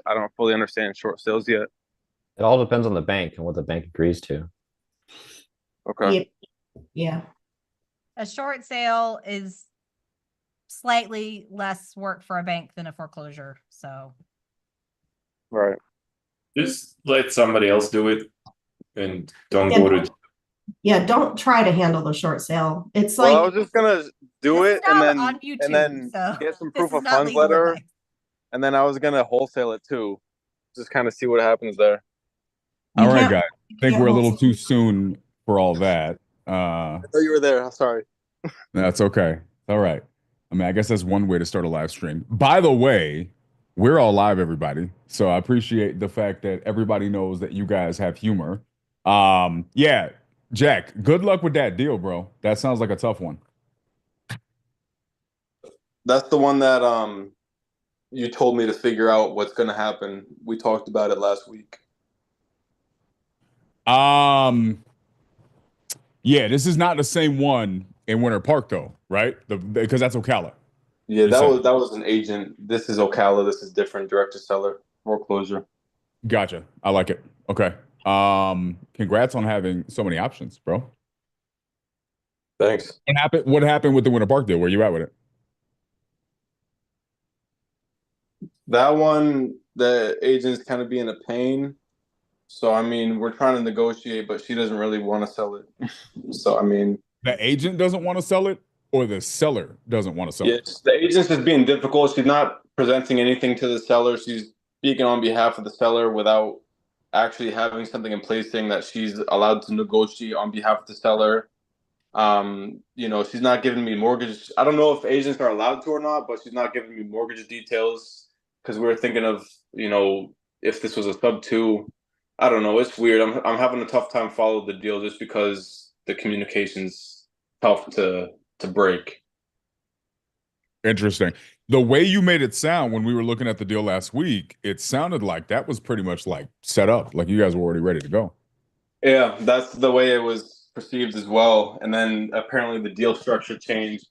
I don't fully understand short sales yet. It all depends on the bank and what the bank agrees to. Okay. Yep. Yeah. A short sale is slightly less work for a bank than a foreclosure. So Right. Just let somebody else do it and don't Yeah, go to. Yeah, don't try to handle the short sale. It's Well, I like, was just gonna do this is it and now then on YouTube, so get some this proof is of not funds legal letter, advice. and then I was gonna wholesale it too. Just kind of see what happens there. you All right, can't, guys. you I think can't we're a little wholesale. too soon for all that. I thought you were there. Sorry. That's okay. All right. I mean, I guess that's one way to start a live stream. By the way, we're all live, everybody. So I appreciate the fact that everybody knows that you guys have humor. Yeah, Jack, good luck with that deal, bro. That sounds like a tough one. That's the one that you told me to figure out what's gonna happen. We talked about it last week. Um, yeah, this is not the same one in Winter Park, though, right? Because that's Ocala. Yeah, You said. that was an agent. This is Ocala. This is different. Direct to seller foreclosure. Gotcha. I like it. Okay. Congrats on having so many options, bro. Thanks. What happened with the Winter Park deal? Where you at with it? That one, the agent's kind of being a pain. So I mean, we're trying to negotiate, but she doesn't really want to sell it. So I mean, The agent doesn't want to sell it, or the seller doesn't want to sell it? yes, the agent's just being difficult. She's not presenting anything to the seller. She's speaking on behalf of the seller without actually having something in place saying that she's allowed to negotiate on behalf of the seller. She's not giving me mortgage. I don't know if agents are allowed to or not, but she's not giving me mortgage details because we were thinking of, if this was a sub two. I don't know. It's weird. I'm having a tough time following the deal just because the communication's tough to break. Interesting. The way you made it sound when we were looking at the deal last week, it sounded like that was pretty much like set up, like you guys were already ready to go. Yeah, that's the way it was perceived as well. And then apparently the deal structure changed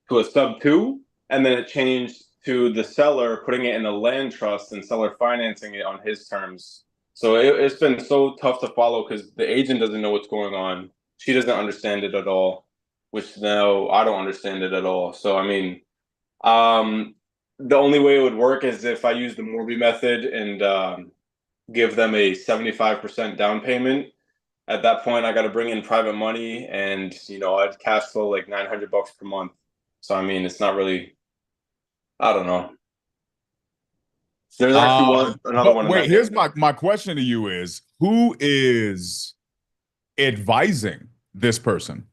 to a sub two, and then it changed to the seller putting it in a land trust and seller financing it on his terms. So it's been so tough to follow because the agent doesn't know what's going on. She doesn't understand it at all, which now I don't understand it at all. So I mean, the only way it would work is if I use the Morby method and give them a 75% down payment. At that point, I got to bring in private money, and I'd cash flow like $900 per month. So I mean, it's not really. I don't know. There's actually another one. Wait, here's my question to you is, who is advising this person?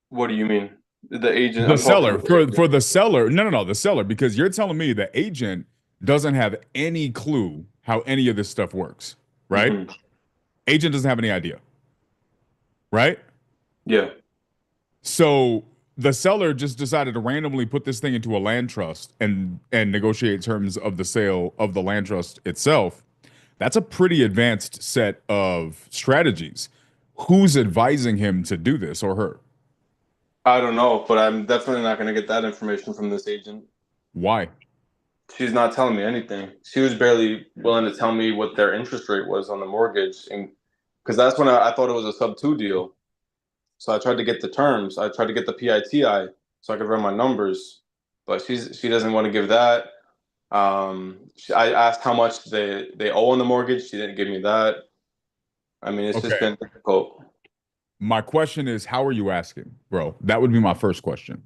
What do you mean? The agent? The seller. For the seller. No, the seller, because you're telling me the agent doesn't have any clue how any of this stuff works, right? Mhm. Agent doesn't have any idea, right? Yeah. So the seller just decided to randomly put this thing into a land trust and negotiate terms of the sale of the land trust itself. That's a pretty advanced set of strategies. Who's advising him to do this, or her? I don't know, but I'm definitely not going to get that information from this agent. Why? She's not telling me anything. She was barely willing to tell me what their interest rate was on the mortgage, and because that's when I thought it was a sub two deal. So I tried to get the terms. I tried to get the PITI so I could run my numbers, but she doesn't want to give that. I asked how much they owe on the mortgage. She didn't give me that. I mean, it's just been difficult. My question is, how are you asking, bro? That would be my first question.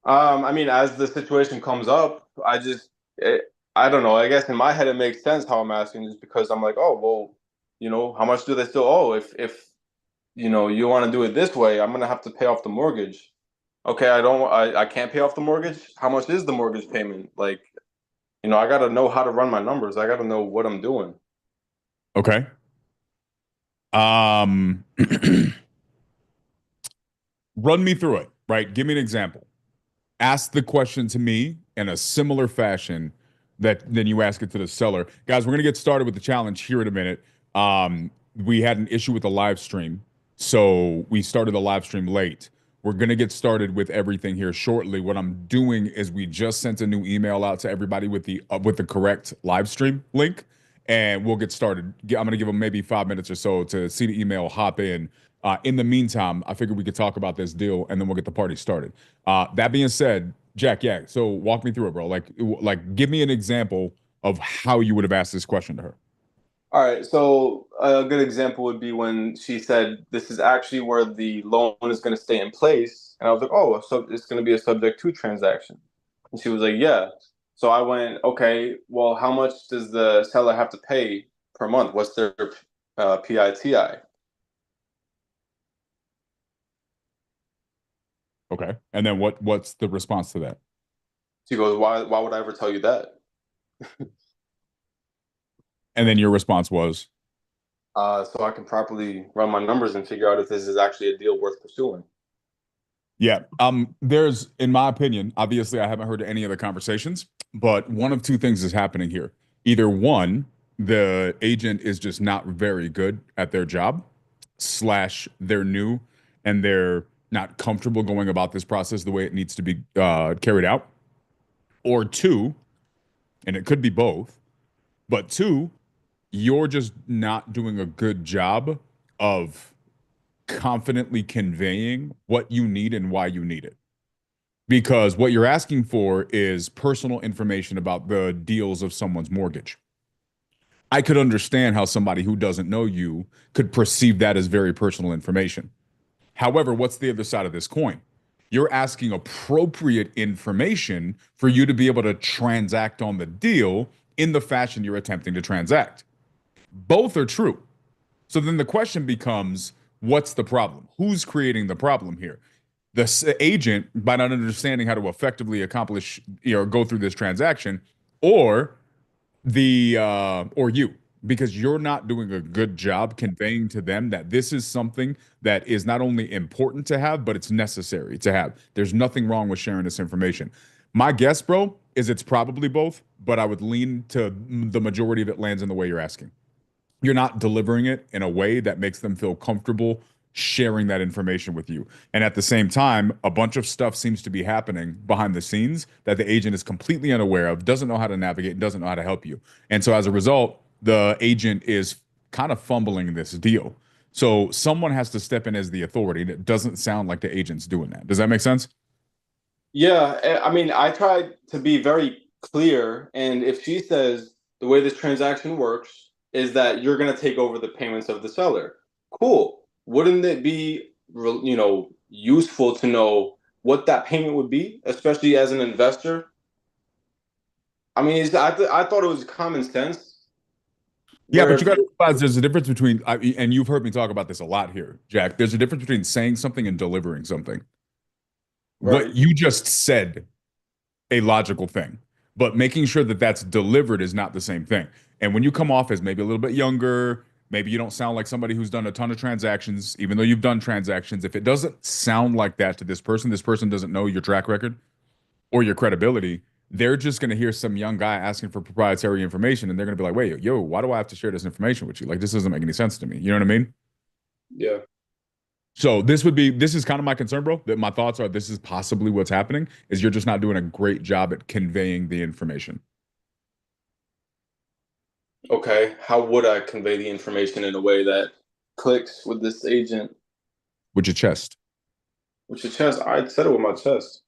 I mean, as the situation comes up, I don't know. I guess in my head it makes sense how I'm asking, just because I'm like, oh well, how much do they still owe? If you want to do it this way, I'm gonna have to pay off the mortgage. Okay, I can't pay off the mortgage. How much is the mortgage payment? Like, I gotta know how to run my numbers. I gotta know what I'm doing. Okay. Run me through it, right? Give me an example. Ask the question to me in a similar fashion that then you ask it to the seller. Guys, we're gonna get started with the challenge here in a minute. We had an issue with the live stream, so we started the live stream late. We're going to get started with everything here shortly. What I'm doing is we just sent a new email out to everybody with the correct live stream link, and we'll get started. I'm going to give them maybe 5 minutes or so to see the email, hop in. In the meantime, I figured we could talk about this deal, and then we'll get the party started. That being said, Jack, yeah. So walk me through it, bro. Like, give me an example of how you would have asked this question to her. All right, so a good example would be when she said, "This is actually where the loan is going to stay in place," and I was like, "Oh, so it's going to be a subject to transaction," and she was like, "Yeah." So I went, "Okay, well, how much does the seller have to pay per month? What's their PITI?" Okay, and then what's the response to that? She goes, "Why would I ever tell you that?" And then your response was, So I can properly run my numbers and figure out if this is actually a deal worth pursuing. yeah. There's, in my opinion, obviously I haven't heard any other conversations, but one of two things is happening here. Either one, the agent is just not very good at their job, slash they're new and they're not comfortable going about this process the way it needs to be carried out. Or two, and it could be both, but two, you're just not doing a good job of confidently conveying what you need and why you need it. Because what you're asking for is personal information about the deals of someone's mortgage. I could understand how somebody who doesn't know you could perceive that as very personal information. However, what's the other side of this coin? You're asking appropriate information for you to be able to transact on the deal in the fashion you're attempting to transact. Both are true. So then the question becomes, what's the problem? Who's creating the problem here? The agent, by not understanding how to effectively accomplish, go through this transaction, or or you, because you're not doing a good job conveying to them that this is something that is not only important to have, but it's necessary to have. There's nothing wrong with sharing this information. My guess, bro, is it's probably both, but I would lean to the majority of it lands in the way you're asking. You're not delivering it in a way that makes them feel comfortable sharing that information with you. And at the same time, a bunch of stuff seems to be happening behind the scenes that the agent is completely unaware of, doesn't know how to navigate, doesn't know how to help you. And so as a result, the agent is kind of fumbling this deal. So someone has to step in as the authority, and it doesn't sound like the agent's doing that. Does that make sense? Yeah, I mean, I tried to be very clear, and if she says the way this transaction works is that you're going to take over the payments of the seller, cool. Wouldn't it be, useful to know what that payment would be, especially as an investor? I mean, I thought it was common sense. Yeah, Where but you got to realize there's a difference between, and you've heard me talk about this a lot here, Jack. There's a difference between saying something and delivering something. Right. What you just said, a logical thing, but making sure that that's delivered is not the same thing. And when you come off as maybe a little bit younger, maybe you don't sound like somebody who's done a ton of transactions, even though you've done transactions. If it doesn't sound like that to this person doesn't know your track record or your credibility. They're just going to hear some young guy asking for proprietary information, and they're going to be like, wait, yo, why do I have to share this information with you? Like, this doesn't make any sense to me. You know what I mean? Yeah. So this is kind of my concern, bro, that my thoughts are this is possibly what's happening is you're just not doing a great job at conveying the information. Okay. How would I convey the information in a way that clicks with this agent? With your chest. With your chest? I said it with my chest.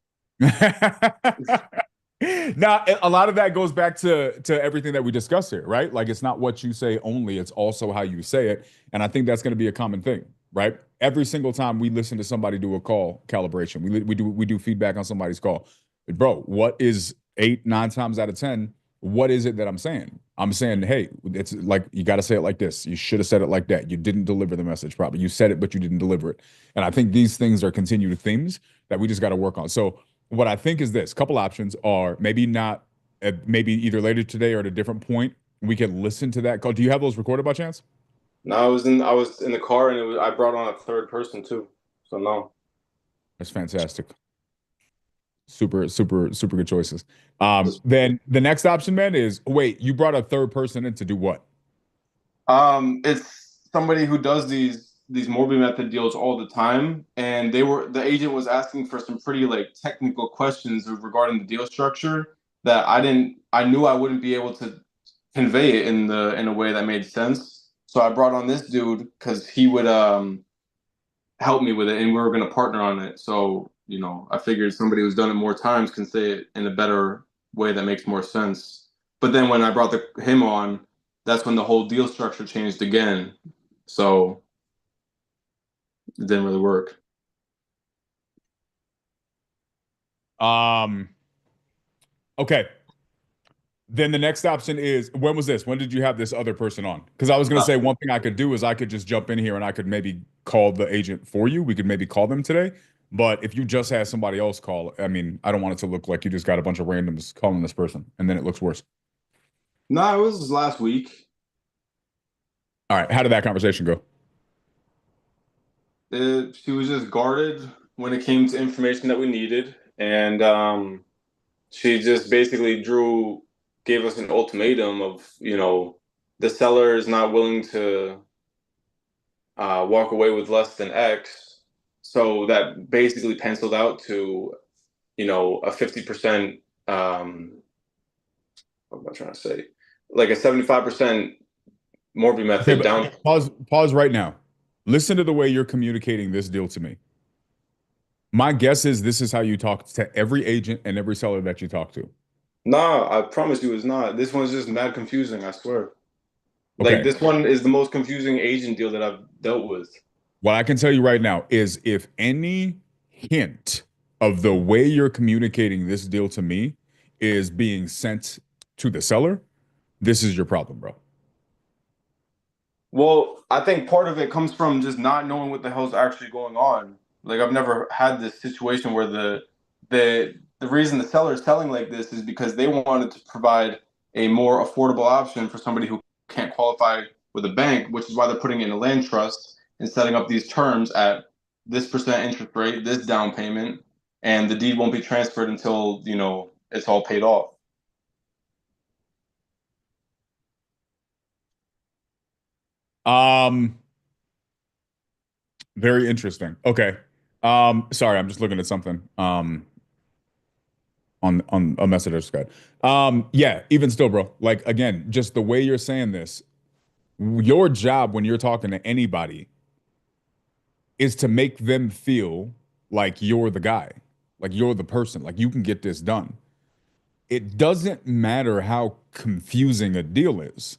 Now, a lot of that goes back to everything that we discussed here, right? Like, it's not what you say only, it's also how you say it. And I think that's going to be a common thing, right? Every single time we listen to somebody do a call calibration, we do feedback on somebody's call. Bro, what is 8, 9 times out of 10? What is it that I'm saying? I'm saying, hey, it's like, you got to say it like this. You should have said it like that. You didn't deliver the message properly. You said it, but you didn't deliver it. And I think these things are continued themes that we just got to work on. So what I think is this: couple options are maybe not, maybe either later today or at a different point, we can listen to that call. Do you have those recorded by chance? No, I was in the car, and I brought on a third person too. So no. That's fantastic. Super, super, super good choices. Then the next option, man, is wait, you brought a third person in to do what? It's somebody who does these these Morby method deals all the time, and the agent was asking for some pretty like technical questions regarding the deal structure that I knew I wouldn't be able to convey it in a way that made sense. So I brought on this dude because he would help me with it, and we were going to partner on it. So I figured somebody who's done it more times can say it in a better way that makes more sense. But then when I brought him on, that's when the whole deal structure changed again. So it didn't really work. Okay. Then the next option is, when was this? When did you have this other person on? Because I was going to say one thing I could do is I could just jump in here and I could maybe call the agent for you. We could maybe call them today. But if you just had somebody else call, I mean, I don't want it to look like you just got a bunch of randoms calling this person and then it looks worse. No, it was last week. All right. How did that conversation go? She was just guarded when it came to information that we needed. And she just basically gave us an ultimatum of, the seller is not willing to walk away with less than X. So that basically penciled out to, a 50%, what am I trying to say? Like a 75% Morby method down. Pause right now. Listen to the way you're communicating this deal to me. My guess is this is how you talk to every agent and every seller that you talk to. Nah, I promise you it's not. This one's just mad confusing, I swear. Okay. Like, this one is the most confusing agent deal that I've dealt with. What I can tell you right now is if any hint of the way you're communicating this deal to me is being sent to the seller, this is your problem, bro. Well, I think part of it comes from just not knowing what the hell's actually going on. Like, I've never had this situation where the reason the seller is selling like this is because they wanted to provide a more affordable option for somebody who can't qualify with a bank, which is why they're putting it in a land trust and setting up these terms at this percent interest rate, this down payment, and the deed won't be transferred until, it's all paid off. Very interesting. Okay. Sorry, I'm just looking at something. On a message I just got. Yeah, even still, bro. Like again, just the way you're saying this, your job when you're talking to anybody is to make them feel like you're the guy, like you're the person, like you can get this done. It doesn't matter how confusing a deal is.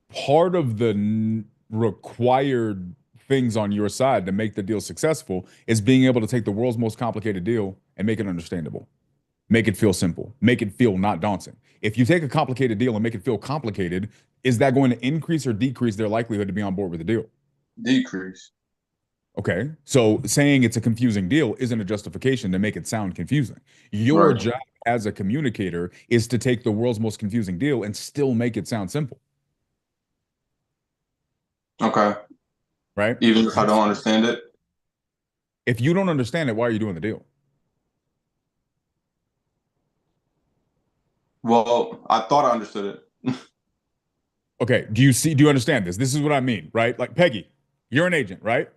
Part of the required things on your side to make the deal successful is being able to take the world's most complicated deal and make it understandable, make it feel simple, make it feel not daunting. If you take a complicated deal and make it feel complicated, is that going to increase or decrease their likelihood to be on board with the deal? Decrease. Okay. So saying it's a confusing deal isn't a justification to make it sound confusing. Your Right. job as a communicator is to take the world's most confusing deal and still make it sound simple. Okay. Right? Even if I don't understand it. If you don't understand it, why are you doing the deal? Well, I thought I understood it. Okay. Do you understand this? This is what I mean, right? Like Peggy, you're an agent, right?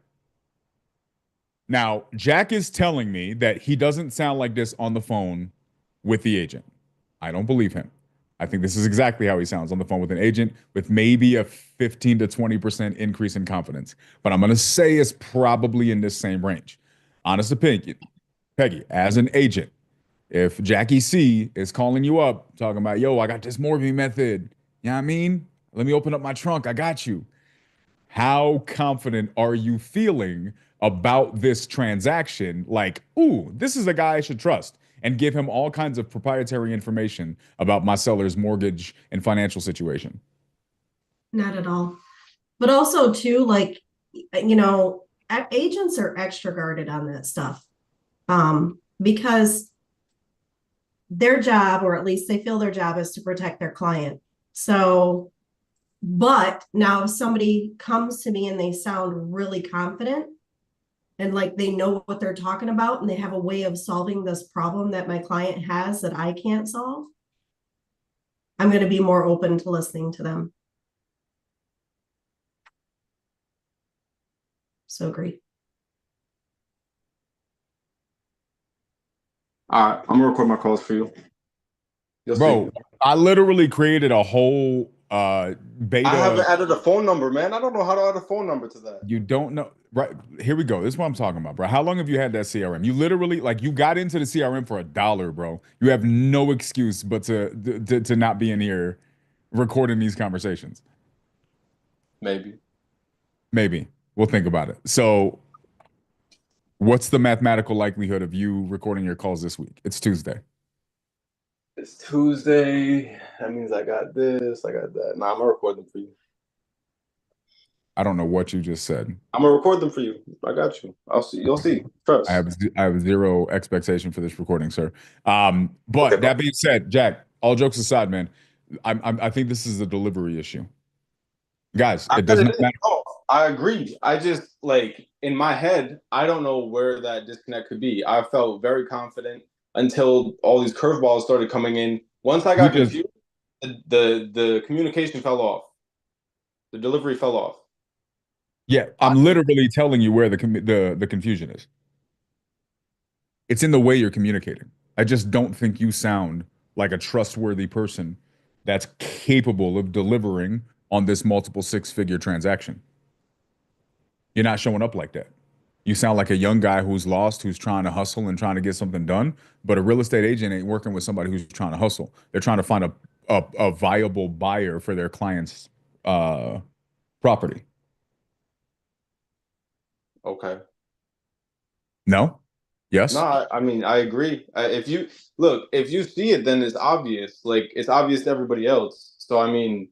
Now, Jack is telling me that he doesn't sound like this on the phone with the agent. I don't believe him. I think this is exactly how he sounds on the phone with an agent with maybe a 15 to 20% increase in confidence. But I'm going to say it's probably in this same range. Honest opinion, Peggy, as an agent, if Jackie C is calling you up talking about, yo, I got this Morby method, you know what I mean? Let me open up my trunk. I got you. How confident are you feeling about this transaction? Like, ooh, this is a guy I should trust, and give him all kinds of proprietary information about my seller's mortgage and financial situation. Not at all. But also too, like, agents are extra guarded on that stuff. Because their job, or at least they feel their job, is to protect their client. So, but now if somebody comes to me and they sound really confident and like they know what they're talking about and they have a way of solving this problem that my client has that I can't solve, I'm going to be more open to listening to them. So agree. All right, I'm gonna record my calls for you. You'll Bro, see. I literally created a whole I beta. haven't added a phone number, man. I don't know how to add a phone number to that. You don't know, right? Here we go. This is what I'm talking about, bro. How long have you had that CRM? You literally, like, you got into the CRM for $1, bro. You have no excuse but to not be in here recording these conversations. Maybe. Maybe we'll think about it. So, what's the mathematical likelihood of you recording your calls this week? It's Tuesday. It's Tuesday. That means I got this. I got that. Nah, I'm gonna record them for you. I don't know what you just said. I'm gonna record them for you. I got you. I'll see. You'll see. Trust. I have zero expectation for this recording, sir. Okay, But that bro. being said, Jack, all jokes aside, man, I think this is a delivery issue. Guys, I it bet does it not is. matter. Oh, I agree. I just like in my head, I don't know where that disconnect could be. I felt very confident until all these curveballs started coming in. Once I We got just confused, the communication fell off. The delivery fell off. Yeah, I, I'm literally telling you where the confusion is. It's in the way you're communicating. I just don't think you sound like a trustworthy person that's capable of delivering on this multiple six-figure transaction. You're not showing up like that. You sound like a young guy who's lost, who's trying to hustle and trying to get something done. But a real estate agent ain't working with somebody who's trying to hustle. They're trying to find a viable buyer for their client's property. okay. No? No, Yes? I mean I agree. If you look, if you see it, then it's obvious. Like it's obvious to everybody else. So I mean,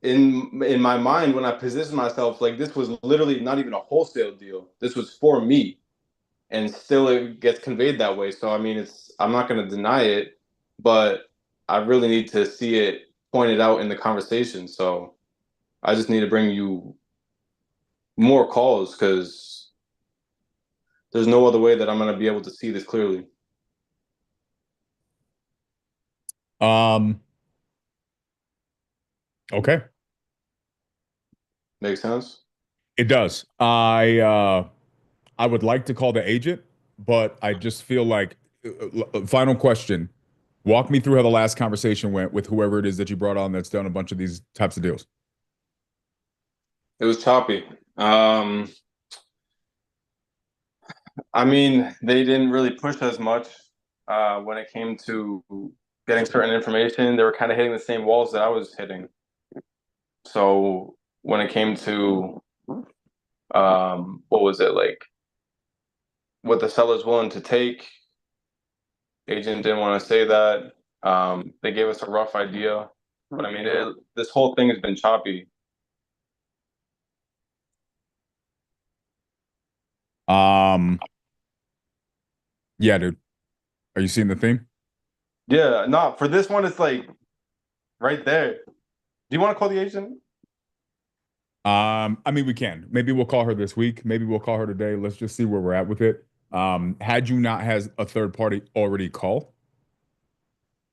in my mind, when I positioned myself, like this was literally not even a wholesale deal. This was for me, and still it gets conveyed that way. So I mean, it's I'm not going to deny it, but I really need to see it pointed out in the conversation. So I just need to bring you more calls because there's no other way that I'm going to be able to see this clearly. Um, okay. Make sense? It does. I would like to call the agent, but I just feel like final question. Walk me through how the last conversation went with whoever it is that you brought on that's done a bunch of these types of deals. It was choppy. I mean, they didn't really push as much when it came to getting certain information. They were kind of hitting the same walls that I was hitting. So when it came to what was it like? What the seller's willing to take, agent didn't want to say that. They gave us a rough idea, but I mean, this whole thing has been choppy. Um, yeah, dude. Are you seeing the theme? Yeah, no, for this one, it's like right there. Do you want to call the agent? I mean, we can. Maybe we'll call her this week. Maybe we'll call her today. Let's just see where we're at with it. Had you not has a third party already call,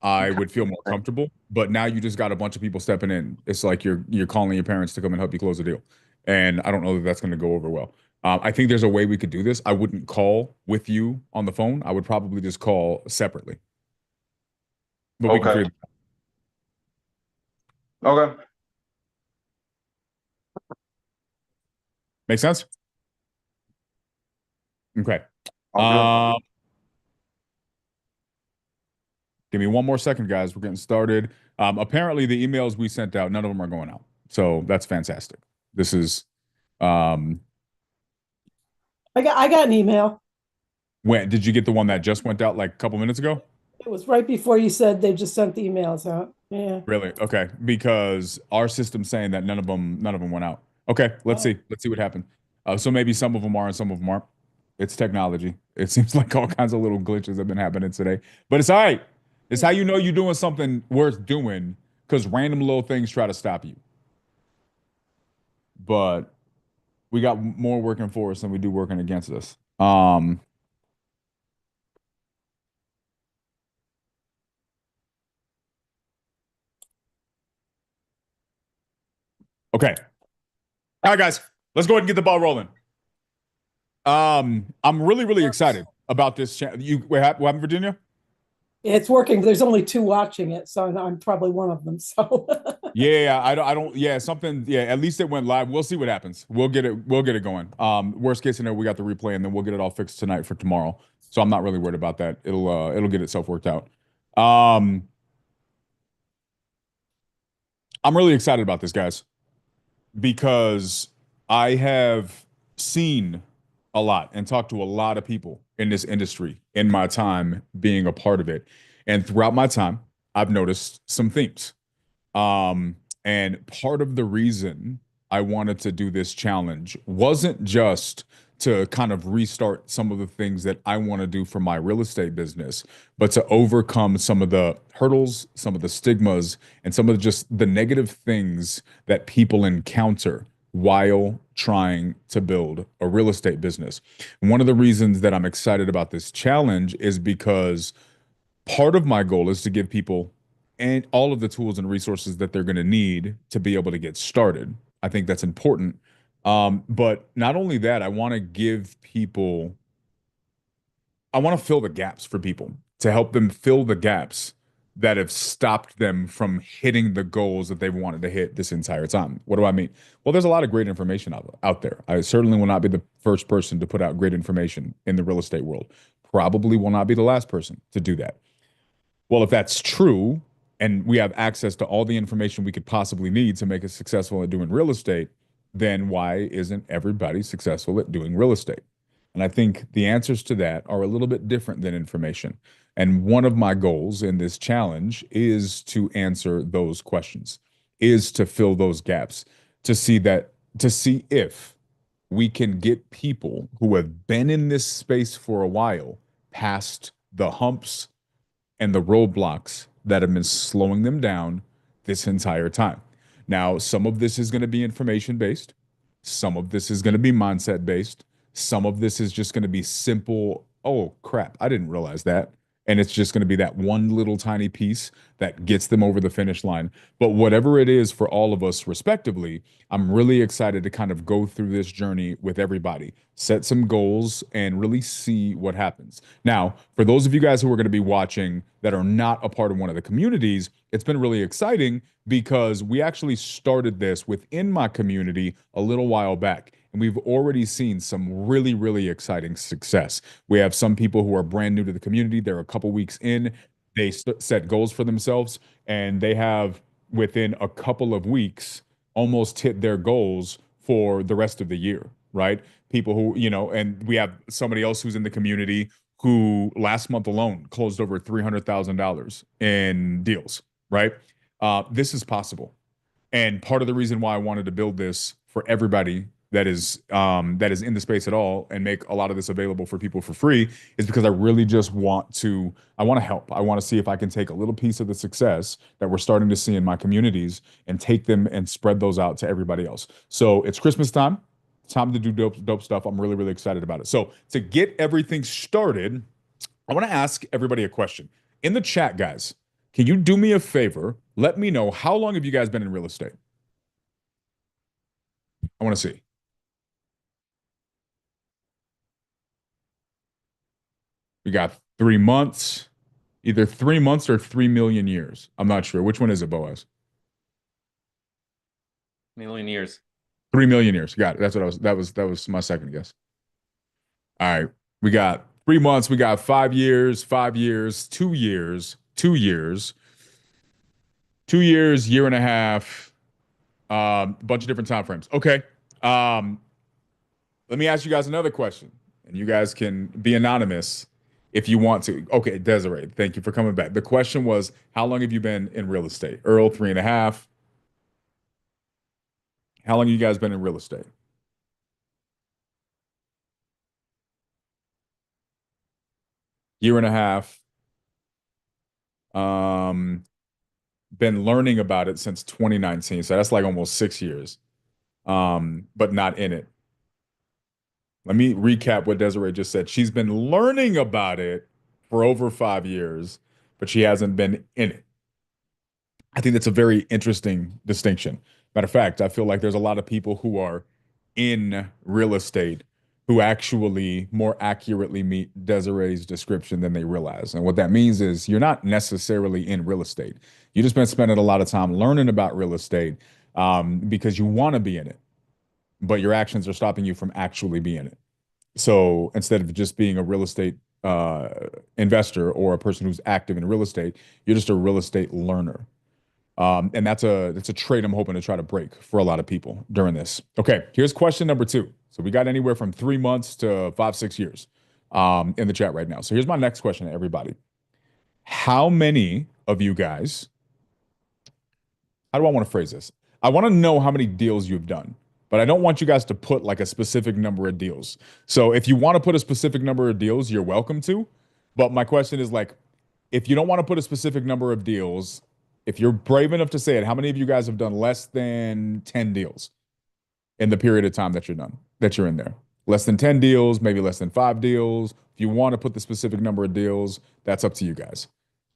I would feel more comfortable. But now you just got a bunch of people stepping in. It's like you're calling your parents to come and help you close the deal, and I don't know that that's going to go over well. I think there's a way we could do this. I wouldn't call with you on the phone. I would probably just call separately. But we can Okay. figure. Okay. Make sense? Okay. All good. Give me one more second, guys. We're getting started. Apparently, the emails we sent out, none of them are going out. So that's fantastic. This is um I got an email. when did you get the one that just went out like a couple minutes ago? It was right before you said they just sent the emails out. Yeah. Really? Okay. Because our system's saying that none of them went out. Okay, let's Oh. see. Let's see what happened. So maybe some of them are and some of them aren't. It's technology. It seems like all kinds of little glitches have been happening today. But it's all right. It's how you know you're doing something worth doing because random little things try to stop you. But we got more working for us than we do working against us. Okay. All right, guys. Let's go ahead and get the ball rolling. I'm really excited about this. What happened, Virginia? It's working. There's only 2 watching it, so I'm probably one of them. So Yeah, I don't. Yeah, something. Yeah, at least it went live. We'll see what happens. We'll get it. We'll get it going. Worst case scenario, we got the replay, and then we'll get it all fixed tonight for tomorrow. So I'm not really worried about that. It'll get itself worked out. I'm really excited about this, guys, because I have seen a lot and talked to a lot of people in this industry in my time being a part of it. And throughout my time, I've noticed some themes. And part of the reason I wanted to do this challenge wasn't just to kind of restart some of the things that I want to do for my real estate business, but to overcome some of the hurdles, some of the stigmas, and some of just the negative things that people encounter while trying to build a real estate business. And one of the reasons that I'm excited about this challenge is because part of my goal is to give people and all of the tools and resources that they're going to need to be able to get started. I think that's important. But not only that, I want to give people, I want to fill the gaps for people to help them fill the gaps that have stopped them from hitting the goals that they've wanted to hit this entire time. What do I mean? Well, there's a lot of great information out there. I certainly will not be the first person to put out great information in the real estate world. Probably will not be the last person to do that. Well, if that's true, and we have access to all the information we could possibly need to make us successful at doing real estate, then why isn't everybody successful at doing real estate? And I think the answers to that are a little bit different than information. And one of my goals in this challenge is to answer those questions, is to fill those gaps, to see if we can get people who have been in this space for a while past the humps and the roadblocks that have been slowing them down this entire time. Now, some of this is going to be information based, some of this is going to be mindset based, some of this is just going to be simple, oh crap, I didn't realize that. And it's just going to be that one little tiny piece that gets them over the finish line. But whatever it is for all of us, respectively, I'm really excited to kind of go through this journey with everybody, set some goals, and really see what happens. Now, for those of you guys who are going to be watching that are not a part of one of the communities, it's been really exciting because we actually started this within my community a little while back. And we've already seen some really exciting success. We have some people who are brand new to the community. They're a couple weeks in. They set goals for themselves, and they have, within a couple of weeks, almost hit their goals for the rest of the year, right? People who, and we have somebody else who's in the community who last month alone closed over $300,000 in deals, right? This is possible. And part of the reason why I wanted to build this for everybody that is in the space at all and make a lot of this available for people for free is because I really just want to help. I want to see if I can take a little piece of the success that we're starting to see in my communities and take them and spread those out to everybody else. So it's Christmas time. It's time to do dope stuff. I'm really excited about it. So to get everything started, I want to ask everybody a question. In the chat, guys, can you do me a favor? Let me know, how long have you guys been in real estate? I want to see. We got 3 months, either 3 months or 3 million years. I'm not sure. Which one is it, Boaz? Million years. 3 million years. Got it. That's what that was my second guess. All right. We got 3 months. We got 5 years, 5 years, 2 years, 2 years, 2 years, year and a half, bunch of different time frames. Okay. Let me ask you guys another question, and you guys can be anonymous if you want to. Okay, Desiree, thank you for coming back. The question was, how long have you been in real estate? Earl, 3.5. How long have you guys been in real estate? Year and a half. Been learning about it since 2019, so that's like almost 6 years, but not in it. Let me recap what Desiree just said. She's been learning about it for over 5 years, but she hasn't been in it. I think that's a very interesting distinction. Matter of fact, I feel like there's a lot of people who are in real estate who actually more accurately meet Desiree's description than they realize. And what that means is you're not necessarily in real estate. You just been spending a lot of time learning about real estate because you want to be in it, but your actions are stopping you from actually being it. So instead of just being a real estate investor or a person who's active in real estate, you're just a real estate learner. And that's a trait I'm hoping to try to break for a lot of people during this. Okay, here's question number 2. So we got anywhere from 3 months to 5-6 years in the chat right now. So here's my next question to everybody. How many of you guys, how do I want to phrase this? I want to know how many deals you've done, but I don't want you guys to put like a specific number of deals. So if you want to put a specific number of deals, you're welcome to. But my question is like, if you don't want to put a specific number of deals, if you're brave enough to say it, how many of you guys have done less than 10 deals in the period of time that you're in there? Less than 10 deals, maybe less than 5 deals. If you want to put the specific number of deals, that's up to you guys.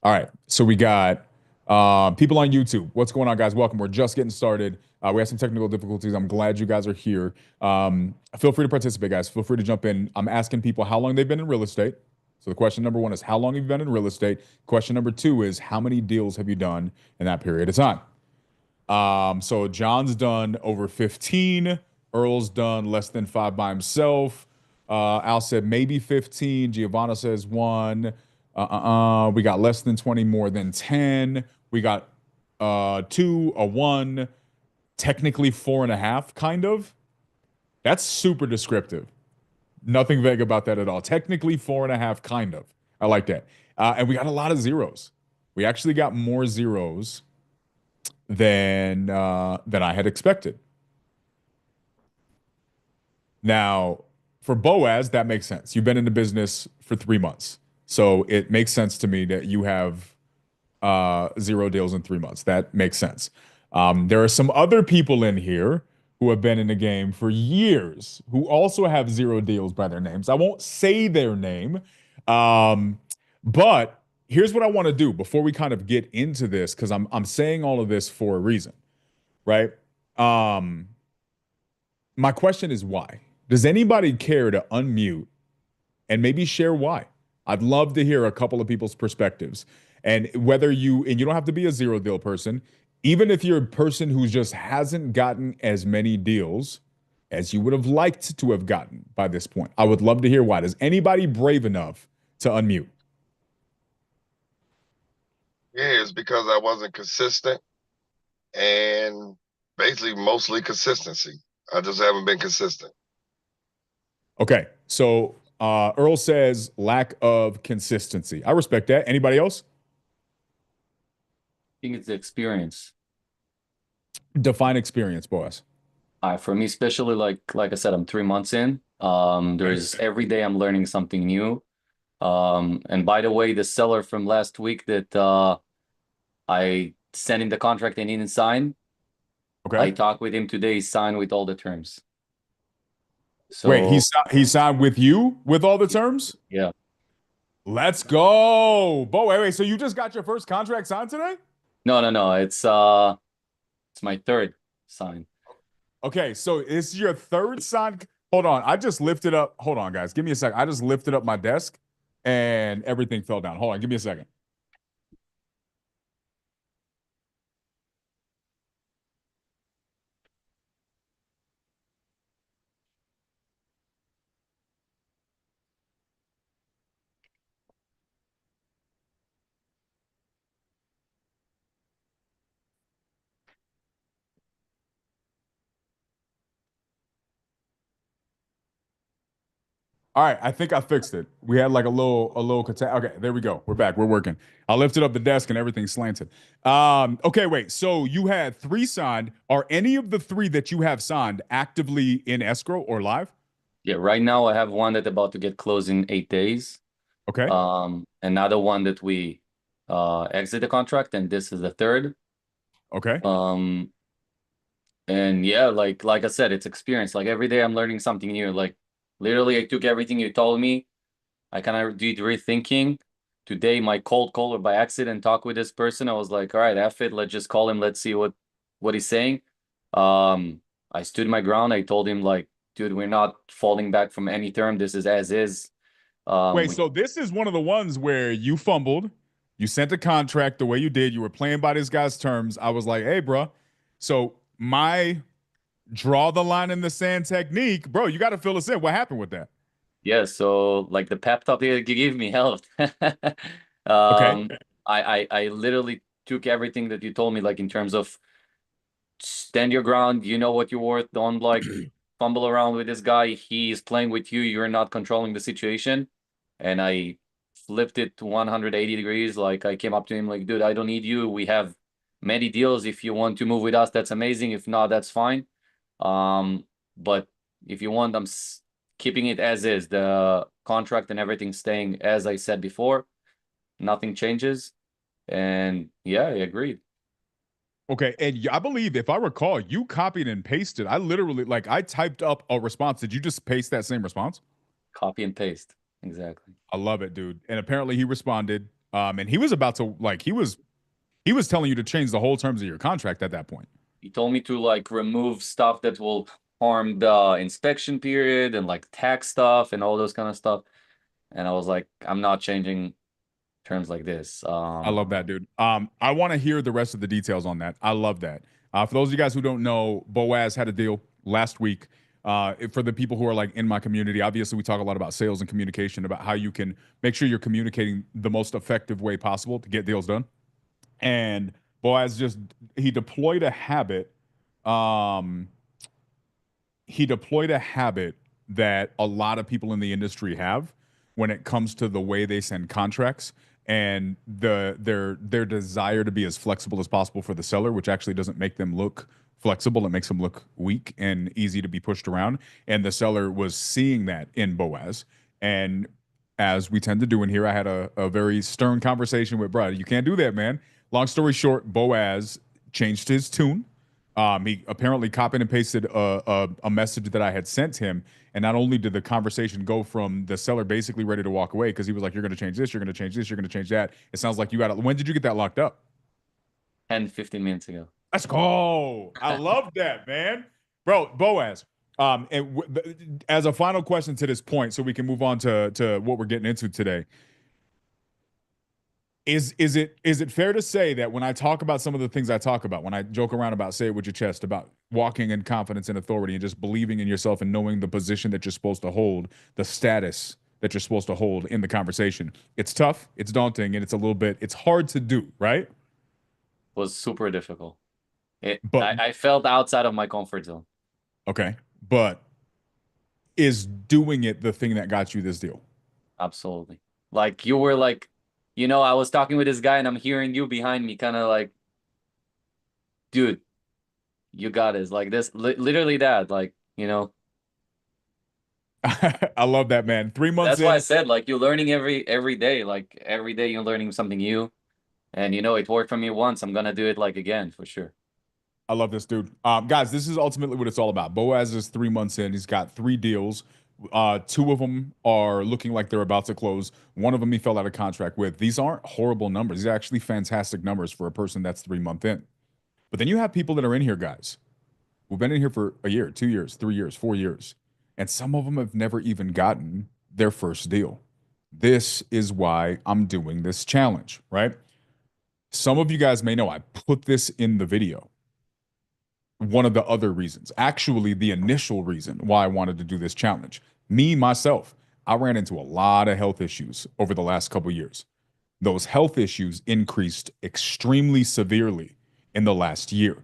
All right. So we got people on YouTube. What's going on, guys? Welcome. We're just getting started. We have some technical difficulties. I'm glad you guys are here. Feel free to participate, guys. Feel free to jump in. I'm asking people how long they've been in real estate. So the question number 1 is how long have you been in real estate? Question number 2 is how many deals have you done in that period of time? So John's done over 15. Earl's done less than 5 by himself. Al said maybe 15. Giovanna says 1. We got less than 20, more than 10. We got 2, a 1, technically 4.5, kind of. That's super descriptive. Nothing vague about that at all. Technically 4.5, kind of. I like that. And we got a lot of zeros. We actually got more zeros than I had expected. Now, for Boaz, that makes sense. You've been in the business for 3 months. So it makes sense to me that you have 0 deals in 3 months. That makes sense. There are some other people in here who have been in the game for years who also have 0 deals by their names. I won't say their name, but here's what I want to do before we kind of get into this, because I'm saying all of this for a reason, right? My question is why? Does anybody care to unmute and maybe share why? I'd love to hear a couple of people's perspectives. And whether you don't have to be a 0 deal person, even if you're a person who just hasn't gotten as many deals as you would have liked to have gotten by this point, I would love to hear why. Does anybody brave enough to unmute? Yeah, it's because I wasn't consistent and basically mostly consistency. I just haven't been consistent. Okay, so Earl says lack of consistency. I respect that. Anybody else? I think it's the experience. Define experience, boss. For me, especially like I said, I'm 3 months in. There's every day I'm learning something new. And by the way, the seller from last week that I sent him the contract and he didn't sign. Okay. I talked with him today. He signed with all the terms. So wait, he signed with you with all the terms? Yeah. Let's go, Bo. Wait. So you just got your first contract signed today? No. It's my 3rd sign. Okay, so it's your 3rd sign. Hold on, I just lifted up. Hold on, guys. Give me a second. I just lifted up my desk and everything fell down. Hold on, give me a second. All right, I think I fixed it. We had like a little okay, there we go. We're back. We're working. I lifted up the desk and everything slanted. Okay, wait. So you had 3 signed. Are any of the 3 that you have signed actively in escrow or live? Yeah, right now I have one that's about to get closed in 8 days. Okay. Another one that we exit the contract, and this is the 3rd. Okay. And yeah, like I said, it's experience. Like every day I'm learning something new. Like literally, I took everything you told me. I kind of did rethinking. Today, my cold caller by accident talked with this person. I was like, all right, F it. Let's just call him. Let's see what he's saying. I I stood my ground. I told him like, dude, we're not falling back from any term. This is as is. Wait, so this is one of the ones where you fumbled, you sent a contract the way you did, you were playing by this guy's terms. I was like, hey, bro, so my draw the line in the sand technique, bro, you got to fill us in. What happened with that? Yeah, so like the pep talk you gave me helped. Okay. I literally took everything that you told me, like in terms of stand your ground, you know what you're worth, don't like fumble around with this guy. He's playing with you, you're not controlling the situation. And I flipped it to 180 degrees. Like I came up to him like, dude, I don't need you. We have many deals. If you want to move with us, that's amazing. If not, that's fine. But if you want, I'm keeping it as is. The contract and everything staying as I said before. Nothing changes. And yeah, I agreed. Okay, and I believe if I recall, you copied and pasted. I literally like I typed up a response. Did you just paste that same response? Copy and paste. Exactly. I love it, dude. And apparently he responded. And he was about to like he was telling you to change the whole terms of your contract at that point. He told me to like remove stuff that will harm the inspection period and like tax stuff and all those kind of stuff. And I was like, I'm not changing terms like this. I love that, dude. I want to hear the rest of the details on that. I love that. For those of you guys who don't know, Boaz had a deal last week. For the people who are like in my community, obviously we talk a lot about sales and communication, about how you can make sure you're communicating the most effective way possible to get deals done. And Boaz he deployed a habit. He deployed a habit that a lot of people in the industry have when it comes to the way they send contracts and their desire to be as flexible as possible for the seller, which actually doesn't make them look flexible. It makes them look weak and easy to be pushed around. And the seller was seeing that in Boaz. And as we tend to do in here, I had a very stern conversation with Brad. You can't do that, man. Long story short, Boaz changed his tune. He apparently copied and pasted a message that I had sent him. And not only did the conversation go from the seller basically ready to walk away because he was like, you're going to change this, you're going to change this, you're going to change that. It sounds like you got it. When did you get that locked up? 10, 15 minutes ago. Let's go. I love that, man. Bro, Boaz. As a final question to this point, so we can move on to what we're getting into today. Is it fair to say that when I talk about some of the things I talk about, when I joke around about say it with your chest, about walking in confidence and authority and just believing in yourself and knowing the position that you're supposed to hold, the status that you're supposed to hold in the conversation, it's tough, it's daunting, and it's hard to do, right? Was super difficult. But I felt outside of my comfort zone. Okay, but is doing it the thing that got you this deal? Absolutely. Like you were like, you know, I was talking with this guy and I'm hearing you behind me kind of like, dude, you got this. Like this, literally that, like, you know. I love that, man. 3 months That's in. why I said, like, you're learning every day. Like every day you're learning something new. And you know, it worked for me once. I'm gonna do it like again for sure. I love this dude. Guys, this is ultimately what it's all about. Boaz is 3 months in. He's got 3 deals. 2 of them are looking like they're about to close. One of them he fell out of contract with. These aren't horrible numbers. These are actually fantastic numbers for a person that's 3 months in. But then you have people that are in here, guys, who've been in here for a year, 2 years, 3 years, 4 years. And some of them have never even gotten their first deal. This is why I'm doing this challenge, right? Some of you guys may know I put this in the video. One of the other reasons, actually the initial reason why I wanted to do this challenge. Me, myself, I ran into a lot of health issues over the last couple of years. Those health issues increased extremely severely in the last year,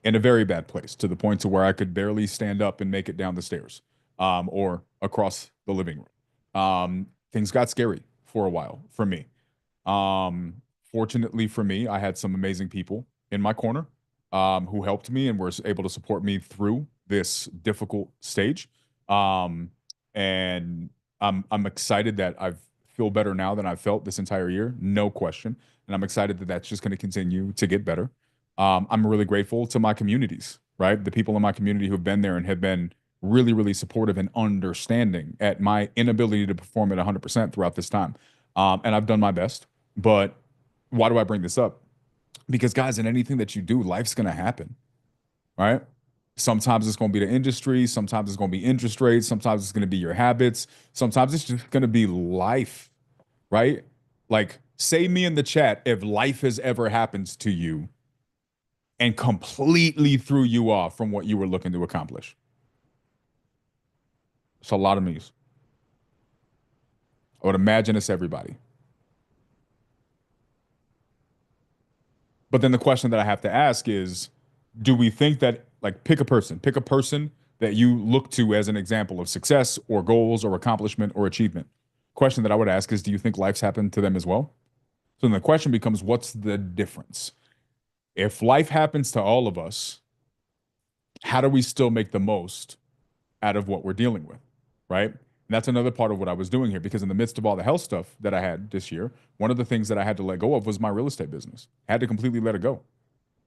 in a very bad place, to the point to where I could barely stand up and make it down the stairs, or across the living room. Things got scary for a while for me. Fortunately for me, I had some amazing people in my corner who helped me and were able to support me through this difficult stage. And I'm excited that I feel better now than I felt this entire year, no question. And I'm excited that that's just going to continue to get better. I'm really grateful to my communities, right? The people in my community who've been there and have been really, really supportive and understanding at my inability to perform at 100% throughout this time. And I've done my best. But why do I bring this up? Because guys, in anything that you do, life's going to happen, right? Sometimes it's going to be the industry. Sometimes it's going to be interest rates. Sometimes it's going to be your habits. Sometimes it's just going to be life, right? Like, say me in the chat if life has ever happened to you and completely threw you off from what you were looking to accomplish. It's a lot of me's. I would imagine it's everybody. But then the question that I have to ask is, do we think that, like, pick a person that you look to as an example of success or goals or accomplishment or achievement. Question that I would ask is, do you think life's happened to them as well? So then the question becomes, what's the difference? If life happens to all of us, how do we still make the most out of what we're dealing with, right? And that's another part of what I was doing here, because in the midst of all the health stuff that I had this year, one of the things that I had to let go of was my real estate business. I had to completely let it go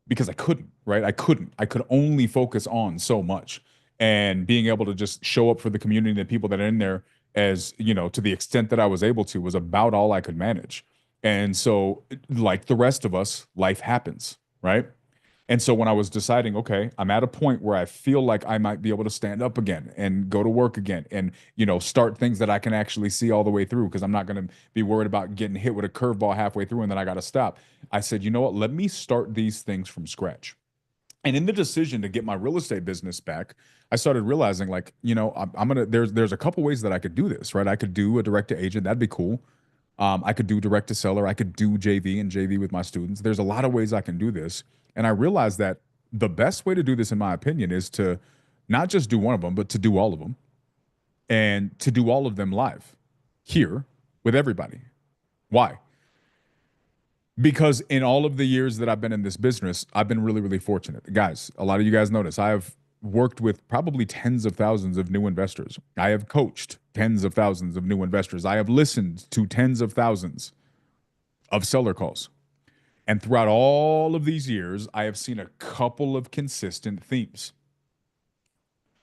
because I couldn't, right? I could only focus on so much, and being able to just show up for the community and the people that are in there, as you know, to the extent that I was able to, was about all I could manage. And so, like the rest of us, life happens, right? And so when I was deciding, okay, I'm at a point where I feel like I might be able to stand up again and go to work again and, you know, start things that I can actually see all the way through, because I'm not going to be worried about getting hit with a curveball halfway through and then I got to stop. I said, you know what? Let me start these things from scratch. And in the decision to get my real estate business back, I started realizing, like, you know, I'm gonna, there's a couple ways that I could do this, right? I could do a direct to agent. That'd be cool. I could do direct to seller. I could do JV and JV with my students. There's a lot of ways I can do this. And I realized that the best way to do this, in my opinion, is to not just do one of them, but to do all of them, and to do all of them live here with everybody. Why? Because in all of the years that I've been in this business, I've been really, really fortunate. Guys, a lot of you guys notice I have worked with probably tens of thousands of new investors. I have coached tens of thousands of new investors. I have listened to tens of thousands of seller calls. And throughout all of these years, I have seen a couple of consistent themes.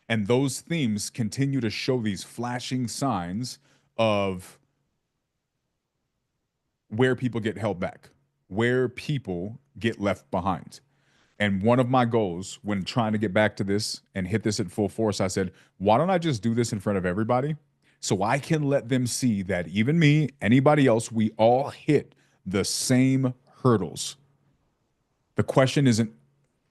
And those themes continue to show these flashing signs of where people get held back, where people get left behind. And one of my goals when trying to get back to this and hit this at full force, I said, why don't I just do this in front of everybody so I can let them see that even me, anybody else, we all hit the same hurdles. The question isn't,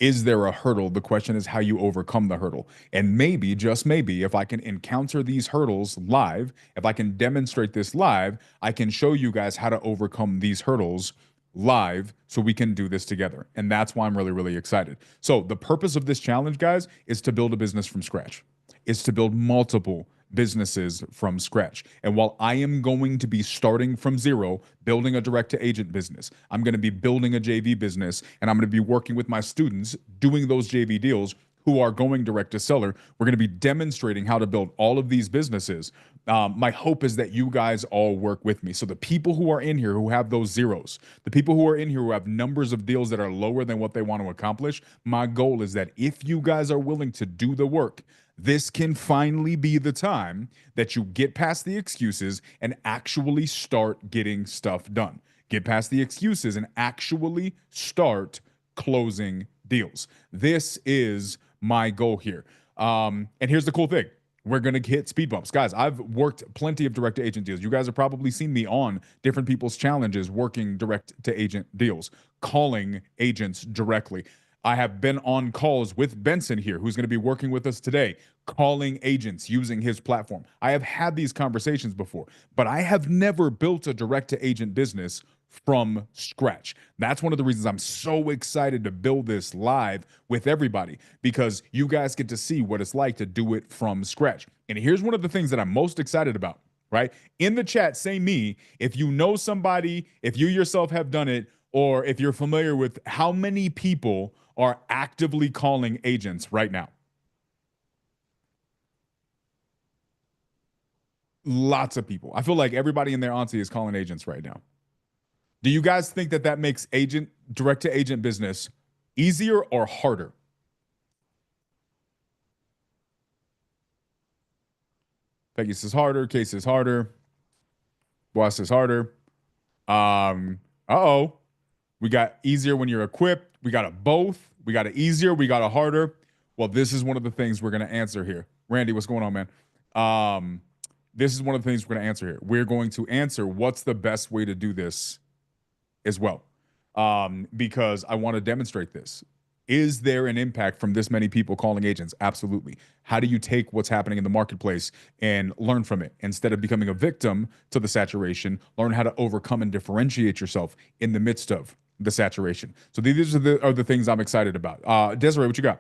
is there a hurdle? The question is how you overcome the hurdle. And maybe, just maybe, if I can encounter these hurdles live, if I can demonstrate this live, I can show you guys how to overcome these hurdles live so we can do this together. And that's why I'm really, really excited. So the purpose of this challenge, guys, is to build a business from scratch. It's to build multiple businesses from scratch. And while I am going to be starting from zero, building a direct to agent business, I'm going to be building a JV business, and I'm going to be working with my students doing those JV deals who are going direct to seller. We're going to be demonstrating how to build all of these businesses. My hope is that you guys all work with me. So the people who are in here who have those zeros, the people who are in here who have numbers of deals that are lower than what they want to accomplish, my goal is that if you guys are willing to do the work, this can finally be the time that you get past the excuses and actually start getting stuff done. Get past the excuses and actually start closing deals. This is my goal here. And here's the cool thing. We're going to hit speed bumps. Guys, I've worked plenty of direct to agent deals. You guys have probably seen me on different people's challenges working direct to agent deals, calling agents directly. I have been on calls with Benson here, who's going to be working with us today, calling agents using his platform. I have had these conversations before, but I have never built a direct to agent business from scratch. That's one of the reasons I'm so excited to build this live with everybody, because you guys get to see what it's like to do it from scratch. And here's one of the things that I'm most excited about, right? In the chat, say me if you know somebody, if you yourself have done it, or if you're familiar with how many people are actively calling agents right now. Lots of people. I feel like everybody and their auntie is calling agents right now. Do you guys think that that makes direct to agent business easier or harder? Peggy says harder. Case says harder. Boss says harder. We got easier when you're equipped. We got a both. We got it easier. We got a harder. Well, this is one of the things we're going to answer here. Randy, what's going on, man? This is one of the things we're going to answer here. We're going to answer what's the best way to do this as well, because I want to demonstrate this. Is there an impact from this many people calling agents? Absolutely. How do you take what's happening in the marketplace and learn from it instead of becoming a victim to the saturation? Learn how to overcome and differentiate yourself in the midst of the saturation. So these are the things I'm excited about. Desiree, what you got?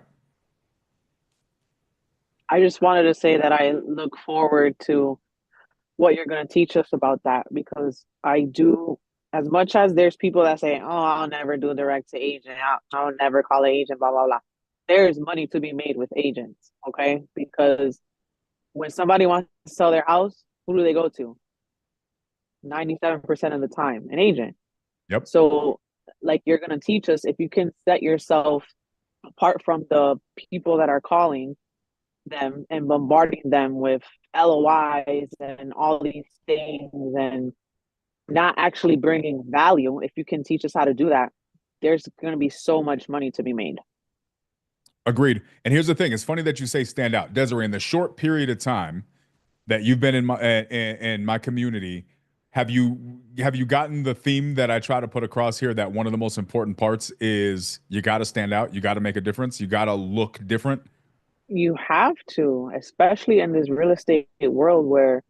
I just wanted to say that I look forward to what you're going to teach us about that, because I do, as much as there's people that say, oh, I'll never do direct to agent, I'll never call an agent, blah, blah, blah. There's money to be made with agents, okay? Because when somebody wants to sell their house, who do they go to? 97% of the time, an agent. Yep. So, like, you're going to teach us, if you can set yourself apart from the people that are calling them and bombarding them with LOIs and all these things and not actually bringing value. If you can teach us how to do that, there's going to be so much money to be made. Agreed. And here's the thing. It's funny that you say stand out. Desiree, in the short period of time that you've been in my community, have you gotten the theme that I try to put across here, that one of the most important parts is you got to stand out, you got to make a difference, you got to look different? You have to, especially in this real estate world where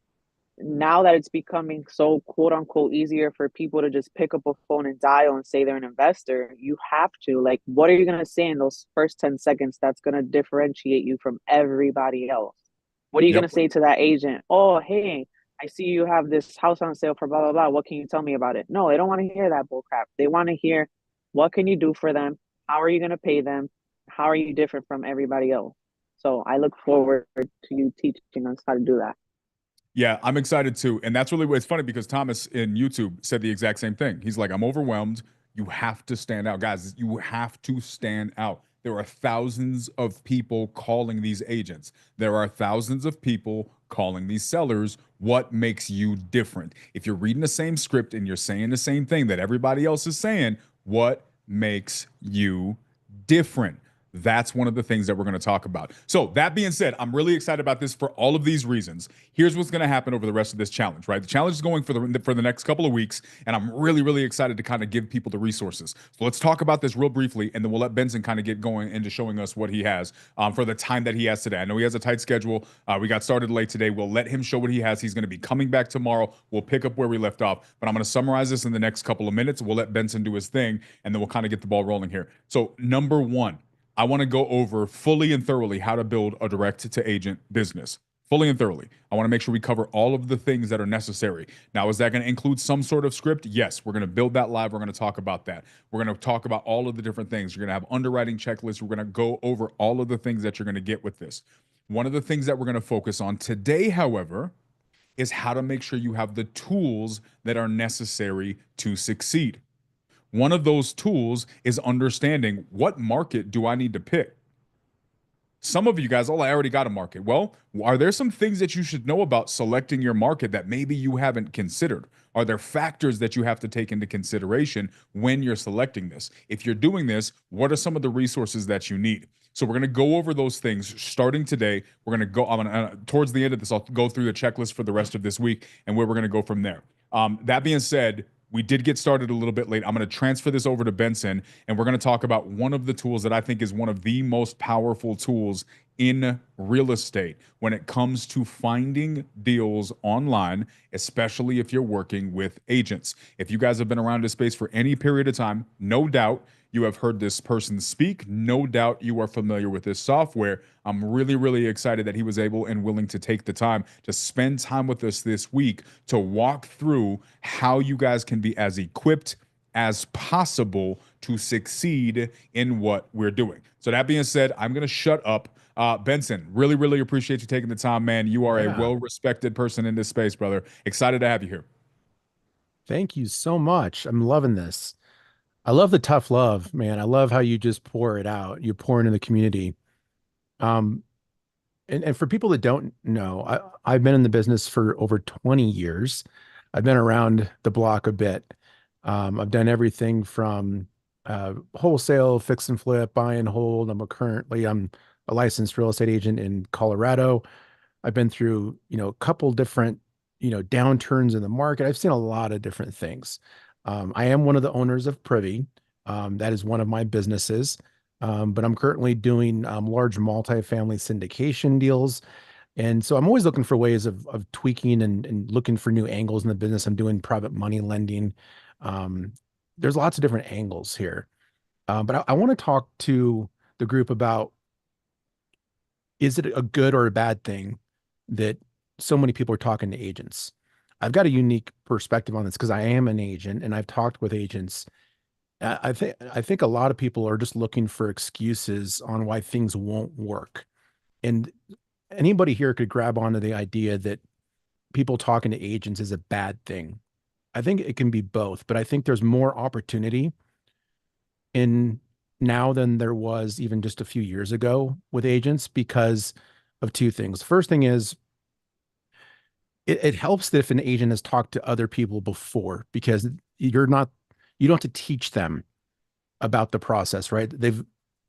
now that it's becoming so quote unquote easier for people to just pick up a phone and dial and say they're an investor, you have to, like, what are you going to say in those first 10 seconds that's going to differentiate you from everybody else? What are you going to say to that agent? Oh, hey, I see you have this house on sale for blah, blah, blah. What can you tell me about it? No, they don't want to hear that bull crap. They want to hear, what can you do for them? How are you going to pay them? How are you different from everybody else? So I look forward to you teaching us how to do that. Yeah, I'm excited too. And that's really what's funny, because Thomas in YouTube said the exact same thing. He's like, I'm overwhelmed. You have to stand out. Guys, you have to stand out. There are thousands of people calling these agents. There are thousands of people calling these sellers. What makes you different? If you're reading the same script and you're saying the same thing that everybody else is saying, what makes you different? That's one of the things that we're going to talk about. So that being said, I'm really excited about this for all of these reasons. Here's what's going to happen over the rest of this challenge, right? The challenge is going for the next couple of weeks, and I'm really, really excited to kind of give people the resources. So let's talk about this real briefly, and then we'll let Benson kind of get going into showing us what he has for the time that he has today. I know he has a tight schedule. We got started late today. We'll let him show what he has. He's going to be coming back tomorrow. We'll pick up where we left off, but I'm going to summarize this in the next couple of minutes. We'll let Benson do his thing, and then we'll kind of get the ball rolling here. So number one, I want to go over fully and thoroughly how to build a direct-to-agent business. Fully and thoroughly. I want to make sure we cover all of the things that are necessary. Now, is that going to include some sort of script? Yes, we're going to build that live. We're going to talk about that. We're going to talk about all of the different things. You're going to have underwriting checklists. We're going to go over all of the things that you're going to get with this. One of the things that we're going to focus on today, however, is how to make sure you have the tools that are necessary to succeed. One of those tools is understanding, what market do I need to pick? Some of you guys, oh, I already got a market. Well, are there some things that you should know about selecting your market that maybe you haven't considered? Are there factors that you have to take into consideration when you're selecting this? If you're doing this, what are some of the resources that you need? So we're going to go over those things starting today. We're going to go towards the end of this, I'll go through the checklist for the rest of this week and where we're going to go from there. That being said, we did get started a little bit late. I'm going to transfer this over to Benson, and we're going to talk about one of the tools that I think is one of the most powerful tools in real estate when it comes to finding deals online, especially if you're working with agents. If you guys have been around this space for any period of time, no doubt you have heard this person speak. No doubt you are familiar with this software. I'm really, really excited that he was able and willing to take the time to spend time with us this week to walk through how you guys can be as equipped as possible to succeed in what we're doing. So that being said, I'm going to shut up. Benson, really, really appreciate you taking the time, man. You are a well-respected person in this space, brother. Excited to have you here. Thank you so much. I'm loving this. I love the tough love, man. I love how you just pour it out. You pour into the community. And for people that don't know, I've been in the business for over 20 years. I've been around the block a bit. I've done everything from wholesale, fix and flip, buy and hold. I'm a licensed real estate agent in Colorado. I've been through, a couple different, downturns in the market. I've seen a lot of different things. I am one of the owners of Privy. That is one of my businesses. But I'm currently doing large multifamily syndication deals. And so I'm always looking for ways of tweaking and looking for new angles in the business. I'm doing private money lending. There's lots of different angles here. But I want to talk to the group about, is it a good or a bad thing that so many people are talking to agents? I've got a unique perspective on this because I am an agent and I've talked with agents. I think a lot of people are just looking for excuses on why things won't work. And anybody here could grab onto the idea that people talking to agents is a bad thing. I think it can be both, but I think there's more opportunity in now than there was even just a few years ago with agents because of two things. First thing is it helps that if an agent has talked to other people before, because you don't have to teach them about the process, right?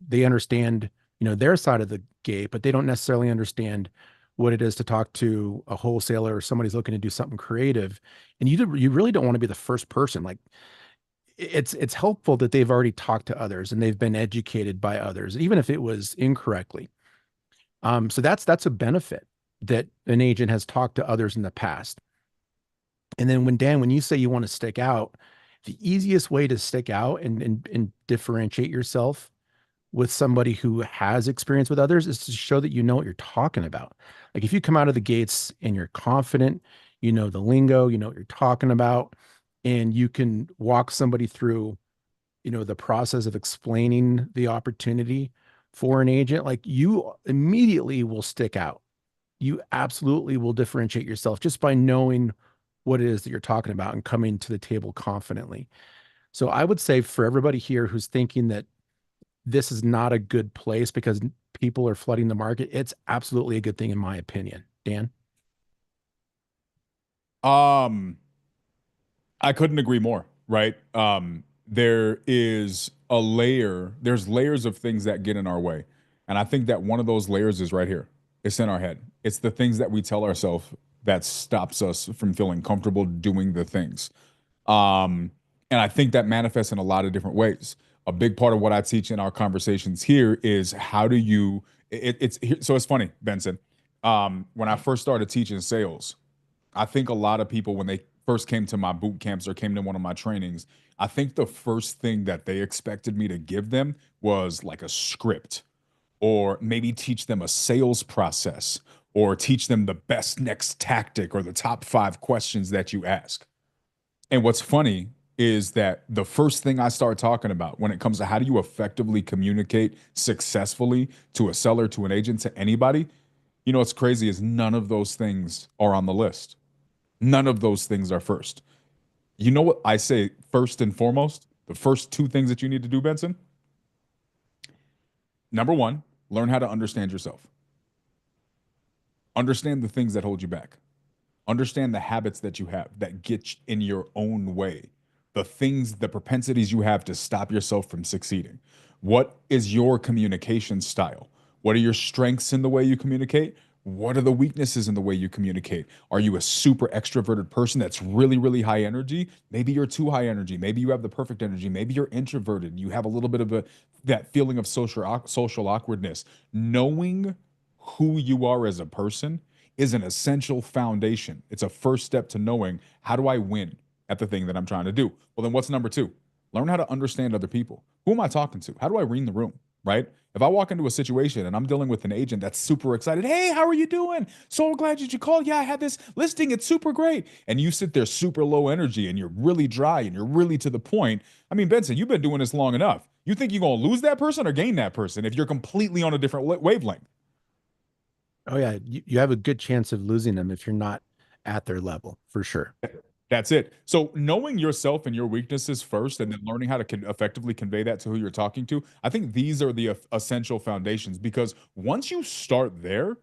They understand, their side of the gate, but they don't necessarily understand what it is to talk to a wholesaler or somebody's looking to do something creative. And you really don't want to be the first person. Like it's helpful that they've already talked to others and they've been educated by others, even if it was incorrectly. So that's a benefit that an agent has talked to others in the past. And then when you say you want to stick out, the easiest way to stick out and differentiate yourself with somebody who has experience with others is to show that you know what you're talking about. Like if you come out of the gates and you're confident, you know the lingo, you know what you're talking about, and you can walk somebody through, the process of explaining the opportunity for an agent, like you immediately will stick out. You absolutely will differentiate yourself just by knowing what it is that you're talking about and coming to the table confidently. So I would say for everybody here who's thinking that this is not a good place because people are flooding the market, it's absolutely a good thing in my opinion. Dan? I couldn't agree more, right? There's layers of things that get in our way. And I think that one of those layers is right here. It's in our head. It's the things that we tell ourselves that stops us from feeling comfortable doing the things. And I think that manifests in a lot of different ways. A big part of what I teach in our conversations here is how do you, so it's funny, Benson. When I first started teaching sales, I think a lot of people, when they first came to my boot camps or came to one of my trainings, I think the first thing that they expected me to give them was like a script, or maybe teach them a sales process, or teach them the best next tactic or the top 5 questions that you ask. And what's funny is that the first thing I start talking about when it comes to how do you effectively communicate successfully to a seller, to an agent, to anybody, what's crazy is none of those things are on the list. None of those things are first. You know what I say first and foremost? The first 2 things that you need to do, Benson? Number 1, learn how to understand yourself. Understand the things that hold you back. Understand the habits that you have that get in your own way. The things, the propensities you have to stop yourself from succeeding. What is your communication style? What are your strengths in the way you communicate? What are the weaknesses in the way you communicate? Are you a super extroverted person that's really, really high energy? Maybe you're too high energy. Maybe you have the perfect energy. Maybe you're introverted. You have a little bit of that feeling of social awkwardness. Knowing who you are as a person is an essential foundation. It's a first step to knowing, how do I win at the thing that I'm trying to do? Well, then what's number 2? Learn how to understand other people. Who am I talking to? How do I read the room, right? If I walk into a situation and I'm dealing with an agent that's super excited, hey, how are you doing? So glad that you called. Yeah, I had this listing. It's super great. And you sit there super low energy and you're really dry and you're really to the point. I mean, Benson, you've been doing this long enough. You think you're going to lose that person or gain that person if you're completely on a different wavelength? Oh yeah, you have a good chance of losing them if you're not at their level, for sure. That's it. So knowing yourself and your weaknesses first, and then learning how to effectively convey that to who you're talking to, I think these are the essential foundations, because once you start there,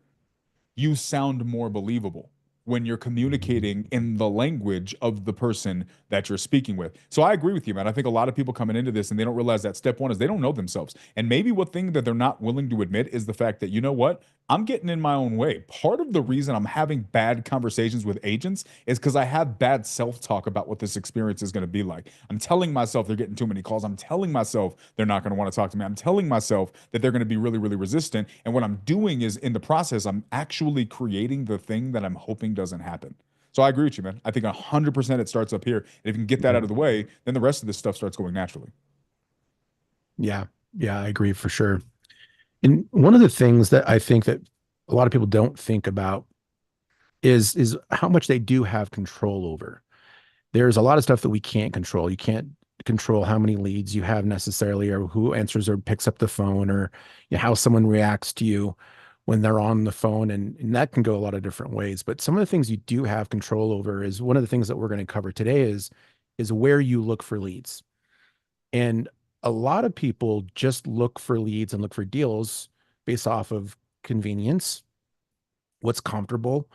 you sound more believable. when you're communicating in the language of the person that you're speaking with. So I agree with you, man. I think a lot of people coming into this and they don't realize that step one is they don't know themselves. And maybe one thing that they're not willing to admit is the fact that, you know what? I'm getting in my own way. Part of the reason I'm having bad conversations with agents is because I have bad self-talk about what this experience is going to be like. I'm telling myself they're getting too many calls. I'm telling myself they're not going to want to talk to me. I'm telling myself that they're going to be really, really resistant. And what I'm doing is in the process, I'm actually creating the thing that I'm hoping doesn't happen. So I agree with you, man. I think 100% it starts up here. And if you can get that out of the way, then the rest of this stuff starts going naturally. Yeah. Yeah, I agree for sure. And one of the things that I think that a lot of people don't think about is how much they do have control over. There's a lot of stuff that we can't control. You can't control how many leads you have necessarily, or who answers or picks up the phone, or how someone reacts to you when they're on the phone. And that can go a lot of different ways. But some of the things you do have control over is one of the things that we're going to cover today is where you look for leads. And a lot of people just look for leads and look for deals based off of convenience, what's comfortable,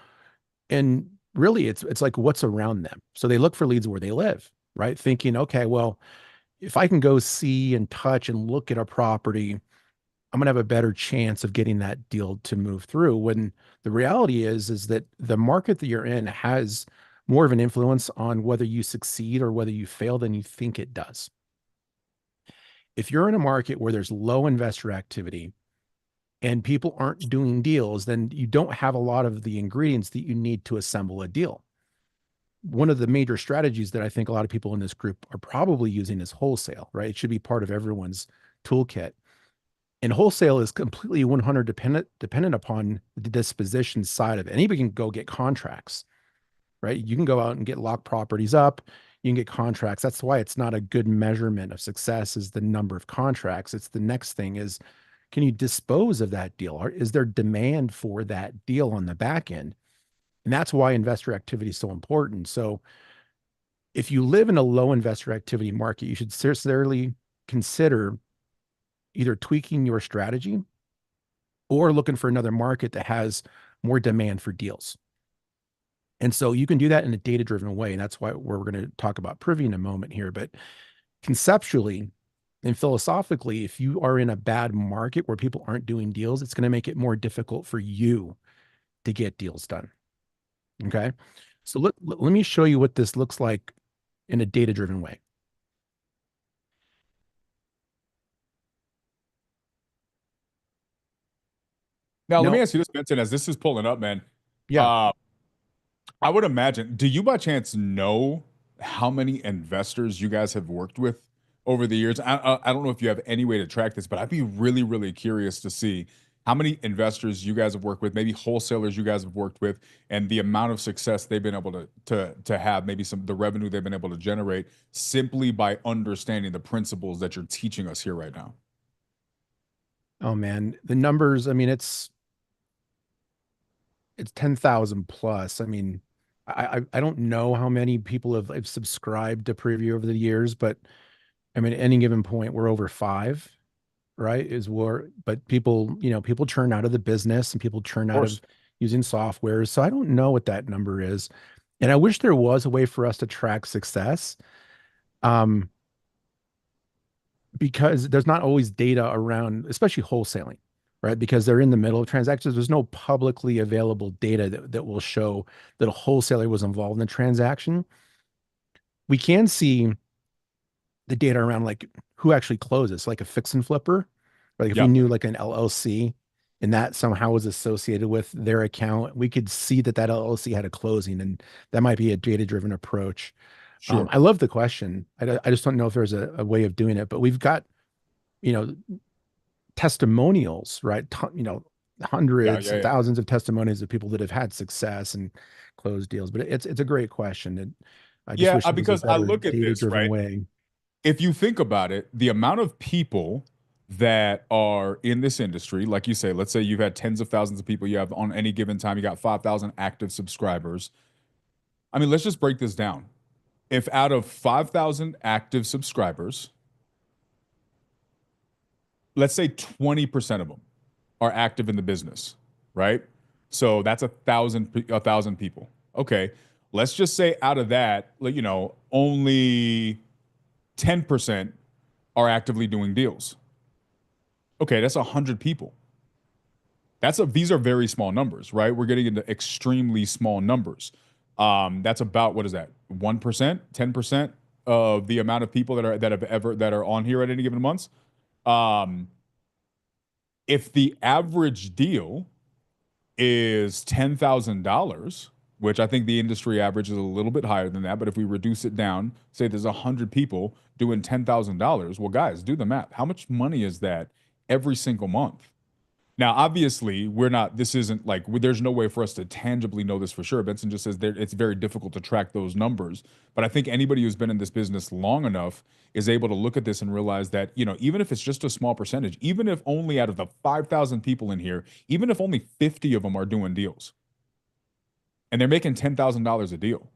and really it's like what's around them. So they look for leads where they live, right? Thinking, okay, well, if I can go see and touch and look at a property, I'm gonna have a better chance of getting that deal to move through. When the reality is that the market that you're in has more of an influence on whether you succeed or whether you fail than you think it does. If you're in a market where there's low investor activity and people aren't doing deals, then you don't have a lot of the ingredients that you need to assemble a deal. One of the major strategies that I think a lot of people in this group are probably using is wholesale, right? It should be part of everyone's toolkit. And wholesale is completely 100 dependent upon the disposition side of it. Anybody can go get contracts, right? You can go out and get locked properties up. You can get contracts. That's why it's not a good measurement of success is the number of contracts. It's the next thing is, can you dispose of that deal? Or is there demand for that deal on the back end? And that's why investor activity is so important. So if you live in a low investor activity market, you should seriously consider either tweaking your strategy or looking for another market that has more demand for deals. And so you can do that in a data-driven way. And that's why we're going to talk about Privy in a moment here. But conceptually and philosophically, if you are in a bad market where people aren't doing deals, it's going to make it more difficult for you to get deals done. Okay. So let me show you what this looks like in a data-driven way. Now, let me ask you this, Benson, as this is pulling up, man. Yeah. I would imagine, do you by chance know how many investors you guys have worked with over the years? I don't know if you have any way to track this, but I'd be really, really curious to see how many investors you guys have worked with, maybe wholesalers you guys have worked with, and the amount of success they've been able to have, maybe the revenue they've been able to generate simply by understanding the principles that you're teaching us here right now. Oh man, the numbers, I mean, it's 10,000 plus. I mean, I don't know how many people have subscribed to Preview over the years, but I mean, at any given point, we're over 5, right? But people, people churn out of the business and people churn out of using software. So I don't know what that number is. And I wish there was a way for us to track success. Because there's not always data around, especially wholesaling, right? Because they're in the middle of transactions. There's no publicly available data that will show that a wholesaler was involved in the transaction. We can see the data around like who actually closes, like a fix and flipper. Like if we knew like an LLC and that somehow was associated with their account, we could see that LLC had a closing, and that might be a data-driven approach. Sure. I love the question. I just don't know if there's a way of doing it, but we've got, testimonials, right? Hundreds and thousands of testimonies of people that have had success and closed deals. But it's a great question. And I just wish there was because a I better look at this, data-driven right? way. If you think about it, the amount of people that are in this industry, like you say, let's say you've had tens of thousands of people you have on any given time, you got 5,000 active subscribers. I mean, let's just break this down. If out of 5,000 active subscribers, let's say 20% of them are active in the business, right? So that's 1,000 people. Okay, let's just say out of that, like, only 10% are actively doing deals. Okay, that's 100 people. These are very small numbers, right? We're getting into extremely small numbers. That's about, what is that? 1%, 10% of the amount of people that are on here at any given month. If the average deal is $10,000, which I think the industry average is a little bit higher than that, but if we reduce it down, say there's 100 people doing $10,000, well, guys, do the math. How much money is that every single month? Now, obviously, this isn't like, there's no way for us to tangibly know this for sure. Benson just says it's very difficult to track those numbers. But I think anybody who's been in this business long enough is able to look at this and realize that, even if it's just a small percentage, even if only out of the 5,000 people in here, even if only 50 of them are doing deals and they're making $10,000 a deal,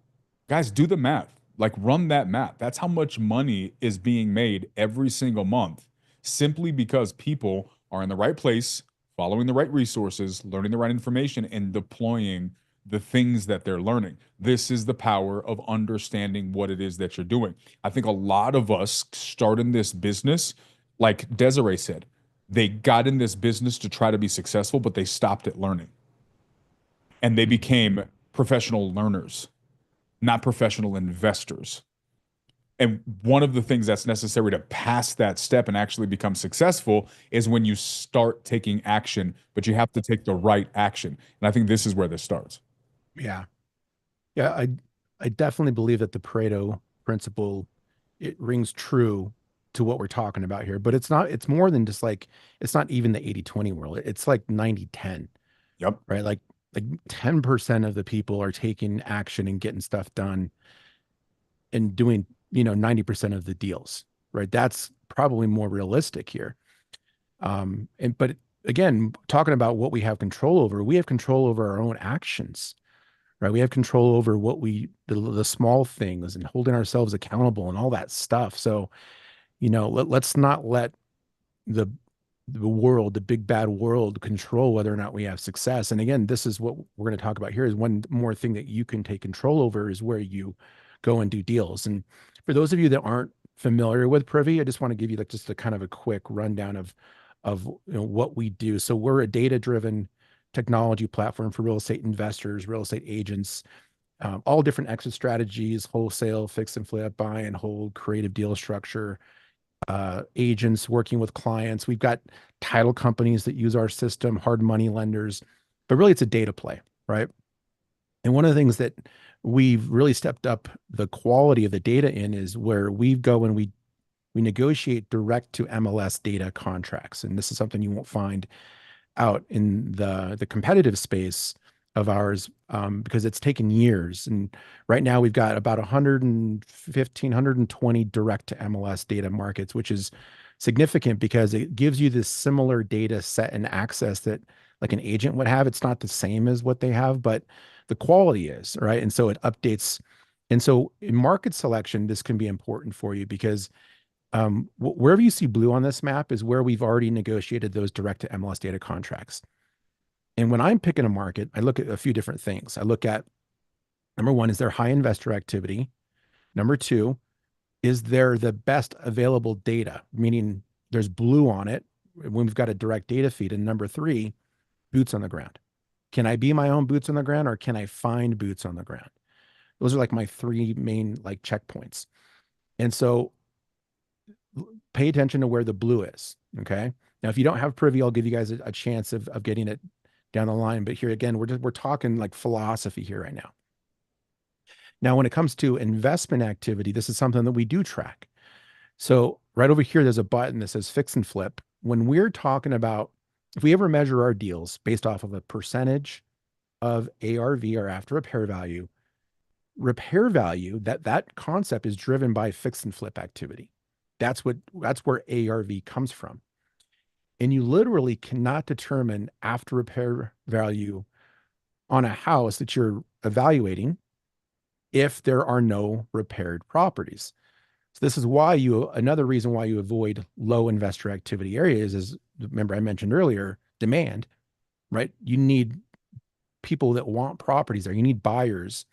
guys, do the math. Like, run that math. That's how much money is being made every single month simply because people are in the right place, following the right resources, learning the right information, and deploying the things that they're learning. This is the power of understanding what it is that you're doing. I think a lot of us start in this business, like Desiree said, they got in this business to try to be successful, but they stopped at learning. And they became professional learners, not professional investors. And one of the things that's necessary to pass that step and actually become successful is when you start taking action, but you have to take the right action. And I think this is where this starts. Yeah. Yeah. I definitely believe that the Pareto principle, it rings true to what we're talking about here, but it's more than just like, it's not even the 80-20 world. It's like 90-10. Yep. Right. Like 10% of the people are taking action and getting stuff done and doing 90% of the deals, right? That's probably more realistic here. But again, talking about what we have control over, we have control over our own actions, right? We have control over the small things and holding ourselves accountable and all that stuff. So, let's not let the world, the big bad world, control whether or not we have success. And again, this is what we're going to talk about here, is one more thing that you can take control over is where you go and do deals. And for those of you that aren't familiar with Privy, I just want to give you like just a kind of a quick rundown of what we do. So we're a data-driven technology platform for real estate investors, real estate agents, all different exit strategies, wholesale, fix and flip, buy and hold, creative deal structure, agents working with clients. We've got title companies that use our system, hard money lenders, but really it's a data play, right? And one of the things that we've really stepped up the quality of the data in is where we go and we negotiate direct to MLS data contracts. And this is something you won't find out in the competitive space of ours, because it's taken years. And right now we've got about 115, 120 direct to MLS data markets, which is significant because it gives you this similar data set and access that like an agent would have. It's not the same as what they have, but the quality is, right? And so it updates. And so in market selection, this can be important for you because wherever you see blue on this map is where we've already negotiated those direct to MLS data contracts. And when I'm picking a market, I look at a few different things. I look at, number one, is there high investor activity? Number two, is there the best available data, meaning there's blue on it when we've got a direct data feed? And number three, boots on the ground. Can I be my own boots on the ground, or can I find boots on the ground? Those are like my three main like checkpoints. And so pay attention to where the blue is. Okay. Now, if you don't have Privy, I'll give you guys a chance of getting it down the line. But here again, we're talking like philosophy here right now. Now, when it comes to investment activity, this is something that we do track. So right over here, there's a button that says fix and flip. When we're talking about, if we ever measure our deals based off of a percentage of ARV or after repair value, that concept is driven by fix and flip activity. That's where ARV comes from. And you literally cannot determine after repair value on a house that you're evaluating if there are no repaired properties. So this is why another reason why you avoid low investor activity areas is, remember I mentioned earlier, demand, right? You need people that want properties there. You need buyers,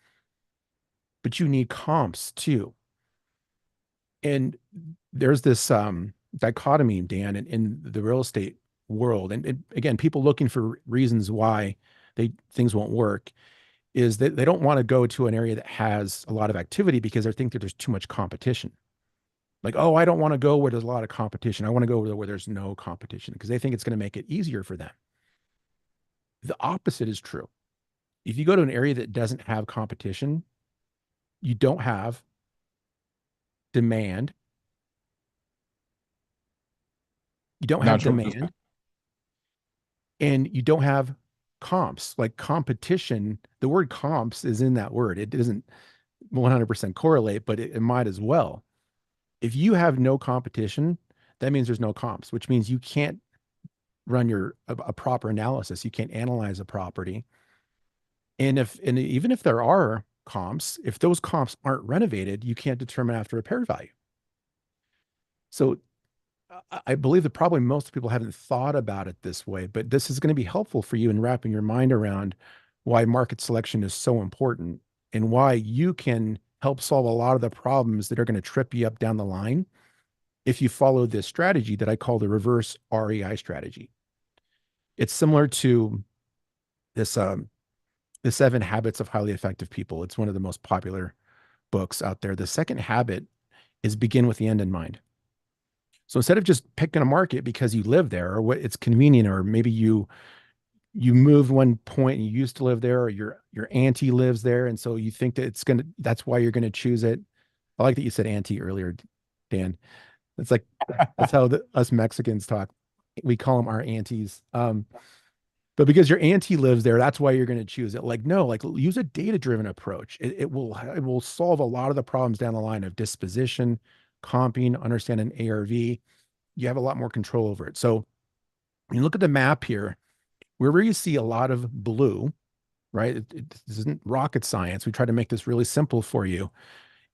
but you need comps too. And there's this dichotomy, Dan, in the real estate world. And again, people looking for reasons why things won't work is that they don't want to go to an area that has a lot of activity because they think that there's too much competition. Like, oh, I don't want to go where there's a lot of competition. I want to go where there's no competition because they think it's going to make it easier for them. The opposite is true. If you go to an area that doesn't have competition, you don't have demand. You don't have demand. And you don't have comps. Like competition, the word comps is in that word. It doesn't 100% correlate, but it might as well. If you have no competition, that means there's no comps, which means you can't run a proper analysis. You can't analyze a property. And even if there are comps, if those comps aren't renovated, you can't determine after repair value. So I believe that probably most people haven't thought about it this way, but this is going to be helpful for you in wrapping your mind around why market selection is so important and why you can help solve a lot of the problems that are going to trip you up down the line if you follow this strategy that I call the reverse REI strategy. It's similar to this The 7 Habits of Highly Effective People. It's one of the most popular books out there. The second habit is begin with the end in mind. So instead of just picking a market because you live there or what it's convenient, or maybe you moved one point and you used to live there, or your auntie lives there, and so you think that that's why you're gonna choose it. I like that you said auntie earlier, Dan. It's like that's how us Mexicans talk. We call them our aunties. But because your auntie lives there, that's why you're going to choose it. Like, no, like use a data-driven approach. It will solve a lot of the problems down the line of disposition, comping, understanding ARV. You have a lot more control over it. So when you look at the map here, wherever you see a lot of blue, right? This isn't rocket science. We try to make this really simple for you,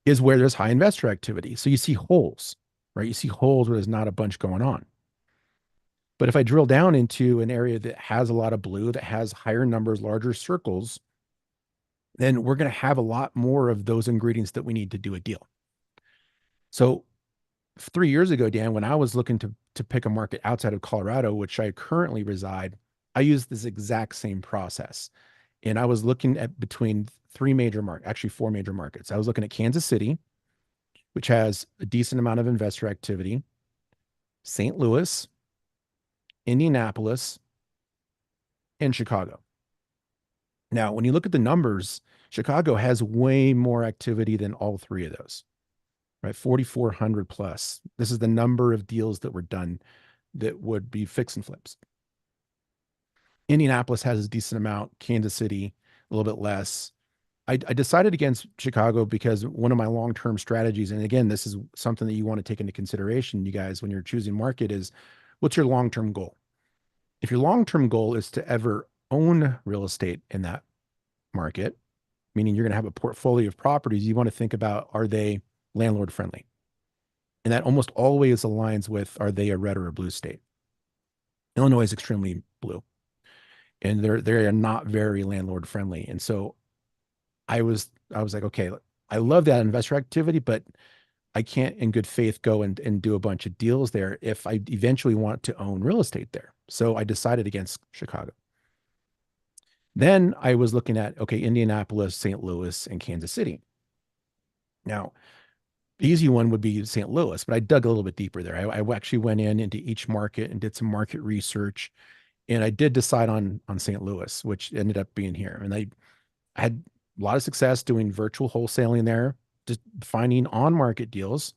is where there's high investor activity. So you see holes, right? You see holes where there's not a bunch going on. But if I drill down into an area that has a lot of blue, that has higher numbers, larger circles, then we're going to have a lot more of those ingredients that we need to do a deal. So 3 years ago, Dan, when I was looking to pick a market outside of Colorado, which I currently reside, I used this exact same process. And I was looking at between 4 major markets. I was looking at Kansas City, which has a decent amount of investor activity, St. Louis, Indianapolis, and Chicago. Now, when you look at the numbers, Chicago has way more activity than all 3 of those, right? 4,400 plus. This is the number of deals that were done that would be fix and flips. Indianapolis has a decent amount, Kansas City, a little bit less. I decided against Chicago because one of my long-term strategies, and again, this is something that you want to take into consideration, you guys, when you're choosing market, is what's your long-term goal? If your long-term goal is to ever own real estate in that market, meaning you're going to have a portfolio of properties, you want to think about, are they landlord friendly? And that almost always aligns with, are they a red or a blue state? Illinois is extremely blue, and they are not very landlord friendly. And so I was like, okay, I love that investor activity, but I can't in good faith go and do a bunch of deals there if I eventually want to own real estate there. So I decided against Chicago. Then I was looking at, okay, Indianapolis, St. Louis, and Kansas City. Now, the easy one would be St. Louis, but I dug a little bit deeper there. I actually went into each market and did some market research, and I did decide on St. Louis, which ended up being here. And I had a lot of success doing virtual wholesaling there, just finding on-market deals,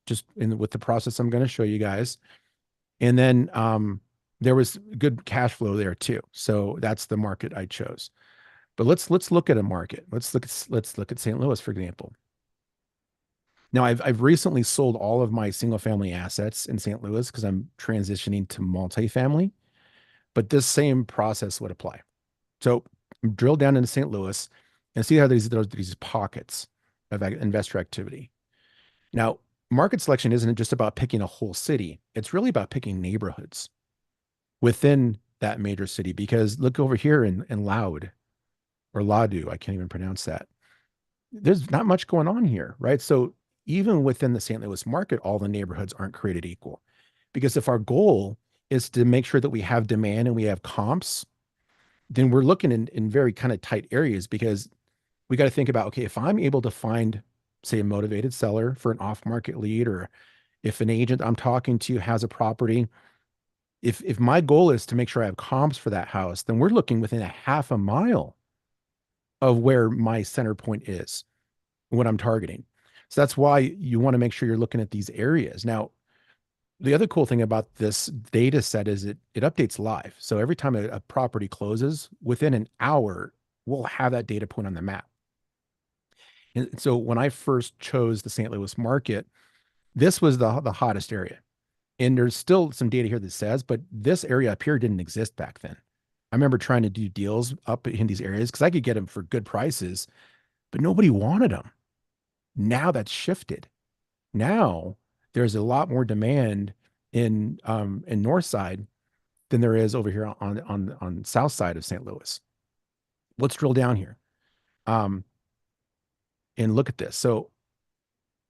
just with the process I'm going to show you guys. And then there was good cash flow there too. So that's the market I chose. But let's look at a market. Let's look at St. Louis, for example. Now I've recently sold all of my single family assets in St. Louis because I'm transitioning to multifamily, but this same process would apply. So drill down into St. Louis and see how there's these pockets of investor activity. Now, market selection isn't just about picking a whole city. It's really about picking neighborhoods within that major city, because look over here in Loud, or Ladu. I can't even pronounce that. There's not much going on here, right? So even within the St. Louis market, all the neighborhoods aren't created equal. Because if our goal is to make sure that we have demand and we have comps, then we're looking in very kind of tight areas, because we got to think about, okay, if I'm able to find, say, a motivated seller for an off-market lead, or if an agent I'm talking to has a property, if my goal is to make sure I have comps for that house, then we're looking within a half a mile of where my center point is, what I'm targeting. So that's why you want to make sure you're looking at these areas. Now, the other cool thing about this data set is it updates live. So every time a property closes, within an hour, we'll have that data point on the map. And so when I first chose the St. Louis market, this was the hottest area. And there's still some data here that says, but this area up here didn't exist back then. I remember trying to do deals up in these areas because I could get them for good prices, but nobody wanted them. Now that's shifted. Now there's a lot more demand in North Side than there is over here on South Side of St. Louis. Let's drill down here. And look at this. So,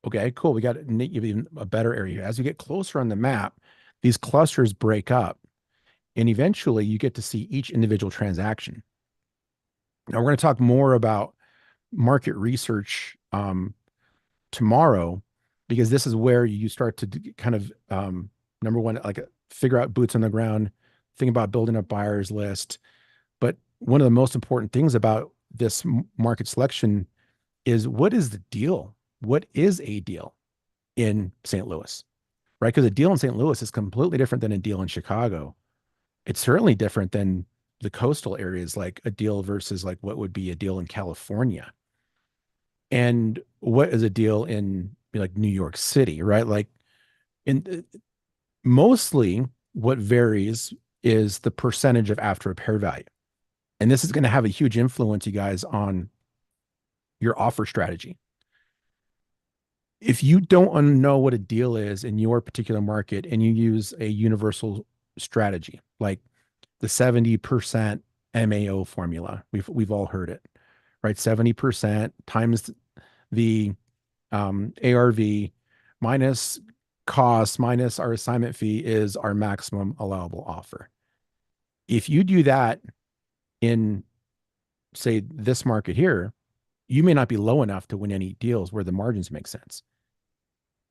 okay, cool. We got even a better area. As you get closer on the map, these clusters break up, and eventually you get to see each individual transaction. Now we're going to talk more about market research tomorrow, because this is where you start to kind of number one, like figure out boots on the ground, think about building a buyer's list. But one of the most important things about this market selection is, what is the deal? What is a deal in St. Louis, right? Because a deal in St. Louis is completely different than a deal in Chicago. It's certainly different than the coastal areas, like a deal versus like what would be a deal in California. And what is a deal in like New York City, right? Like mostly what varies is the percentage of after repair value. And this is going to have a huge influence, you guys, on your offer strategy. If you don't know what a deal is in your particular market and you use a universal strategy, like the 70% MAO formula, we've all heard it, right? 70% times the ARV minus cost minus our assignment fee is our maximum allowable offer. If you do that in, say, this market here, you may not be low enough to win any deals where the margins make sense.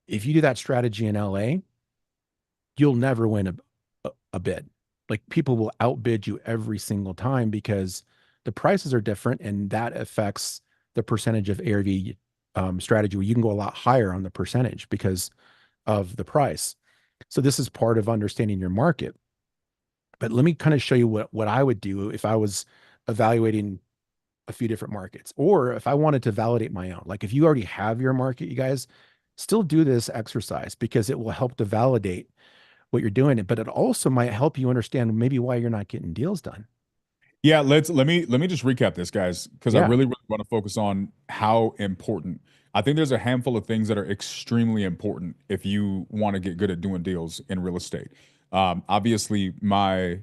If you do that strategy in LA, you'll never win a bid. Like, people will outbid you every single time because the prices are different, and that affects the percentage of ARV strategy, where you can go a lot higher on the percentage because of the price. So this is part of understanding your market. But let me kind of show you what I would do if I was evaluating a few different markets, or if I wanted to validate my own. Like, if you already have your market, you guys still do this exercise, because it will help to validate what you're doing. But it also might help you understand maybe why you're not getting deals done. Yeah, let me just recap this, guys, because I Yeah. really want to focus on how important. I think there's a handful of things that are extremely important if you want to get good at doing deals in real estate. Obviously, my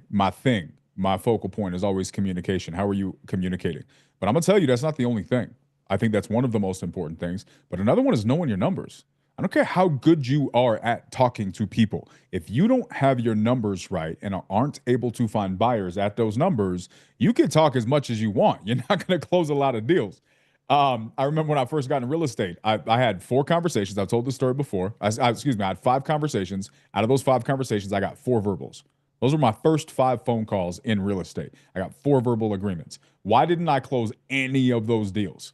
focal point is always communication. How are you communicating? But I'm gonna tell you, that's not the only thing. I think that's one of the most important things. But another one is knowing your numbers. I don't care how good you are at talking to people. If you don't have your numbers right and aren't able to find buyers at those numbers, you can talk as much as you want. You're not going to close a lot of deals. I remember when I first got in real estate, I had 4 conversations. I've told this story before. I had 5 conversations. Out of those 5 conversations, I got 4 verbals. Those were my first 5 phone calls in real estate. I got 4 verbal agreements. Why didn't I close any of those deals?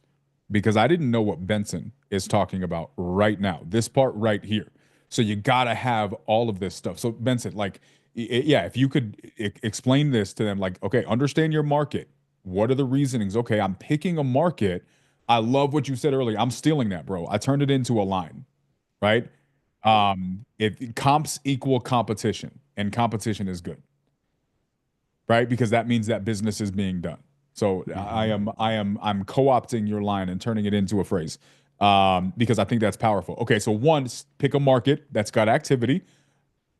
Because I didn't know what Benson is talking about right now, this part right here. So you got to have all of this stuff. So Benson, like, yeah, if you could explain this to them, like, okay, understand your market. What are the reasonings? Okay, I'm picking a market. I love what you said earlier. I'm stealing that, bro. I turned it into a line, right? If comps equal competition, and competition is good, right? Because that means that business is being done. So I'm co-opting your line and turning it into a phrase, because I think that's powerful. Okay, so 1, pick a market that's got activity.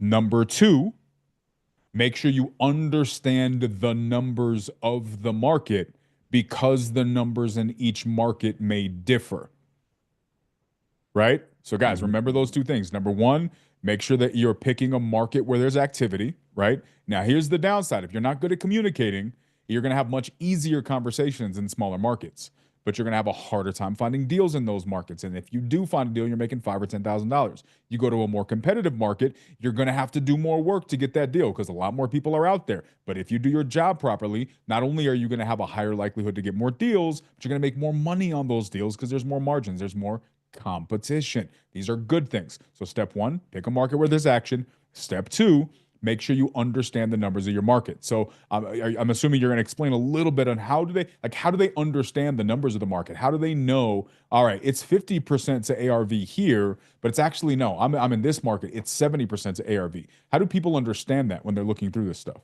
Number 2, make sure you understand the numbers of the market, because the numbers in each market may differ. Right? So guys, remember those two things. Number one, make sure that you're picking a market where there's activity, right? Now, here's the downside. If you're not good at communicating, you're going to have much easier conversations in smaller markets, but you're going to have a harder time finding deals in those markets. And if you do find a deal, you're making $5,000 or $10,000. You go to a more competitive market, you're going to have to do more work to get that deal because a lot more people are out there. But if you do your job properly, not only are you going to have a higher likelihood to get more deals, but you're going to make more money on those deals because there's more margins, there's more competition. These are good things. So step one, pick a market where there's action. Step two, make sure you understand the numbers of your market. So I'm assuming you're going to explain a little bit on how do they understand the numbers of the market? How do they know, all right, it's 50% to ARV here, but it's actually, no, I'm in this market, it's 70% to ARV. How do people understand that when they're looking through this stuff?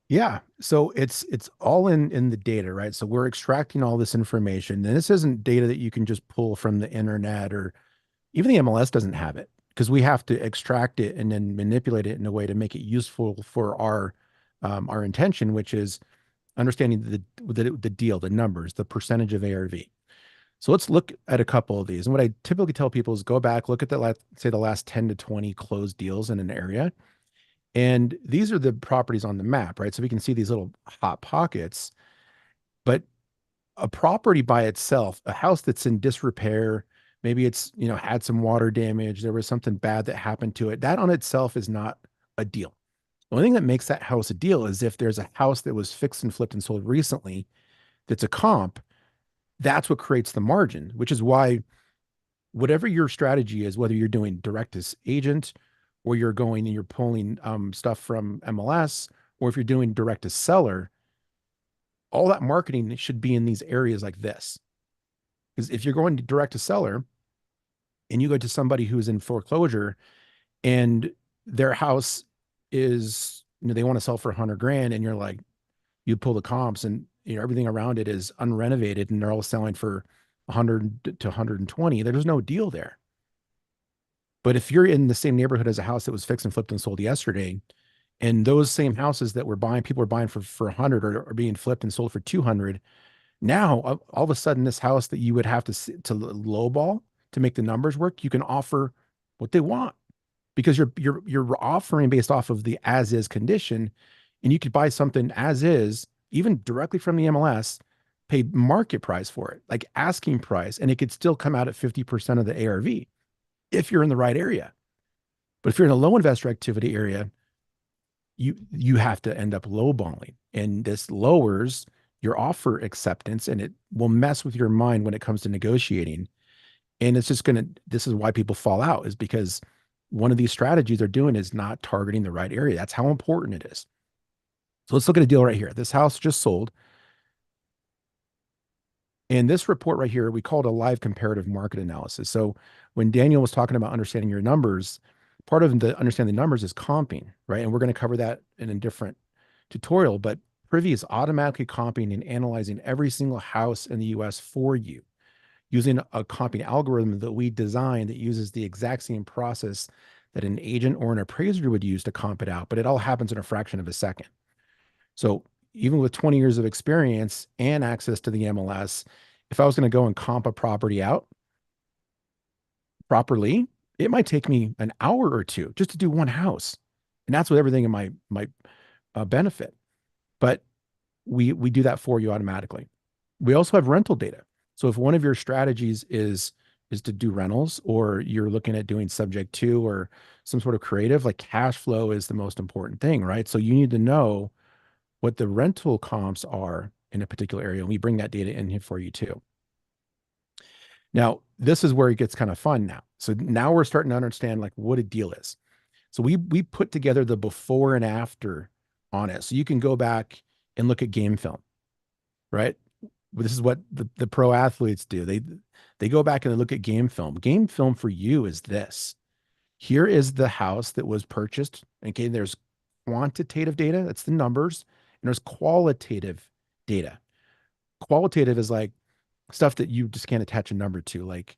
Yeah. So it's all in the data, right? So we're extracting all this information. And this isn't data that you can just pull from the internet, or even the MLS doesn't have it, because we have to extract it and then manipulate it in a way to make it useful for our intention, which is understanding the deal, the numbers, the percentage of ARV. So let's look at a couple of these. And what I typically tell people is go back, look at the last 10 to 20 closed deals in an area. And these are the properties on the map, right? So we can see these little hot pockets, but a property by itself, a house that's in disrepair, maybe it's, had some water damage, there was something bad that happened to it, that on itself is not a deal. The only thing that makes that house a deal is if there's a house that was fixed and flipped and sold recently that's a comp. That's what creates the margin, which is why whatever your strategy is, whether you're doing direct as agent, or you're going and you're pulling stuff from MLS, or if you're doing direct to seller, all that marketing should be in these areas like this. Because if you're going to direct to seller and you go to somebody who's in foreclosure and their house is, they want to sell for 100 grand, and you're like, you pull the comps and everything around it is unrenovated and they're all selling for 100 to 120, there's no deal there. But if you're in the same neighborhood as a house that was fixed and flipped and sold yesterday, and those same houses that people were buying for 100 or being flipped and sold for 200, now all of a sudden this house that you would have to lowball to make the numbers work, you can offer what they want, because you're offering based off of the as is condition, and you could buy something as is, even directly from the MLS, pay market price for it, like asking price, and it could still come out at 50% of the ARV. If you're in the right area. But if you're in a low investor activity area, you have to end up lowballing, and this lowers your offer acceptance, and it will mess with your mind when it comes to negotiating. And it's just this is why people fall out, is because one of these strategies they're doing is not targeting the right area. That's how important it is. So let's look at a deal right here. This house just sold. And this report right here, we call it a live comparative market analysis. So when Daniel was talking about understanding your numbers, part of the understanding the numbers is comping, right? And we're going to cover that in a different tutorial, but Privy is automatically comping and analyzing every single house in the US for you using a comping algorithm that we designed that uses the exact same process that an agent or an appraiser would use to comp it out, but it all happens in a fraction of a second. So even with 20 years of experience and access to the MLS, if I was going to go and comp a property out properly, it might take me an hour or two just to do one house. And that's with everything in my benefit. But we do that for you automatically. We also have rental data. So if one of your strategies is to do rentals, or you're looking at doing subject to or some sort of creative, like cash flow is the most important thing, right? So you need to know what the rental comps are in a particular area. And we bring that data in here for you too. Now, this is where it gets kind of fun now. So now we're starting to understand like what a deal is. So we put together the before and after on it. So you can go back and look at game film, right? This is what the pro athletes do. They go back and they look at game film. Game film for you is this. Here is the house that was purchased. Okay, there's quantitative data, that's the numbers, and there's qualitative data. Qualitative is like stuff that you just can't attach a number to, like,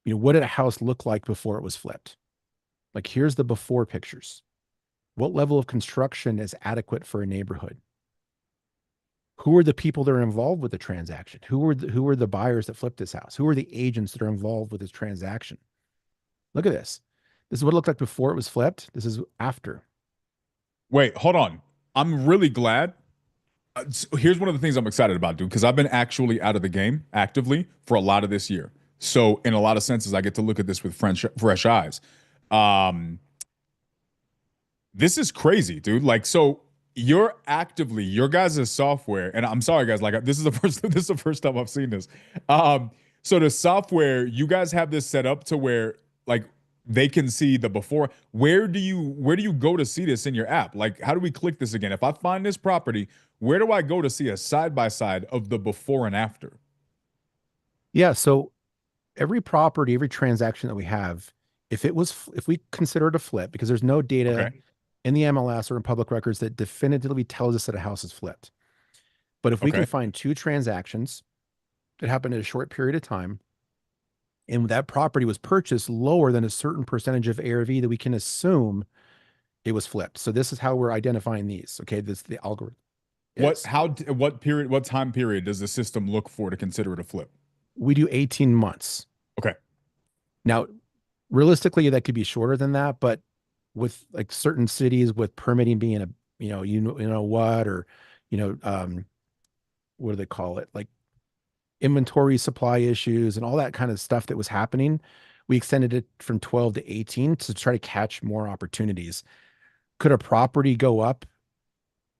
what did a house look like before it was flipped? Like, here's the before pictures. What level of construction is adequate for a neighborhood? Who are the people that are involved with the transaction? Who are the buyers that flipped this house? Who are the agents that are involved with this transaction? Look at this. This is what it looked like before it was flipped. This is after. Wait, hold on. I'm really glad. So here's one of the things I'm excited about, dude, because I've been actually out of the game actively for a lot of this year. So in a lot of senses, I get to look at this with fresh eyes. This is crazy, dude. Like, so you're actively your guys' software, and I'm sorry, guys. Like, this is the first time I've seen this. So the software, you guys have this set up to where like they can see the before. Where do you go to see this in your app? Like, how do we click this again? If I find this property, where do I go to see a side by side of the before and after? Yeah. So every property, every transaction that we have, if we consider it a flip, because there's no data Okay. in the MLS or in public records that definitively tells us that a house is flipped. But if we can Okay. find two transactions that happened in a short period of time, and that property was purchased lower than a certain percentage of ARV, that we can assume it was flipped. So this is how we're identifying these. Okay, this the algorithm. What is. what time period does the system look for to consider it a flip? We do 18 months. Okay. Now, realistically, that could be shorter than that, but with like certain cities with permitting being a you know what, or what do they call it, like inventory supply issues and all that kind of stuff that was happening, we extended it from 12 to 18 to try to catch more opportunities. Could a property go up?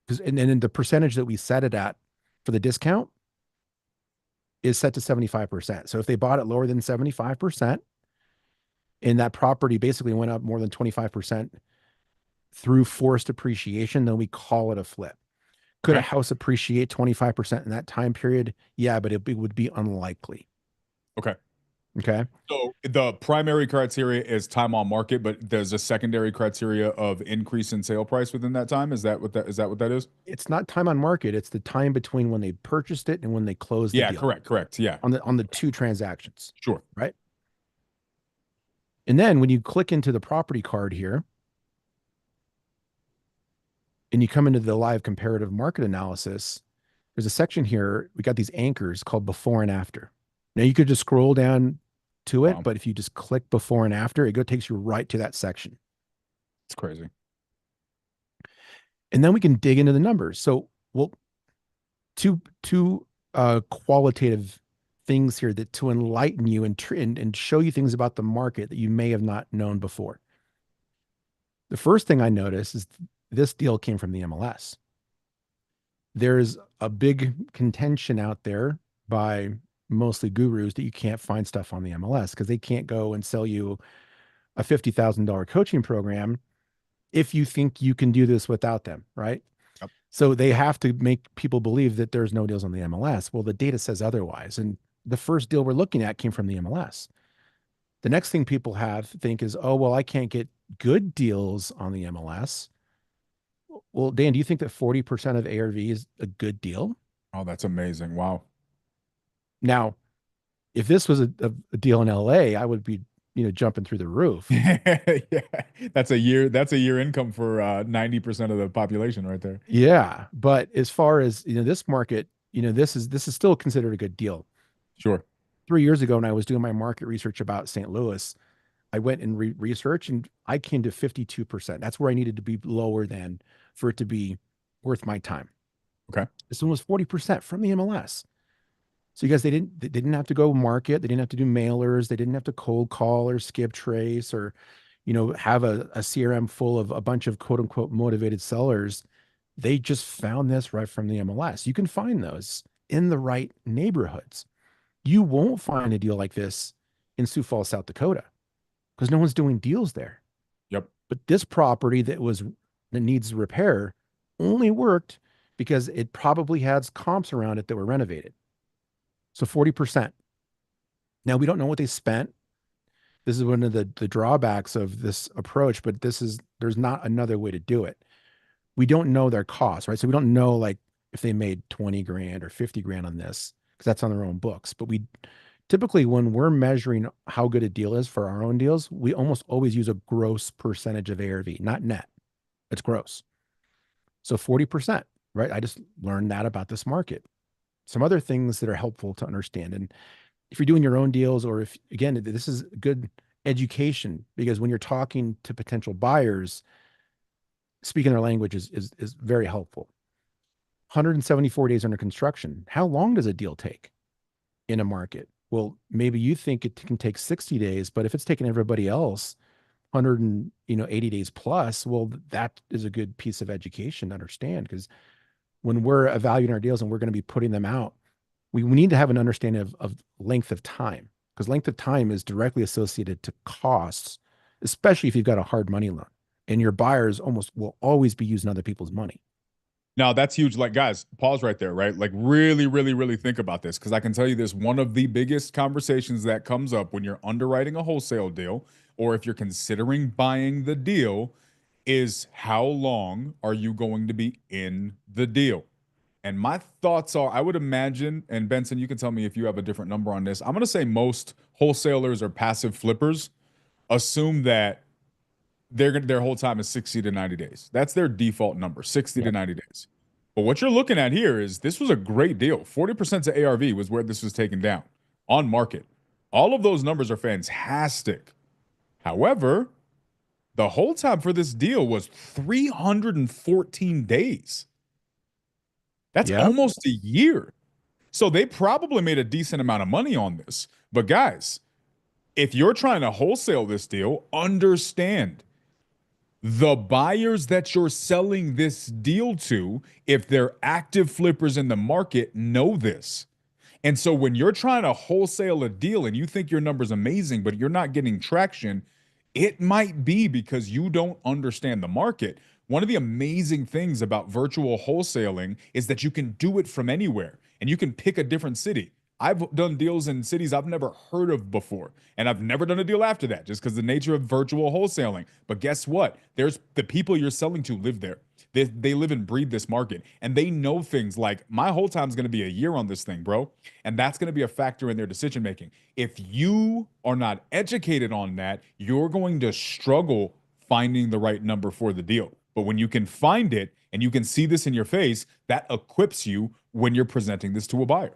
Because and then the percentage that we set it at for the discount is set to 75%. So if they bought it lower than 75%, and that property basically went up more than 25% through forced appreciation, then we call it a flip. Could a house appreciate 25% in that time period? Yeah, but it would be unlikely. Okay. Okay. So the primary criteria is time on market, but there's a secondary criteria of increase in sale price within that time. Is that what that is? It's not time on market. It's the time between when they purchased it and when they closed the Yeah, deal. correct. Yeah. On the two transactions. Sure. Right. And then when you click into the property card here, and you come into the live comparative market analysis, there's a section here. We got these anchors called before and after. Now you could just scroll down to it, but if you just click before and after, it takes you right to that section. It's crazy. And then we can dig into the numbers. So two qualitative things here that to enlighten you and show you things about the market that you may have not known before. The first thing I noticed is this deal came from the MLS. There's a big contention out there by mostly gurus that you can't find stuff on the MLS because they can't go and sell you a $50,000 coaching program if you think you can do this without them, right? Yep. So they have to make people believe that there's no deals on the MLS. Well, the data says otherwise. And the first deal we're looking at came from the MLS. The next thing people think is, oh, well, I can't get good deals on the MLS. Well, Dan, do you think that 40% of ARV is a good deal? Oh, that's amazing. Wow. Now, if this was a deal in LA, I would be, jumping through the roof. Yeah. That's a year income for 90% of the population right there. Yeah. But as far as, this market, this is still considered a good deal. Sure. 3 years ago, when I was doing my market research about St. Louis, I went and researched and I came to 52%. That's where I needed to be lower than for it to be worth my time. Okay. This one was 40% from the MLS. So you guys, they didn't have to go market. They didn't have to do mailers. They didn't have to cold call or skip trace or, have a CRM full of a bunch of quote unquote motivated sellers. They just found this right from the MLS. You can find those in the right neighborhoods. You won't find a deal like this in Sioux Falls, South Dakota, because no one's doing deals there. Yep. But this property that needs repair only worked because it probably has comps around it that were renovated. So 40%. Now we don't know what they spent. This is one of the drawbacks of this approach, but there's not another way to do it. We don't know their costs, right? So we don't know like if they made 20 grand or 50 grand on this, because that's on their own books. But we typically, when we're measuring how good a deal is for our own deals, we almost always use a gross percentage of ARV, not net. It's gross. So 40%. right? I just learned that about this market. Some other things that are helpful to understand. And if you're doing your own deals, or if, again, this is good education, because when you're talking to potential buyers, speaking their language is very helpful. 174 days under construction. How long does a deal take in a market? Well, maybe you think it can take 60 days, but if it's taking everybody else 180 days plus, well, that is a good piece of education to understand, because when we're evaluating our deals and we're going to be putting them out, we need to have an understanding of length of time, because length of time is directly associated to costs, especially if you've got a hard money loan and your buyers almost will always be using other people's money. Now that's huge. Like, guys, pause right there, right? Like, really, really, really think about this, because I can tell you this: one of the biggest conversations that comes up when you're underwriting a wholesale deal, or if you're considering buying the deal, is how long are you going to be in the deal? And my thoughts are, I would imagine, and Benson, you can tell me if you have a different number on this. I'm going to say most wholesalers or passive flippers assume that their whole time is 60 to 90 days. That's their default number, 60 to 90 days. But what you're looking at here is this was a great deal. 40% to ARV was where this was taken down on market. All of those numbers are fantastic. However, the hold time for this deal was 314 days. That's almost a year. So they probably made a decent amount of money on this. But guys, if you're trying to wholesale this deal, understand the buyers that you're selling this deal to, if they're active flippers in the market, know this. And so when you're trying to wholesale a deal and you think your number's amazing, but you're not getting traction, it might be because you don't understand the market. One of the amazing things about virtual wholesaling is that you can do it from anywhere and you can pick a different city. I've done deals in cities I've never heard of before, and I've never done a deal after that just because the nature of virtual wholesaling. But guess what? There's the people you're selling to live there. They live and breathe this market, and they know things like my whole time is going to be a year on this thing, bro. And that's going to be a factor in their decision making. If you are not educated on that, you're going to struggle finding the right number for the deal. But when you can find it and you can see this in your face, that equips you when you're presenting this to a buyer.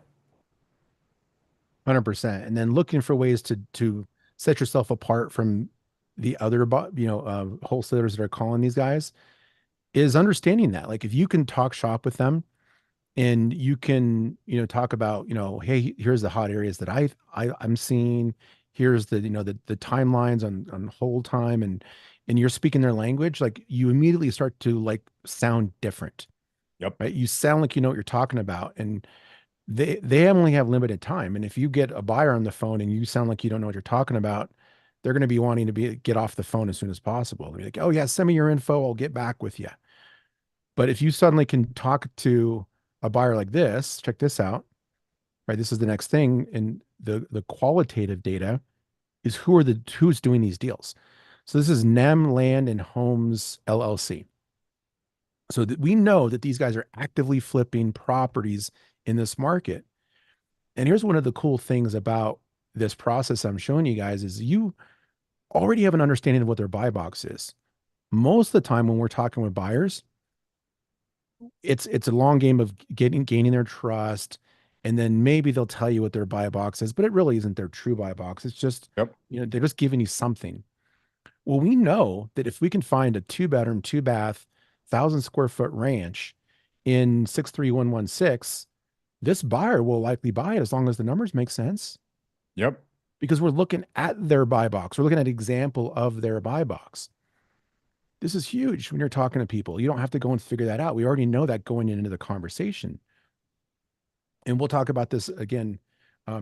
100%. And then looking for ways to set yourself apart from the other, wholesalers that are calling these guys, is understanding that. Like, if you can talk shop with them and you can, talk about, hey, here's the hot areas that I'm seeing. Here's the, the timelines on hold time, and you're speaking their language, like, you immediately start to like sound different. Yep. Right. You sound like you know what you're talking about. And they only have limited time. And if you get a buyer on the phone and you sound like you don't know what you're talking about, they're going to be wanting to get off the phone as soon as possible. They'll be like, oh yeah, send me your info, I'll get back with you. But if you suddenly can talk to a buyer like this, check this out, right? This is the next thing. And the qualitative data is who's doing these deals. So this is Nem Land and Homes LLC. So that we know that these guys are actively flipping properties in this market. And here's one of the cool things about this process I'm showing you guys is you already have an understanding of what their buy box is. Most of the time when we're talking with buyers, it's a long game of gaining their trust, and then maybe they'll tell you what their buy box is, but it really isn't their true buy box. It's just, they're just giving you something. Well, we know that if we can find a 2-bedroom, 2-bath, 1,000-square-foot ranch in 63116, this buyer will likely buy it as long as the numbers make sense. Yep. Because we're looking at their buy box. We're looking at an example of their buy box. This is huge when you're talking to people. You don't have to go and figure that out. We already know that going into the conversation. And we'll talk about this again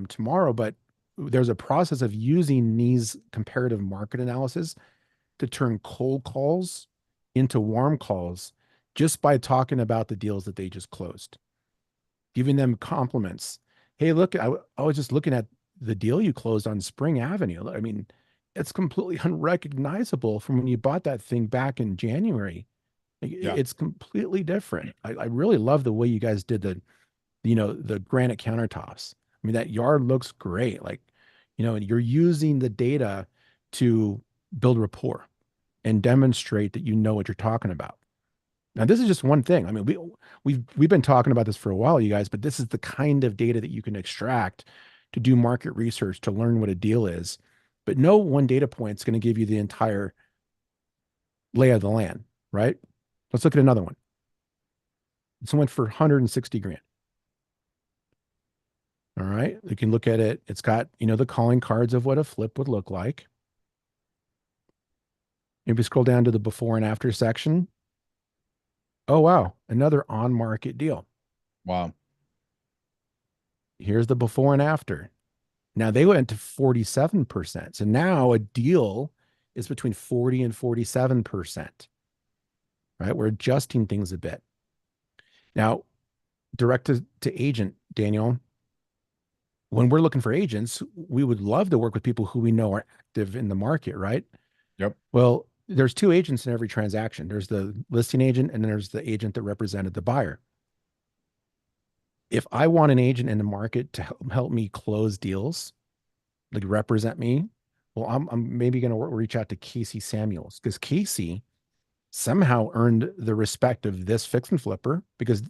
tomorrow, but there's a process of using these comparative market analysis to turn cold calls into warm calls just by talking about the deals that they just closed, giving them compliments. Hey, look, I was just looking at the deal you closed on Spring Avenue. I mean, it's completely unrecognizable from when you bought that thing back in January. It's completely different. I really love the way you guys did the granite countertops. I mean, that yard looks great. Like, you're using the data to build rapport and demonstrate that you know what you're talking about. Now, this is just one thing. I mean, we've been talking about this for a while, you guys, but this is the kind of data that you can extract to do market research, to learn what a deal is. But no one data point is going to give you the entire lay of the land, right? Let's look at another one. This one went for 160 grand. All right. You can look at it. It's got, the calling cards of what a flip would look like. Maybe scroll down to the before and after section. Oh, wow. Another on market deal. Wow. Here's the before and after. Now they went to 47%. So now a deal is between 40 and 47%. Right? We're adjusting things a bit. Now, direct to agent, Daniel. When we're looking for agents, we would love to work with people who we know are active in the market, right? Yep. Well, there's two agents in every transaction. There's the listing agent and then there's the agent that represented the buyer. If I want an agent in the market to help me close deals, like represent me, well, I'm maybe going to reach out to Casey Samuels, because Casey somehow earned the respect of this fix and flipper, because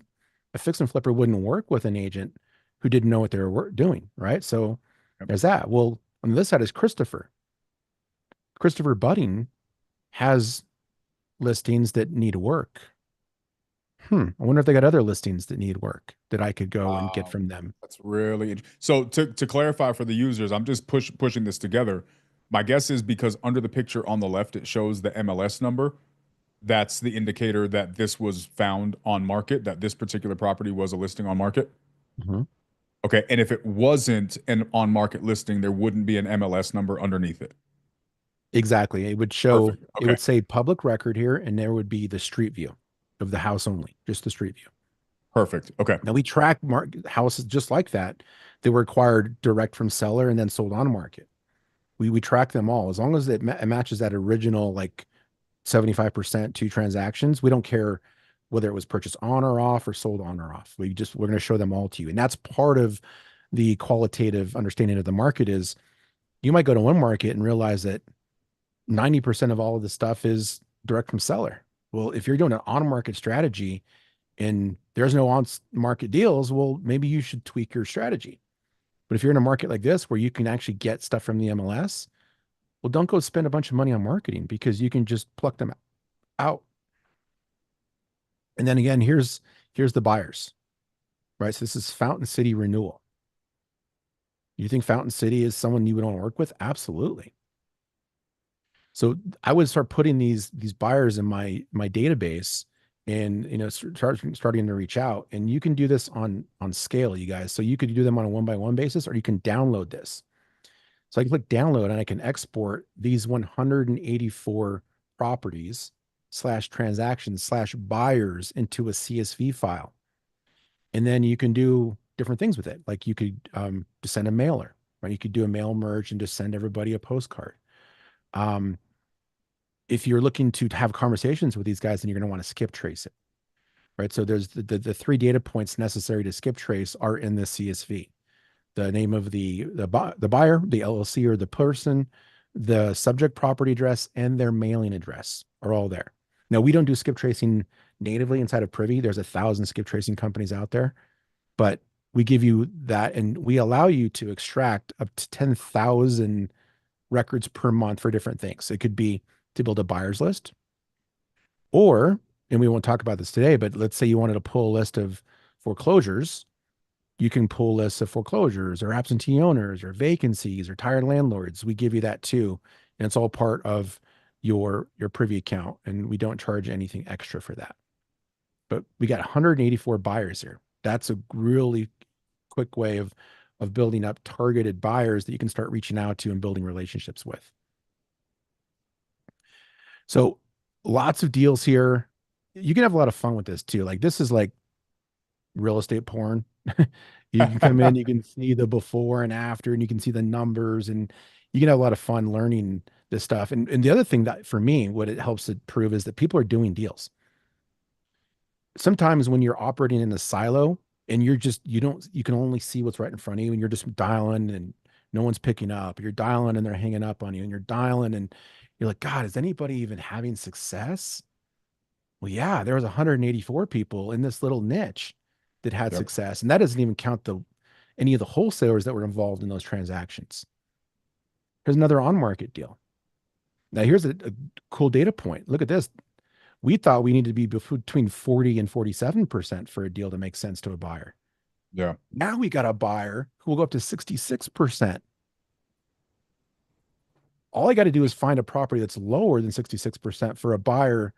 a fix and flipper wouldn't work with an agent who didn't know what they were doing, right? So there's that. Well, on this side is Christopher. Christopher Budding has listings that need work. I wonder if they got other listings that need work that I could go and get from them. That's really so. To clarify for the users, I'm just pushing this together. My guess is because under the picture on the left, it shows the MLS number. That's the indicator that this was found on market, that this particular property was a listing on market. Mm-hmm. Okay. And if it wasn't an on market listing, there wouldn't be an MLS number underneath it. Exactly. It would show, Perfect. it would say public record here, and there would be the street view of the house only, just the street view. Perfect. Okay. Now we track houses just like that. They were acquired direct from seller and then sold on market. We track them all. As long as it matches that original, like 75% to transactions, we don't care whether it was purchased on or off or sold on or off. We're going to show them all to you. And that's part of the qualitative understanding of the market. Is you might go to one market and realize that 90% of all of the stuff is direct from seller. Well, if you're doing an on-market strategy and there's no on-market deals, well, maybe you should tweak your strategy. But if you're in a market like this where you can actually get stuff from the MLS, well, don't go spend a bunch of money on marketing, because you can just pluck them out. And then again, here's the buyers, right? So this is Fountain City Renewal. You think Fountain City is someone you would want to work with? Absolutely. So I would start putting these buyers in my database, and starting to reach out. And you can do this on scale, you guys. So you could do them on a 1-by-1 basis, or you can download this. So I can click download and I can export these 184 properties / transactions / buyers into a CSV file. And then you can do different things with it. Like you could just send a mailer, right? You could do a mail merge and just send everybody a postcard. If you're looking to have conversations with these guys, then you're going to want to skip trace it, right? So there's the 3 data points necessary to skip trace are in the CSV. The name of the buyer, the LLC or the person, the subject property address, and their mailing address are all there. Now, we don't do skip tracing natively inside of Privy. There's 1,000 skip tracing companies out there, but we give you that, and we allow you to extract up to 10,000 records per month for different things. It could be to build a buyer's list, or, and we won't talk about this today, but let's say you wanted to pull a list of foreclosures. You can pull lists of foreclosures or absentee owners or vacancies or tired landlords. We give you that too. And it's all part of your Privy account, and we don't charge anything extra for that. But we got 184 buyers here. That's a really quick way of building up targeted buyers that you can start reaching out to and building relationships with. So lots of deals here. You can have a lot of fun with this too. Like this is like real estate porn. You can come in, you can see the before and after, and you can see the numbers, and you can have a lot of fun learning this stuff. And the other thing that for me, what it helps to prove is that people are doing deals. Sometimes when you're operating in the silo and you can only see what's right in front of you, and you're just dialing and no one's picking up. You're dialing and they're hanging up on you, and you're dialing and you're like, God, is anybody even having success? Well, yeah, there was 184 people in this little niche that had Yep. success. And that doesn't even count any of the wholesalers that were involved in those transactions. Here's another on-market deal. Now, here's a cool data point. Look at this. We thought we needed to be between 40 and 47% for a deal to make sense to a buyer. Yeah. Now we got a buyer who will go up to 66%. All I got to do is find a property that's lower than 66% for a buyer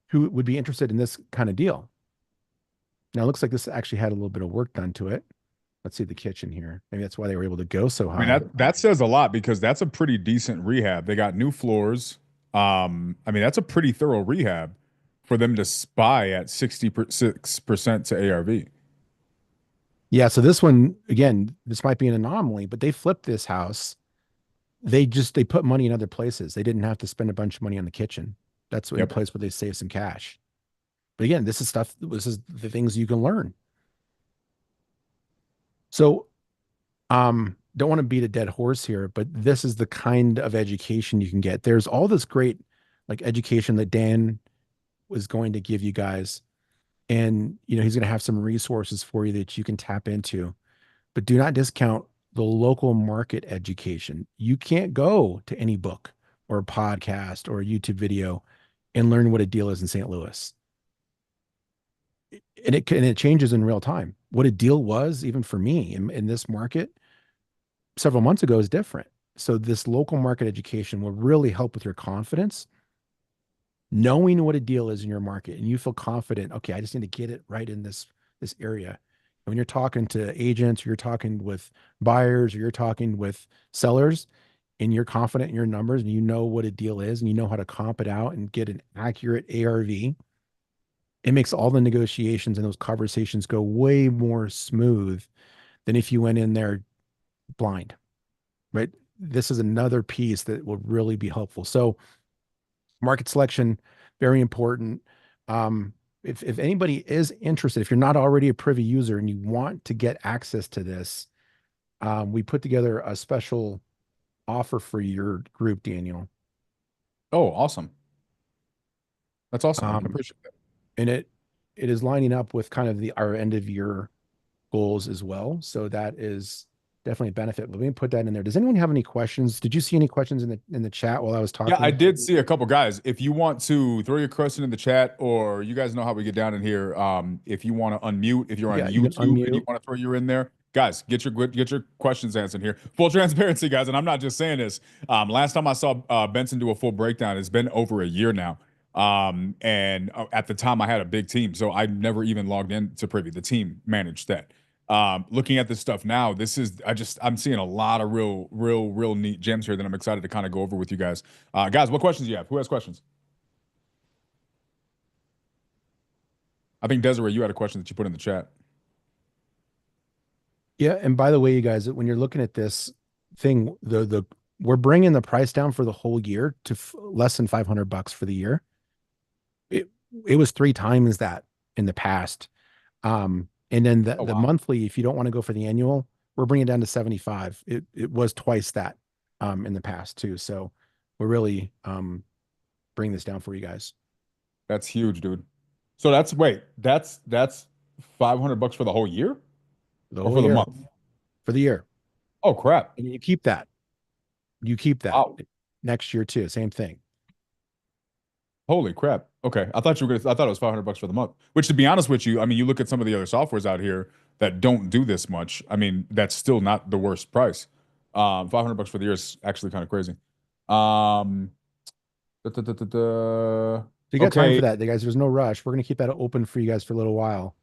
who would be interested in this kind of deal. Now it looks like this actually had a little bit of work done to it. Let's see the kitchen here. Maybe that's why they were able to go so high. I mean, that says a lot because that's a pretty decent rehab. They got new floors. I mean, that's a pretty thorough rehab for them to spy at 66% to ARV. Yeah, so this one, again, this might be an anomaly, but they flipped this house. They put money in other places. They didn't have to spend a bunch of money on the kitchen. That's a place where they save some cash. But again, this is the things you can learn. So, don't want to beat a dead horse here, but this is the kind of education you can get. There's all this great like education that Dan was going to give you guys. And, he's going to have some resources for you that you can tap into, but do not discount the local market education. You can't go to any book or a podcast or a YouTube video and learn what a deal is in St. Louis. And it changes in real time. What a deal was, even for me in this market several months ago, is different. So this local market education will really help with your confidence. Knowing what a deal is in your market and you feel confident, okay, I just need to get it right in this area. And when you're talking to agents, or you're talking with buyers, or you're talking with sellers, and you're confident in your numbers and you know what a deal is and you know how to comp it out and get an accurate ARV, it makes all the negotiations and those conversations go way more smooth than if you went in there blind, right? This is another piece that will really be helpful. So market selection, very important. If anybody is interested, if you're not already a Privy user and you want to get access to this, we put together a special offer for your group, Daniel. Oh, awesome. That's awesome. I appreciate that. And it is lining up with kind of our end of year goals as well. So that is definitely a benefit. But let me put that in there. Does anyone have any questions? Did you see any questions in the chat while I was talking? Yeah, I did see a couple guys. If you want to throw your question in the chat, or you guys know how we get down in here. If you want to unmute, if you're on YouTube and you want to throw your in there, guys, get your questions answered here. Full transparency, guys, and I'm not just saying this. Last time I saw Benson do a full breakdown, it's been over a year now. And at the time I had a big team, so I never even logged into Privy. The team managed that. Looking at this stuff now, I'm seeing a lot of real neat gems here that I'm excited to kind of go over with you guys. Guys, what questions do you have? Who has questions? I think Desiree, you had a question that you put in the chat. Yeah, and by the way, you guys, when you're looking at this thing, we're bringing the price down for the whole year to less than $500 for the year. It was 3 times that in the past. And then the monthly, if you don't want to go for the annual, we're bringing it down to 75. It was twice that in the past too. So we're really bringing this down for you guys. That's huge, dude. So that's $500 for the whole year? Or for the month? For the year. Oh crap. And you keep that. You keep that next year too. Same thing. Holy crap. Okay. I thought it was $500 for the month, which, to be honest with you, I mean, you look at some of the other softwares out here that don't do this much. I mean, that's still not the worst price. $500 for the year is actually kind of crazy. So you got time for that, guys. There's no rush. We're going to keep that open for you guys for a little while.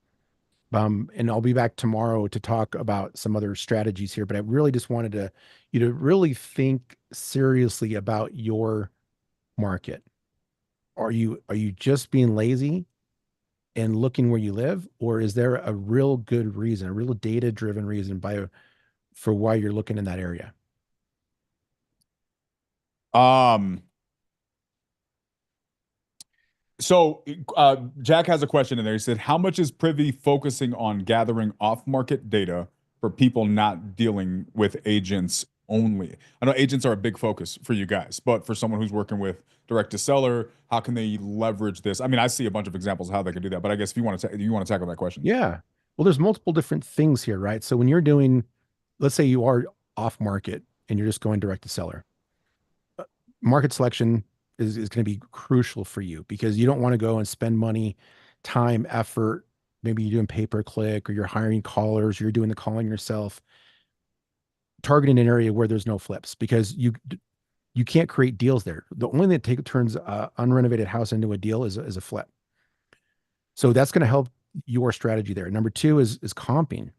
And I'll be back tomorrow to talk about some other strategies here, but I really just wanted you to really think seriously about your market. Are you just being lazy and looking where you live, or is there a real good reason, a real data-driven reason for why you're looking in that area? So Jack has a question in there. He said, how much is Privy focusing on gathering off-market data for people not dealing with agents only? I know agents are a big focus for you guys, but for someone who's working with direct to seller, how can they leverage this? I mean, I see a bunch of examples of how they could do that, but I guess if you want to tackle that question. Yeah. Well, there's multiple different things here, right? So when you're doing, let's say you are off market and you're just going direct to seller, market selection is going to be crucial for you because you don't want to go and spend money, time, effort. Maybe you're doing pay per click or you're hiring callers, you're doing the calling yourself, targeting an area where there's no flips because you can't create deals there. The only thing that turns a unrenovated house into a deal is a flip. So that's going to help your strategy there. Number two is comping,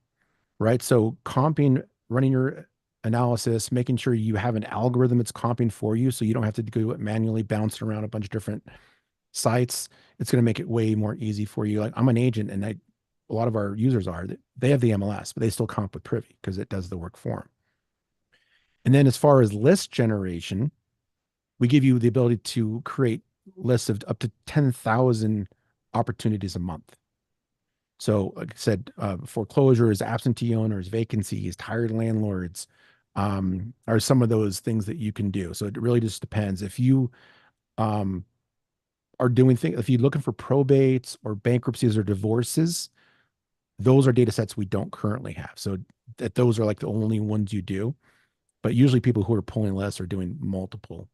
right? So comping, running your analysis, making sure you have an algorithm that's comping for you so you don't have to go manually bouncing around a bunch of different sites. It's going to make it way more easy for you. Like I'm an agent and a lot of our users they have the MLS, but they still comp with Privy because it does the work for them. And then as far as list generation, we give you the ability to create lists of up to 10,000 opportunities a month. So like I said, foreclosures, absentee owners, vacancies, tired landlords are some of those things that you can do. So it really just depends. If you are doing things, if you're looking for probates or bankruptcies or divorces, those are data sets we don't currently have. So that those are like the only ones you do. But usually people who are pulling lists are doing multiple.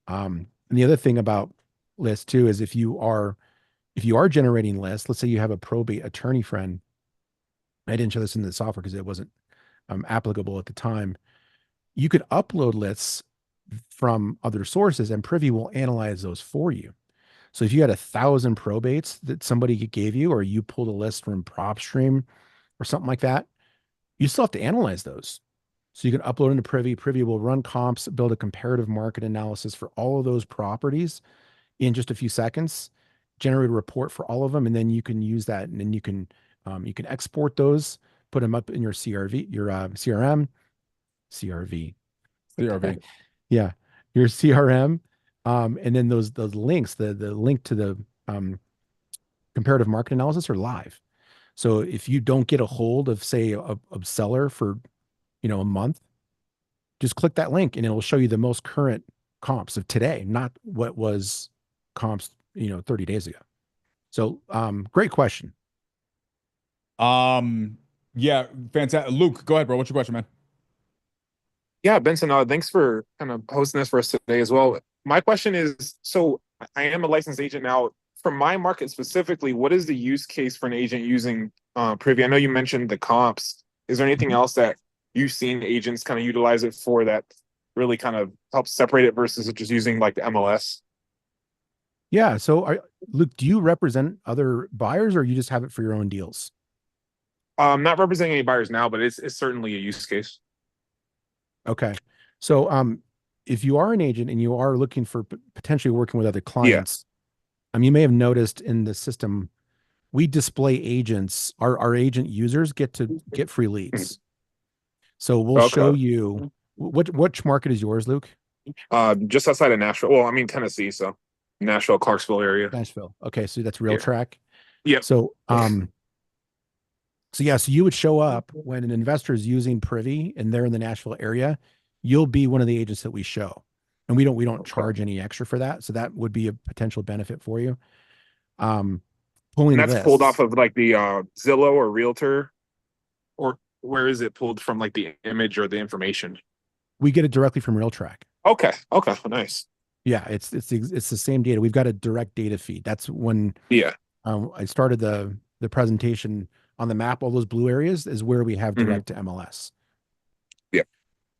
And the other thing about lists too is if you are generating lists, let's say you have a probate attorney friend. I didn't show this in the software because it wasn't applicable at the time. You could upload lists from other sources and Privy will analyze those for you. So if you had 1,000 probates that somebody gave you, or you pulled a list from PropStream or something like that, you still have to analyze those. So you can upload into Privy. Privy will run comps, build a comparative market analysis for all of those properties in just a few seconds, generate a report for all of them, and then you can use that, and then you can export those, put them up in your CRV, your CRM, CRV, yeah, your CRM, and then those links, the link to the comparative market analysis are live. So if you don't get a hold of, say, a seller for a month, just click that link and it'll show you the most current comps of today, not what was comps 30 days ago. So great question. Yeah, fantastic. Luke, go ahead, bro. What's your question, man? Yeah, Benson, thanks for kind of hosting this for us today as well. My question is, so I am a licensed agent now. For my market specifically, what is the use case for an agent using Privy? I know you mentioned the comps. Is there anything else that you've seen agents kind of utilize it for that really kind of helps separate it versus just using like the MLS? Yeah. So Luke, do you represent other buyers or you just have it for your own deals? I'm not representing any buyers now, but it's certainly a use case. Okay. So if you are an agent and you are looking for potentially working with other clients, you may have noticed in the system, we display agents, our agent users get free leads. So we'll show you which market is yours, Luke? Just outside of Nashville. Well, I mean Tennessee, so Nashville, Clarksville area. Nashville. Okay, so that's Real Track. Yeah. So so you would show up when an investor is using Privy and they're in the Nashville area, you'll be one of the agents that we show. And we don't charge any extra for that. So that would be a potential benefit for you. Pulling that's lists. Pulled off of like the Zillow or Realtor, or where is it pulled from, like the image or the information? We get it directly from Real Track. Okay. Nice. Yeah, it's the same data. We've got a direct data feed. That's when I started the presentation on the map. All those blue areas is where we have direct to MLS. Yeah.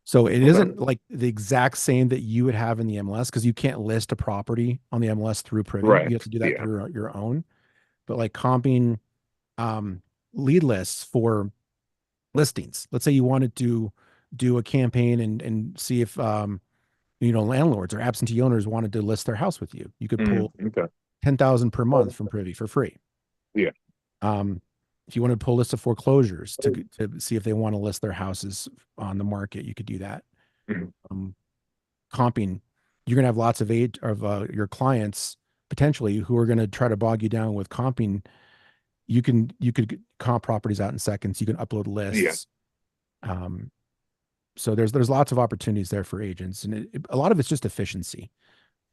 So it isn't like the exact same that you would have in the MLS because you can't list a property on the MLS through Privy. Right. You have to do that through your own. But like comping lead lists for listings. Let's say you wanted to do a campaign and see if landlords or absentee owners wanted to list their house with you. You could pull 10,000 per month from Privy for free. Yeah. If you want to pull a list of foreclosures to see if they want to list their houses on the market, you could do that. Comping, you're going to have lots of your clients potentially who are going to try to bog you down with comping. You could comp properties out in seconds. You can upload lists. So there's lots of opportunities there for agents, and a lot of it's just efficiency.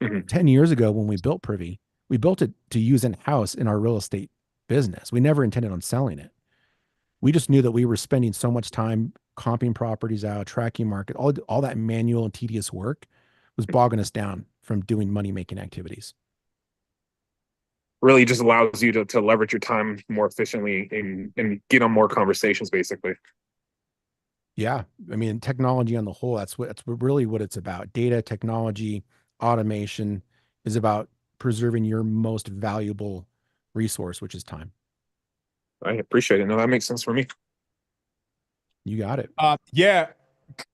Mhm. 10 years ago, when we built Privy, we built it to use in-house in our real estate business. We never intended on selling it. We just knew that we were spending so much time comping properties out, tracking market, all that manual and tedious work was bogging us down from doing money-making activities. Really just allows you to leverage your time more efficiently and get on more conversations, basically. Yeah. I mean, technology on the whole, that's really what it's about. Data, technology, automation is about preserving your most valuable resource, which is time. I appreciate it. No, that makes sense for me. You got it. Yeah,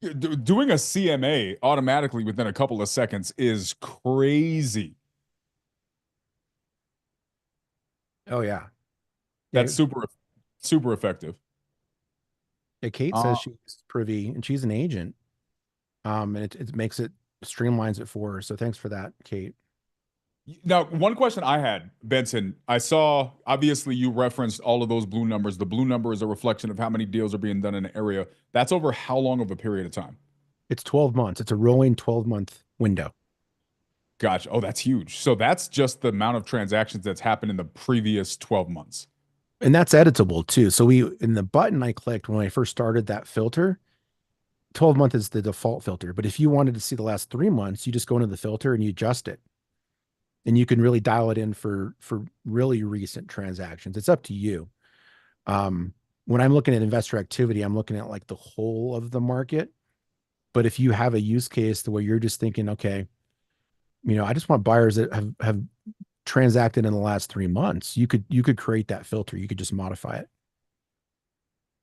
doing a CMA automatically within a couple of seconds is crazy. Oh yeah. That's super effective. Yeah, Kate says she's Privy and she's an agent. And it makes it streamlines it for her. So thanks for that, Kate. Now, one question I had, Benson, I saw obviously you referenced all of those blue numbers. The blue number is a reflection of how many deals are being done in an area. That's over how long of a period of time? It's 12 months. It's a rolling 12-month window. Gotcha. Oh, that's huge. So that's just the amount of transactions that's happened in the previous 12 months. And that's editable too. So in the button I clicked when I first started that filter, 12 month is the default filter. But if you wanted to see the last 3 months, you just go into the filter and you adjust it. And you can really dial it in for really recent transactions. It's up to you. When I'm looking at investor activity, I'm looking at like the whole of the market. But if you have a use case the way you're just thinking, okay, I just want buyers that have transacted in the last 3 months, you could create that filter. You could just modify it.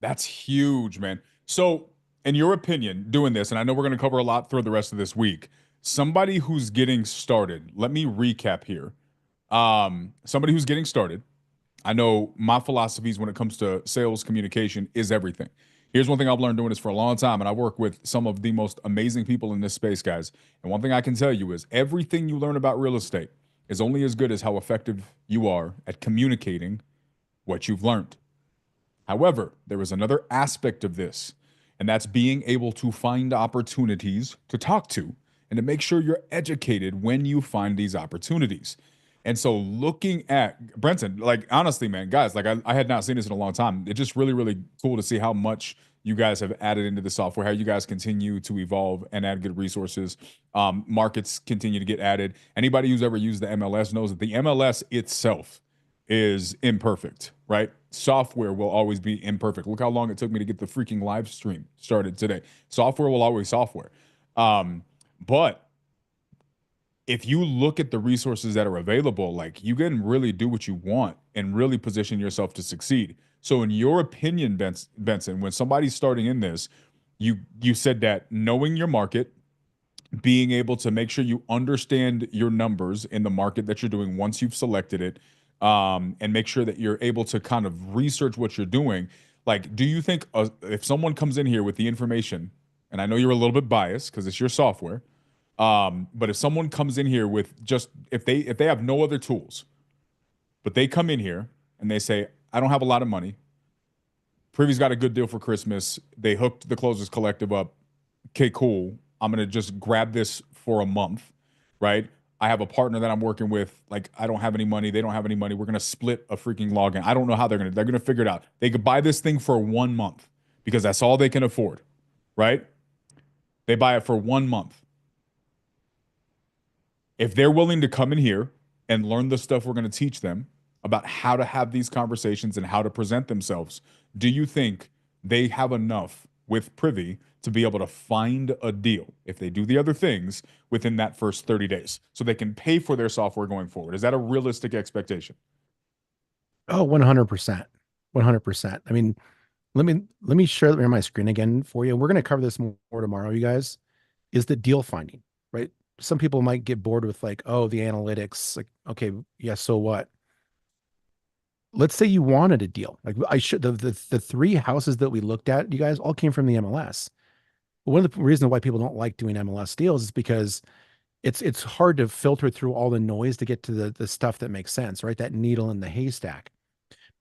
That's huge, man. So, in your opinion, doing this, and I know we're going to cover a lot through the rest of this week, somebody who's getting started, let me recap here. Somebody who's getting started, I know my philosophies when it comes to sales communication is everything. Here's one thing I've learned doing this for a long time, and I work with some of the most amazing people in this space, guys. And one thing I can tell you is everything you learn about real estate is only as good as how effective you are at communicating what you've learned. However, there is another aspect of this, and that's being able to find opportunities to talk to and to make sure you're educated when you find these opportunities. And so looking at Brenton, like honestly, man, guys, like I had not seen this in a long time. It's just really, really cool to see how much you guys have added into the software, how you guys continue to evolve and add good resources. Markets continue to get added. Anybody who's ever used the MLS knows that the MLS itself is imperfect, right? Software will always be imperfect. Look how long it took me to get the freaking live stream started today. Software will always software. But if you look at the resources that are available, like you can really do what you want and really position yourself to succeed. So in your opinion, Benson, when somebody's starting in this, you said that knowing your market, being able to make sure you understand your numbers in the market that you're doing once you've selected it, and make sure that you're able to kind of research what you're doing. Like, do you think if someone comes in here with the information, and I know you're a little bit biased because it's your software, but if someone comes in here with just if they have no other tools, but they come in here and they say, I don't have a lot of money. Privy's got a good deal for Christmas. They hooked the Closers Collective up. Okay, cool. I'm gonna just grab this for a month, right? I have a partner that I'm working with. Like, I don't have any money. They don't have any money. We're gonna split a freaking login. I don't know how they're gonna figure it out. They could buy this thing for 1 month because that's all they can afford, right? They buy it for 1 month. If they're willing to come in here and learn the stuff we're going to teach them about how to have these conversations and how to present themselves, do you think they have enough with Privy to be able to find a deal if they do the other things within that first 30 days so they can pay for their software going forward? Is that a realistic expectation? Oh, 100%. 100%. I mean, let me share my screen again for you. We're going to cover this more tomorrow, you guys, is the deal finding, right? Some people might get bored with like, oh, the analytics, like, okay, yeah, so what? Let's say you wanted a deal. Like the 3 houses that we looked at, you guys, all came from the MLS. One of the reasons why people don't like doing MLS deals is because it's hard to filter through all the noise to get to the stuff that makes sense, right? That needle in the haystack.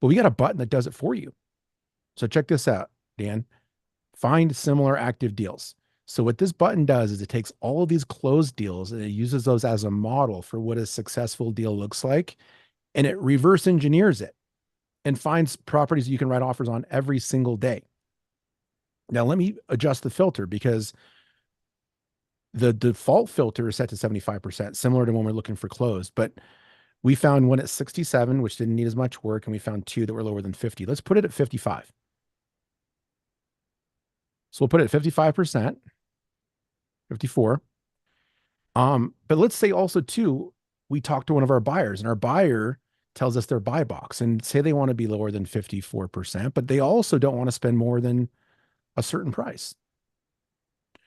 But we got a button that does it for you. So check this out, Dan. Find similar active deals. So what this button does is it takes all of these closed deals and it uses those as a model for what a successful deal looks like. And it reverse engineers it and finds properties you can write offers on every single day. Now, let me adjust the filter because the default filter is set to 75%, similar to when we're looking for closed. But we found one at 67, which didn't need as much work. And we found two that were lower than 50. Let's put it at 55. So we'll put it at 55%, 54. But let's say also too, we talk to one of our buyers and our buyer tells us their buy box and say they want to be lower than 54%, but they also don't want to spend more than a certain price.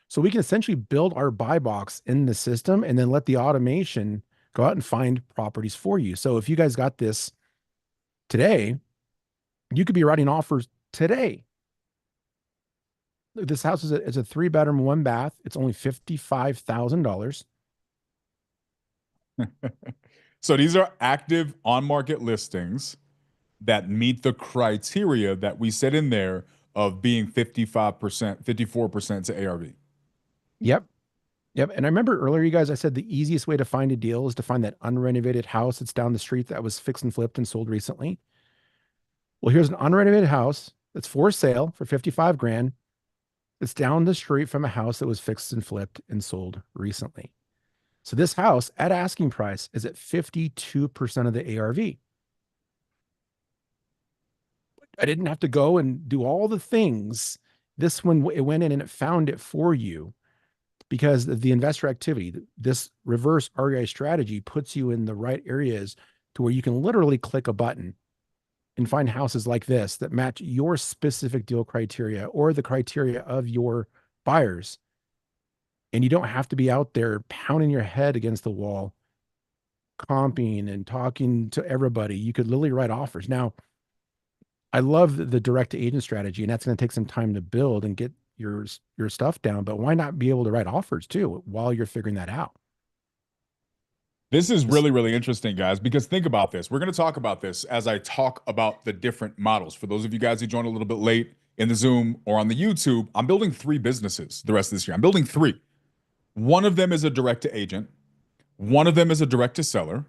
So we can essentially build our buy box in the system and then let the automation go out and find properties for you. So if you guys got this today, you could be writing offers today. This house is a 3-bedroom, 1-bath. It's only $55,000. So these are active on-market listings that meet the criteria that we set in there of being 55%, 54% to ARV. Yep. Yep. And I remember earlier, you guys, I said the easiest way to find a deal is to find that unrenovated house that's down the street that was fixed and flipped and sold recently. Well, here's an unrenovated house that's for sale for 55 grand. It's down the street from a house that was fixed and flipped and sold recently. So this house at asking price is at 52% of the ARV. I didn't have to go and do all the things. This one, it went in and it found it for you because of the investor activity. This reverse REI strategy puts you in the right areas to where you can literally click a button and find houses like this that match your specific deal criteria or the criteria of your buyers. And you don't have to be out there pounding your head against the wall, comping and talking to everybody. You could literally write offers. Now, I love the direct to agent strategy, and that's going to take some time to build and get your stuff down. But why not be able to write offers too while you're figuring that out? This is really, really interesting, guys, because think about this. We're going to talk about this as I talk about the different models. For those of you guys who joined a little bit late in the Zoom or on the YouTube, I'm building 3 businesses the rest of this year. I'm building 3. One of them is a direct to agent. One of them is a direct to seller.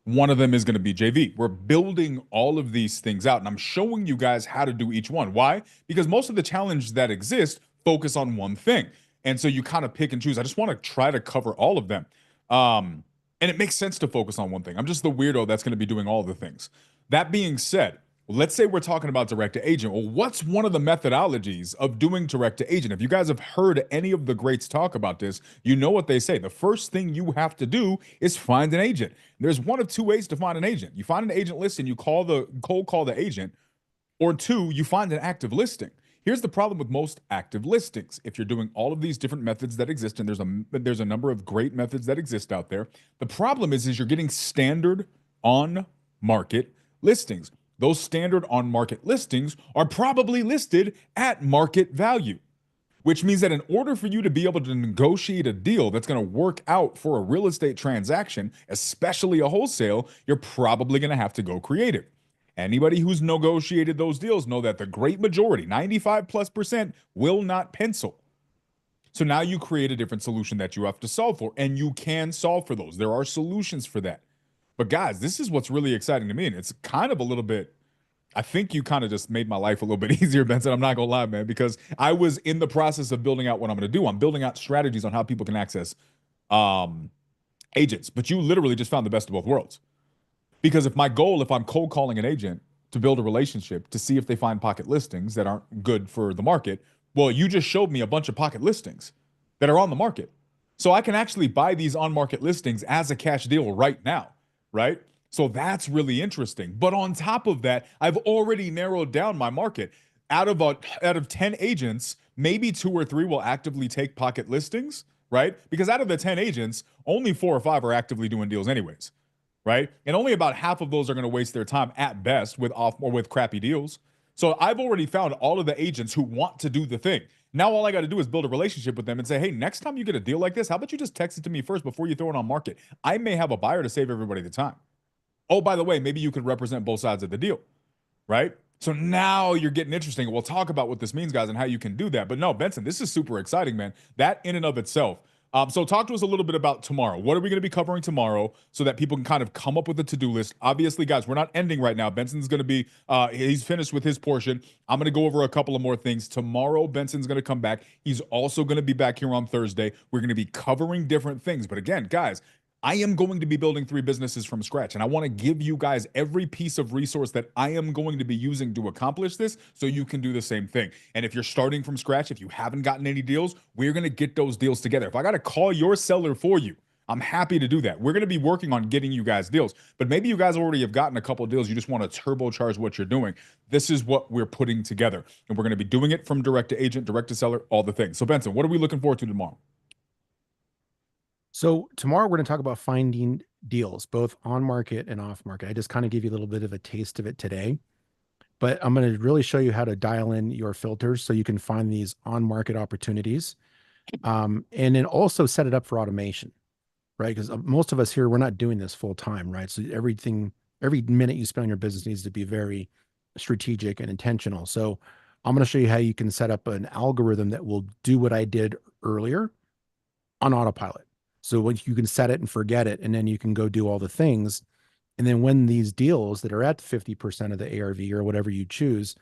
One of them is going to be JV. We're building all of these things out, and I'm showing you guys how to do each one. Why? Because most of the challenges that exist focus on one thing. And so you kind of pick and choose. I just want to try to cover all of them. And it makes sense to focus on one thing. I'm just the weirdo that's going to be doing all the things. That being said, let's say we're talking about direct to agent. Well, what's one of the methodologies of doing direct to agent? If you guys have heard any of the greats talk about this, you know what they say. The first thing you have to do is find an agent. There's one of 2 ways to find an agent. You find an agent listing, you cold call the agent, or 2, you find an active listing. Here's the problem with most active listings. If you're doing all of these different methods that exist, and there's a number of great methods that exist out there, the problem is you're getting standard on market listings. Those standard on market listings are probably listed at market value, which means that in order for you to be able to negotiate a deal that's going to work out for a real estate transaction, especially a wholesale, you're probably going to have to go creative. Anybody who's negotiated those deals know that the great majority, 95+%, will not pencil. So now you create a different solution that you have to solve for, and you can solve for those. There are solutions for that. But guys, this is what's really exciting to me, and it's kind of a little bit, I think you kind of just made my life a little bit easier, Benson. I'm not going to lie, man, because I was in the process of building out what I'm going to do. I'm building out strategies on how people can access agents, but you literally just found the best of both worlds. Because if I'm cold calling an agent to build a relationship to see if they find pocket listings that aren't good for the market, well, you just showed me a bunch of pocket listings that are on the market. So I can actually buy these on-market listings as a cash deal right now, right? So that's really interesting. But on top of that, I've already narrowed down my market. Out of 10 agents, maybe 2 or 3 will actively take pocket listings, right? Because out of the 10 agents, only 4 or 5 are actively doing deals anyways. Right? And only about half of those are going to waste their time at best with crappy deals. So I've already found all of the agents who want to do the thing. Now all I got to do is build a relationship with them and say, hey, next time you get a deal like this, how about you just text it to me first before you throw it on market? I may have a buyer to save everybody the time. Oh, by the way, maybe you could represent both sides of the deal, right? So now you're getting interesting. We'll talk about what this means, guys, and how you can do that. But no, Benson, this is super exciting, man. That in and of itself. So talk to us a little bit about tomorrow. What are we going to be covering tomorrow so that people can kind of come up with a to-do list? Obviously, guys, we're not ending right now. Benson's going to be, he's finished with his portion. I'm going to go over a couple of more things. Tomorrow, Benson's going to come back. He's also going to be back here on Thursday. We're going to be covering different things. But again, guys, I am going to be building 3 businesses from scratch, and I want to give you guys every piece of resource that I am going to be using to accomplish this so you can do the same thing. And if you're starting from scratch, if you haven't gotten any deals, we're going to get those deals together. If I got to call your seller for you, I'm happy to do that. We're going to be working on getting you guys deals, but maybe you guys already have gotten a couple of deals. You just want to turbocharge what you're doing. This is what we're putting together, and we're going to be doing it from direct to agent, direct to seller, all the things. So Benson, what are we looking forward to tomorrow? So tomorrow we're going to talk about finding deals, both on market and off market. I just kind of give you a little bit of a taste of it today, but I'm going to really show you how to dial in your filters so you can find these on market opportunities, and then also set it up for automation, right? Because most of us here, we're not doing this full time, right? So every minute you spend on your business needs to be very strategic and intentional. So I'm going to show you how you can set up an algorithm that will do what I did earlier on autopilot. So when you can set it and forget it, and then you can go do all the things. And then when these deals that are at 50% of the ARV or whatever you choose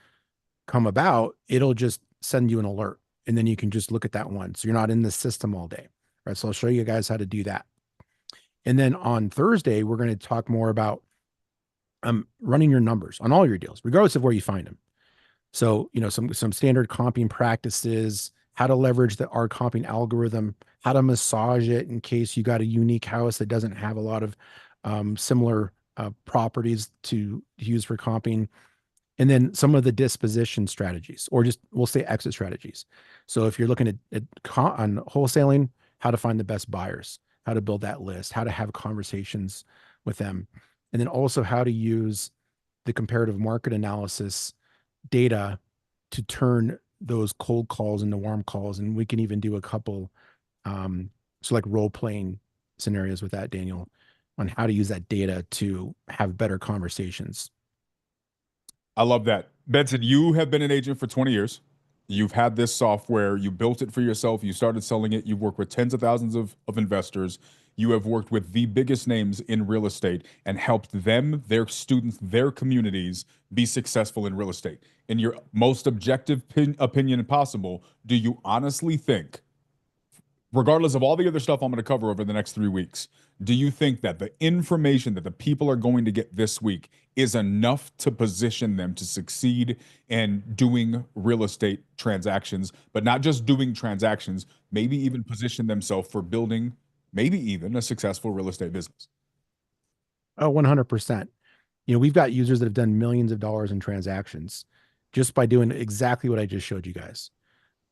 come about, it'll just send you an alert. And then you can just look at that one. So you're not in the system all day, right? So I'll show you guys how to do that. And then on Thursday, we're going to talk more about running your numbers on all your deals, regardless of where you find them. So, some standard comping practices, how to leverage our comping algorithm, how to massage it in case you got a unique house that doesn't have a lot of similar properties to use for comping. And then some of the disposition strategies, or just we'll say exit strategies. So if you're looking on wholesaling, how to find the best buyers, how to build that list, how to have conversations with them, and then also how to use the comparative market analysis data to turn those cold calls into warm calls. And we can even do a couple so like role playing scenarios with that, Daniel, on how to use that data to have better conversations. I love that. Benson, you have been an agent for 20 years. You've had this software. You built it for yourself. You started selling it. You've worked with tens of thousands of investors. You have worked with the biggest names in real estate and helped them, their students, their communities be successful in real estate. In your most objective opinion possible, do you honestly think, regardless of all the other stuff I'm going to cover over the next 3 weeks, do you think that the information that the people are going to get this week is enough to position them to succeed in doing real estate transactions, but not just doing transactions, maybe even position themselves for building maybe even a successful real estate business? Oh, 100%. We've got users that have done millions of dollars in transactions just by doing exactly what I just showed you guys.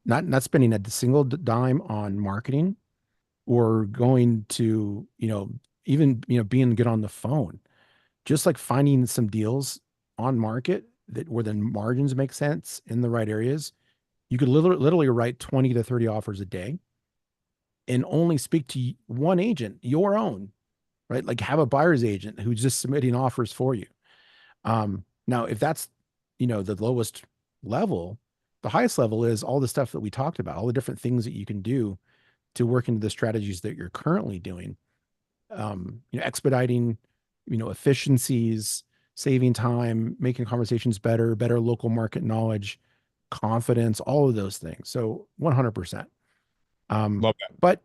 Not spending a single dime on marketing or going to, even, being good on the phone, just like finding some deals on market where the margins make sense in the right areas. You could literally write 20 to 30 offers a day and only speak to one agent, your own, right? Like have a buyer's agent who's just submitting offers for you. Now, if that's, the lowest level, the highest level is all the stuff that we talked about, all the different things that you can do to work into the strategies that you're currently doing. Expediting, efficiencies, saving time, making conversations better local market knowledge, confidence, all of those things. So 100%. Love that. But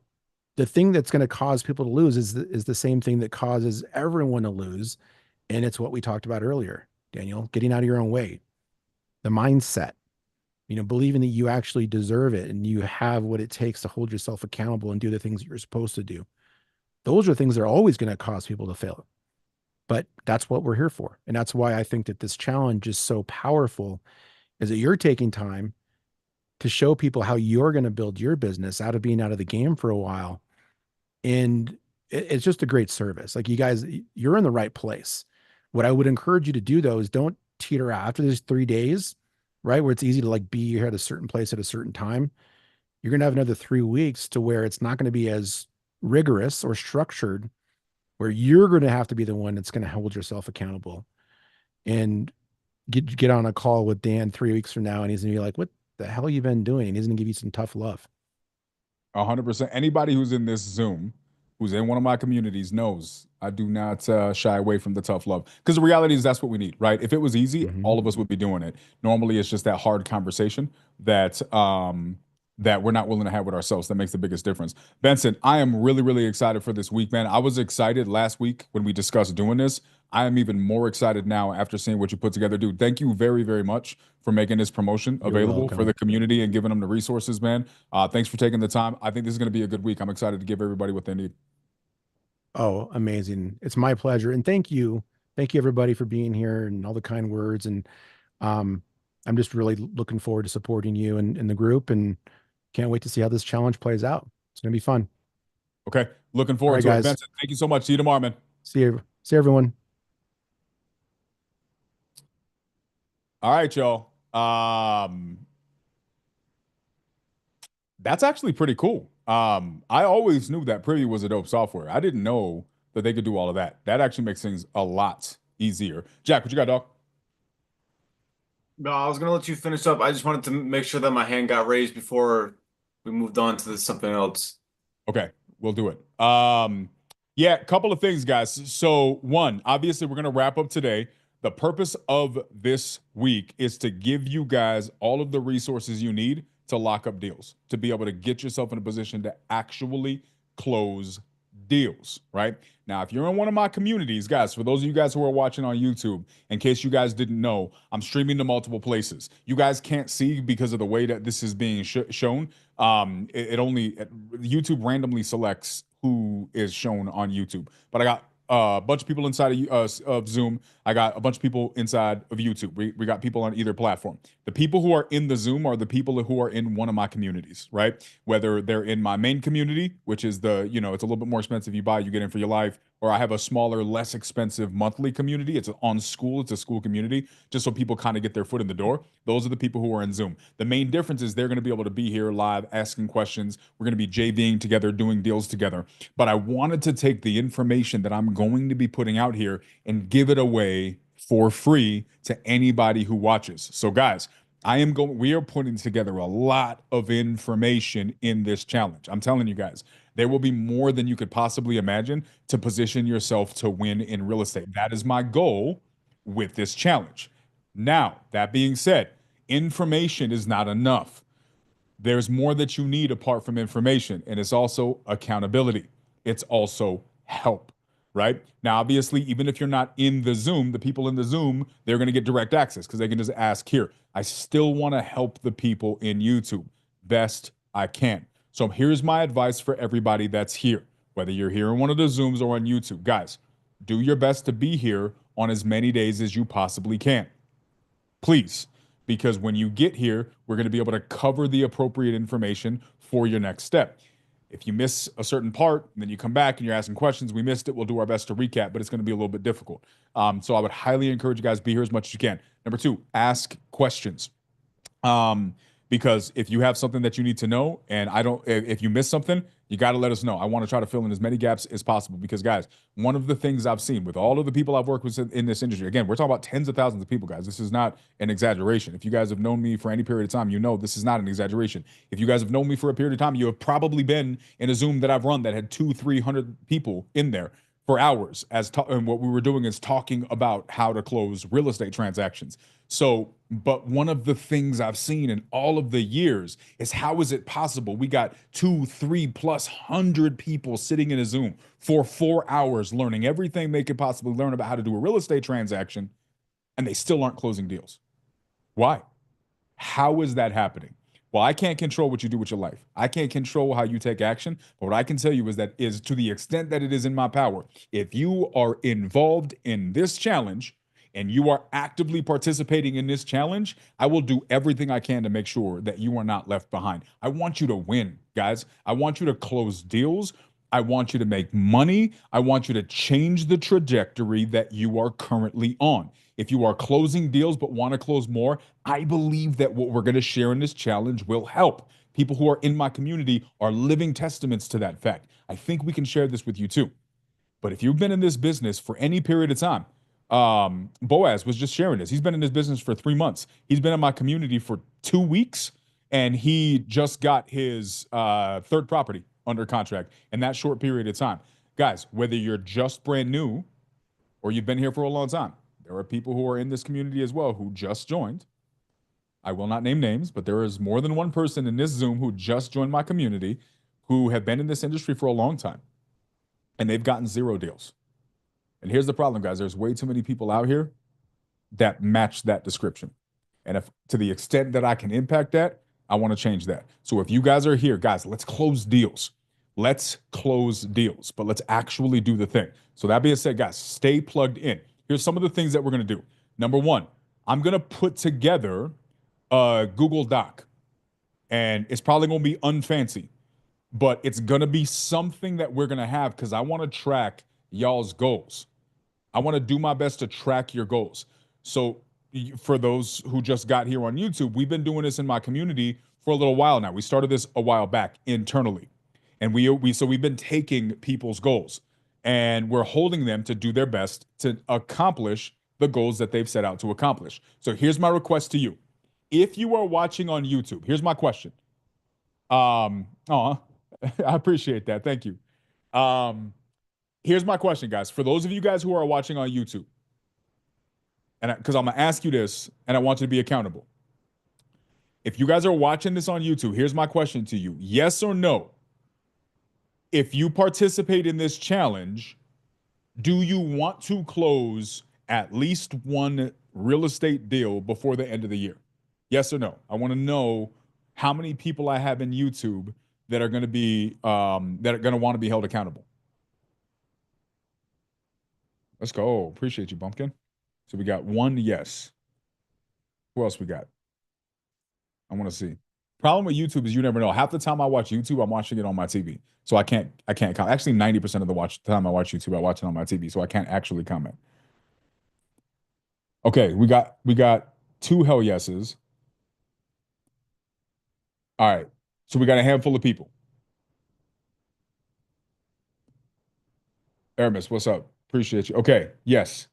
the thing that's going to cause people to lose is the same thing that causes everyone to lose. And it's what we talked about earlier, Daniel, getting out of your own way, the mindset, believing that you actually deserve it and you have what it takes to hold yourself accountable and do the things that you're supposed to do. Those are things that are always going to cause people to fail. But that's what we're here for. And that's why I think that this challenge is so powerful, is that you're taking time to show people how you're going to build your business out of being out of the game for a while. And it's just a great service. Like you guys, you're in the right place. What I would encourage you to do though is don't teeter out after these 3 days, right? Where it's easy to like be here at a certain place at a certain time. You're going to have another 3 weeks to where it's not going to be as rigorous or structured, where you're going to have to be the one that's going to hold yourself accountable. And get on a call with Dan 3 weeks from now, and he's gonna be like, "What the hell you been doing?" He's gonna give you some tough love. 100%. Anybody who's in this Zoom, who's in one of my communities, knows I do not shy away from the tough love, because the reality is that's what we need, right? If it was easy, all of us would be doing it. Normally, it's just that hard conversation that that we're not willing to have with ourselves that makes the biggest difference. Benson, I am really, really excited for this week, man. I was excited last week when we discussed doing this. I am even more excited now after seeing what you put together, dude. Thank you very, very much for making this promotion You're available for welcome. the community and giving them the resources, man. Thanks for taking the time. I think this is going to be a good week. I'm excited to give everybody what they need. Oh, amazing. It's my pleasure. And thank you. Thank you everybody for being here and all the kind words. And I'm just really looking forward to supporting you and the group, and can't wait to see how this challenge plays out. It's gonna be fun. Okay. Looking forward All to right, it. guys. Benson, thank you so much. See you tomorrow, man. See you everyone. All right, y'all. That's actually pretty cool. I always knew that Privy was a dope software. I didn't know that they could do all of that. That actually makes things a lot easier. Jack, what you got, dog? No, I was gonna let you finish up. I just wanted to make sure that my hand got raised before we moved on to something else. Okay, we'll do it. Yeah, a couple of things, guys. So, one, obviously, we're gonna wrap up today. The purpose of this week is to give you guys all of the resources you need to lock up deals, to be able to get yourself in a position to actually close deals, right? Now, if you're in one of my communities, guys, for those of you guys who are watching on YouTube, in case you guys didn't know, I'm streaming to multiple places. You guys can't see because of the way that this is being shown. YouTube randomly selects who is shown on YouTube. But I got a bunch of people inside of Zoom. I got a bunch of people inside of YouTube. We got people on either platform. The people who are in the Zoom are the people who are in one of my communities, right? Whether they're in my main community, which is the, it's a little bit more expensive. You buy, you get in for your life, or I have a smaller, less expensive monthly community. It's on school. It's a school community, just so people kind of get their foot in the door. Those are the people who are in Zoom. The main difference is they're going to be able to be here live, asking questions. We're going to be JVing together, doing deals together. But I wanted to take the information that I'm going to be putting out here and give it away for free to anybody who watches. So guys, we are putting together a lot of information in this challenge. I'm telling you guys, there will be more than you could possibly imagine to position yourself to win in real estate. That is my goal with this challenge. Now, that being said, information is not enough. There's more that you need apart from information, and it's also accountability. It's also help. Right now, obviously, even if you're not in the Zoom, the people in the Zoom, they're going to get direct access because they can just ask here. I still want to help the people in YouTube best I can. So here's my advice for everybody that's here, whether you're here in one of the Zooms or on YouTube. Guys, do your best to be here on as many days as you possibly can. Please, because when you get here, we're going to be able to cover the appropriate information for your next step. If you miss a certain part, and then you come back and you're asking questions, we missed it, we'll do our best to recap, but it's going to be a little bit difficult. So I would highly encourage you guys to be here as much as you can. Number two, ask questions. Because if you have something that you need to know, and if you miss something, you got to let us know. I want to try to fill in as many gaps as possible because, guys, one of the things I've seen with all of the people I've worked with in this industry, again, we're talking about tens of thousands of people, guys. This is not an exaggeration. If you guys have known me for any period of time, you know this is not an exaggeration. If you guys have known me for a period of time, you have probably been in a Zoom that I've run that had 200-300 people in there for hours, and what we were doing is talking about how to close real estate transactions. So, but one of the things I've seen in all of the years is how is it possible we got 200-300+ people sitting in a Zoom for 4 hours learning everything they could possibly learn about how to do a real estate transaction, and they still aren't closing deals? Why? How is that happening? Well, I can't control what you do with your life. I can't control how you take action. But what I can tell you is to the extent that it is in my power, if you are involved in this challenge and you are actively participating in this challenge, I will do everything I can to make sure that you are not left behind. I want you to win, guys. I want you to close deals. I want you to make money. I want you to change the trajectory that you are currently on. If you are closing deals but want to close more, I believe that what we're going to share in this challenge will help. People who are in my community are living testaments to that fact. I think we can share this with you too. But if you've been in this business for any period of time, Boaz was just sharing this. He's been in this business for 3 months. He's been in my community for 2 weeks, and he just got his third property under contract in that short period of time. Guys, whether you're just brand new or you've been here for a long time, there are people who are in this community as well who just joined. I will not name names, but there is more than one person in this Zoom who just joined my community who have been in this industry for a long time, and they've gotten 0 deals. And here's the problem, guys. There's way too many people out here that match that description. And if to the extent that I can impact that, I want to change that. So if you guys are here, guys, let's close deals. Let's close deals, but let's actually do the thing. So that being said, guys, stay plugged in. Here's some of the things that we're going to do. Number one, I'm going to put together a Google Doc, and it's probably going to be unfancy, but it's going to be something that we're going to have because I want to track y'all's goals. I want to do my best to track your goals. So for those who just got here on YouTube, we've been doing this in my community for a little while now. We started this a while back internally. And we've been taking people's goals and we're holding them to do their best to accomplish the goals that they've set out to accomplish. So here's my request to you. If you are watching on YouTube, here's my question. I appreciate that. Thank you. Here's my question, guys. For those of you guys who are watching on YouTube, and because I'm going to ask you this, and I want you to be accountable. If you guys are watching this on YouTube, here's my question to you. Yes or no? If you participate in this challenge, do you want to close at least one real estate deal before the end of the year? Yes or no? I want to know how many people I have in YouTube that are going to be that are going to want to be held accountable. Let's go. Appreciate you, Bumpkin. So we got 1 yes. Who else we got? I want to see. Problem with YouTube is you never know. Half the time I watch YouTube, I'm watching it on my TV. So I can't comment. Actually, 90% of the time I watch YouTube, I watch it on my TV. So I can't actually comment. Okay, we got 2 hell yeses. All right. So we got a handful of people. Aramis, what's up? Appreciate you. Okay, yes.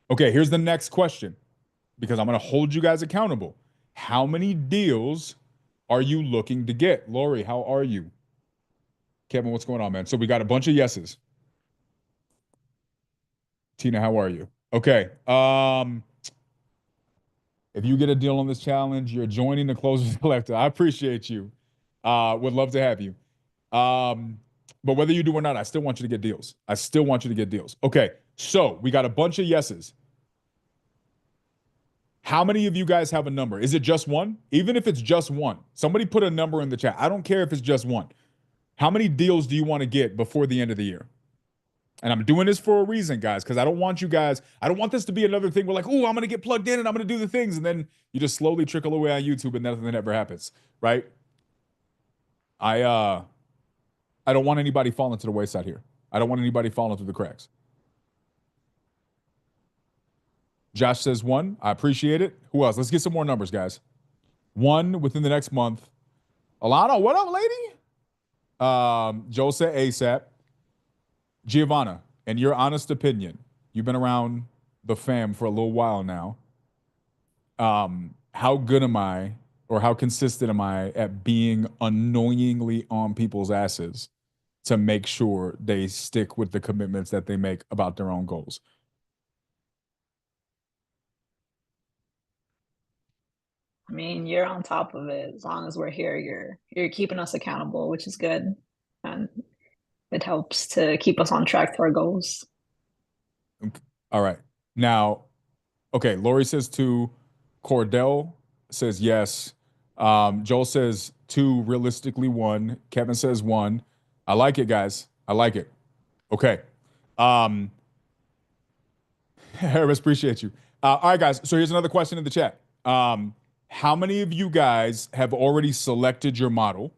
Okay, here's the next question, because I'm going to hold you guys accountable. How many deals are you looking to get? Lori, how are you? Kevin, what's going on, man? So we got a bunch of yeses. Tina, how are you? Okay. If you get a deal on this challenge, you're joining the Closers Collective. I appreciate you. Would love to have you. But whether you do or not, I still want you to get deals. I still want you to get deals. Okay, so we got a bunch of yeses. How many of you guys have a number? Is it just one? Even if it's just one, somebody put a number in the chat. I don't care if it's just one. How many deals do you want to get before the end of the year? And I'm doing this for a reason, guys, because I don't want this to be another thing where like, oh, I'm going to get plugged in and I'm going to do the things. And then you just slowly trickle away on YouTube and nothing ever happens, right? I don't want anybody falling to the wayside here. I don't want anybody falling through the cracks. Josh says 1. I appreciate it. Who else? Let's get some more numbers, guys. 1 within the next month. Alana, what up, lady? Joel said ASAP. Giovanna, in your honest opinion, you've been around the fam for a little while now. How good am I, or how consistent am I at being annoyingly on people's asses to make sure they stick with the commitments that they make about their own goals? I mean, you're on top of it. As long as we're here, you're keeping us accountable, which is good. And it helps to keep us on track to our goals. Okay. All right. Now, okay, Lori says 2. Cordell says yes. Joel says 2, realistically 1. Kevin says 1. I like it, guys. I like it. Okay. Harris, appreciate you. All right, guys. So here's another question in the chat. How many of you guys have already selected your model?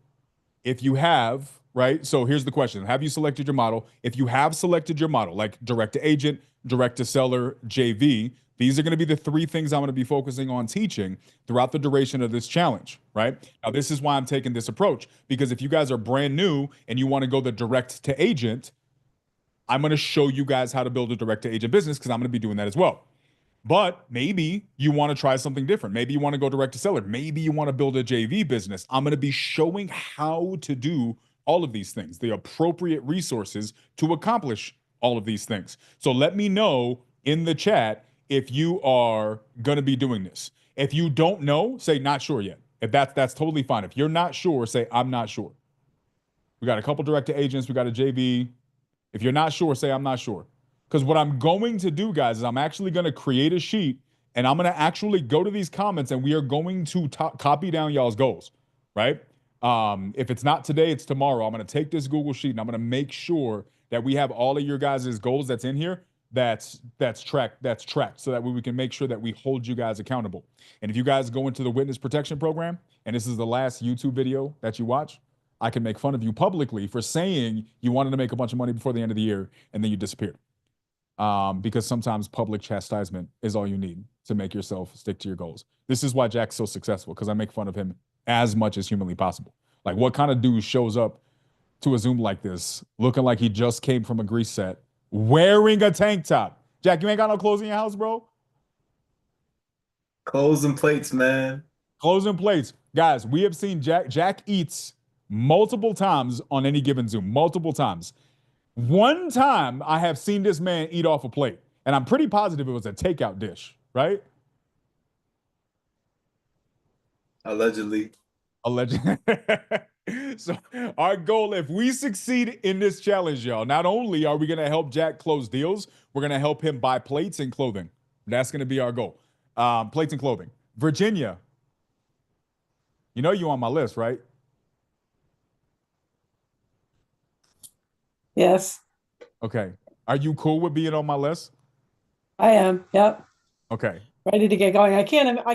If you have, right? So here's the question. Have you selected your model? If you have selected your model, like direct to agent, direct to seller, JV, these are going to be the 3 things I'm going to be focusing on teaching throughout the duration of this challenge, right? Now, this is why I'm taking this approach, because if you guys are brand new and you want to go the direct to agent, I'm going to show you guys how to build a direct to agent business because I'm going to be doing that as well. But maybe you want to try something different. Maybe you want to go direct to seller. Maybe you want to build a JV business. I'm going to be showing how to do all of these things, the appropriate resources to accomplish all of these things. So let me know in the chat if you are going to be doing this. If you don't know, say not sure yet. If that's totally fine. If you're not sure, say I'm not sure. We got a couple direct to agents. We got a JV. If you're not sure, say I'm not sure. Because what I'm going to do, guys, is I'm actually going to create a sheet and I'm going to actually go to these comments and we are going to copy down y'all's goals, right? If it's not today, it's tomorrow. I'm going to take this Google sheet and I'm going to make sure that we have all of your guys' goals that's in here that's tracked so that way we can make sure that we hold you guys accountable. And if you guys go into the witness protection program and this is the last YouTube video that you watch, I can make fun of you publicly for saying you wanted to make a bunch of money before the end of the year and then you disappeared. Because sometimes public chastisement is all you need to make yourself stick to your goals. This is why Jack's so successful, because I make fun of him as much as humanly possible. Like, what kind of dude shows up to a Zoom like this, looking like he just came from a grease set, wearing a tank top? Jack, you ain't got no clothes in your house, bro? Clothes and plates, man. Clothes and plates. Guys, we have seen Jack eats multiple times on any given Zoom, multiple times. One time I have seen this man eat off a plate, and I'm pretty positive it was a takeout dish, right? Allegedly. Allegedly. So our goal, if we succeed in this challenge, y'all, not only are we going to help Jack close deals, we're going to help him buy plates and clothing. That's going to be our goal. Plates and clothing. Virginia, you know you on my list, right? Yes, Okay. Are you cool with being on my list? I am. Yep. Okay. Ready to get going. I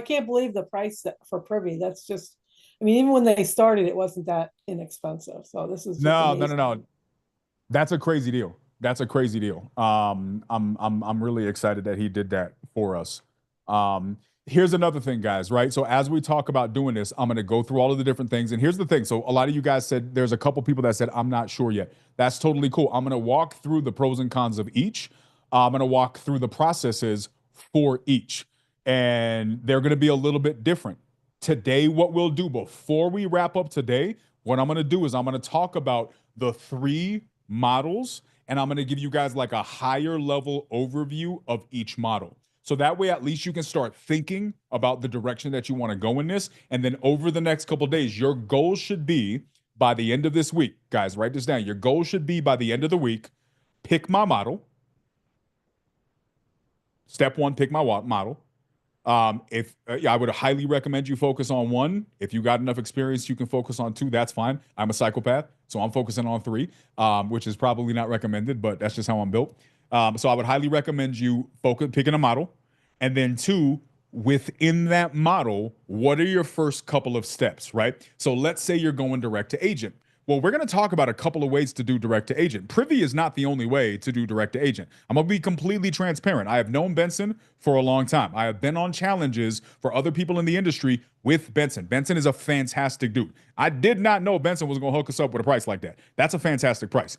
can't believe the price for Privy. That's just, I mean, even when they started, it wasn't that inexpensive. So this is just No. That's a crazy deal. That's a crazy deal. I'm really excited that he did that for us. Here's another thing, guys, right? So as we talk about doing this, I'm going to go through all of the different things. And here's the thing. So a lot of you guys said, there's a couple people that said, I'm not sure yet. That's totally cool. I'm going to walk through the pros and cons of each. I'm going to walk through the processes for each. And they're going to be a little bit different. Today, what we'll do before we wrap up today, what I'm going to do is I'm going to talk about the 3 models, and I'm going to give you guys like a higher level overview of each model. So that way, at least you can start thinking about the direction that you want to go in this. And then over the next couple of days, your goal should be by the end of this week, guys, write this down. Your goal should be by the end of the week, pick my model. Step 1, pick my model. I would highly recommend you focus on 1. If you got enough experience, you can focus on 2. That's fine. I'm a psychopath, so I'm focusing on 3, which is probably not recommended, but that's just how I'm built. So I would highly recommend you picking a model, and then 2, within that model, what are your first couple of steps, right? So let's say you're going direct to agent. Well, we're going to talk about a couple of ways to do direct to agent. Privy is not the only way to do direct to agent. I'm going to be completely transparent. I have known Benson for a long time. I have been on challenges for other people in the industry with Benson. Benson is a fantastic dude. I did not know Benson was going to hook us up with a price like that. That's a fantastic price.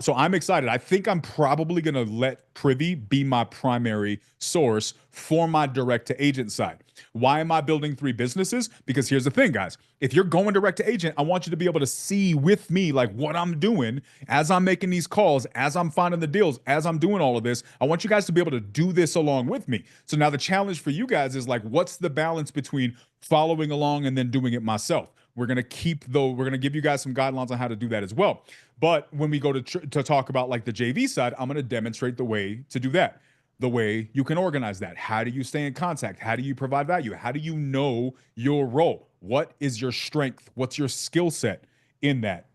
So I'm excited. I think I'm probably going to let Privy be my primary source for my direct to agent side. Why am I building 3 businesses? Because here's the thing, guys. If you're going direct to agent, I want you to be able to see with me like what I'm doing as I'm making these calls, as I'm finding the deals, as I'm doing all of this. I want you guys to be able to do this along with me. So now the challenge for you guys is like, what's the balance between following along and then doing it myself? We're going to give you guys some guidelines on how to do that as well. But when we go to talk about like the JV side, I'm going to demonstrate the way to do that. The way you can organize that. How do you stay in contact? How do you provide value? How do you know your role? What is your strength? What's your skill set in that?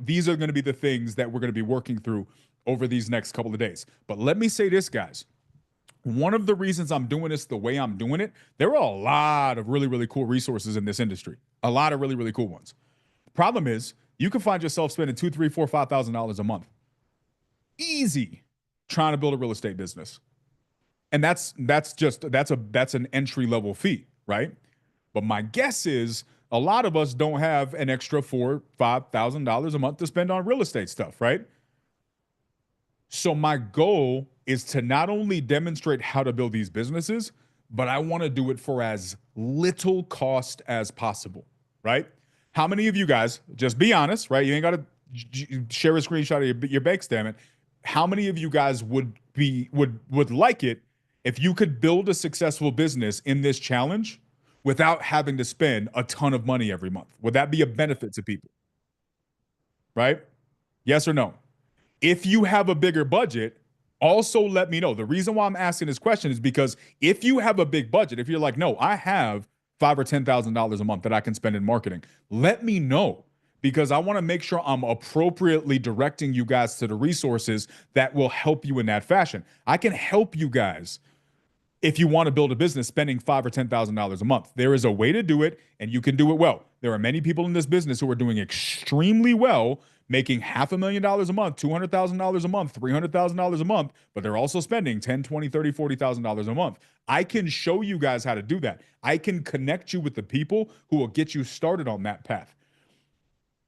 These are going to be the things that we're going to be working through over these next couple of days. But let me say this, guys. One of the reasons I'm doing this the way I'm doing it, there are a lot of really, really cool resources in this industry. A lot of really, really cool ones. Problem is, you can find yourself spending $2,000, $3,000, $4,000, $5,000 a month. Easy trying to build a real estate business. And that's an entry level fee, right? But my guess is a lot of us don't have an extra $4,000, $5,000 a month to spend on real estate stuff, right? So my goal is to not only demonstrate how to build these businesses, but I want to do it for as little cost as possible, right? How many of you guys, just be honest, right? You ain't got to share a screenshot of your bank statement. How many of you guys would like it if you could build a successful business in this challenge without having to spend a ton of money every month? Would that be a benefit to people? Right? Yes or no? If you have a bigger budget, also let me know. The reason why I'm asking this question is because if you have a big budget, if you're like, no, I have $5,000 or $10,000 a month that I can spend in marketing, let me know, because I want to make sure I'm appropriately directing you guys to the resources that will help you in that fashion. I can help you guys if you want to build a business spending $5,000 or $10,000 a month. There is a way to do it, and you can do it well. There are many people in this business who are doing extremely well, making $500,000 a month, $200,000 a month, $300,000 a month, but they're also spending $10,000, $20,000, $30,000, $40,000 a month. I can show you guys how to do that. I can connect you with the people who will get you started on that path.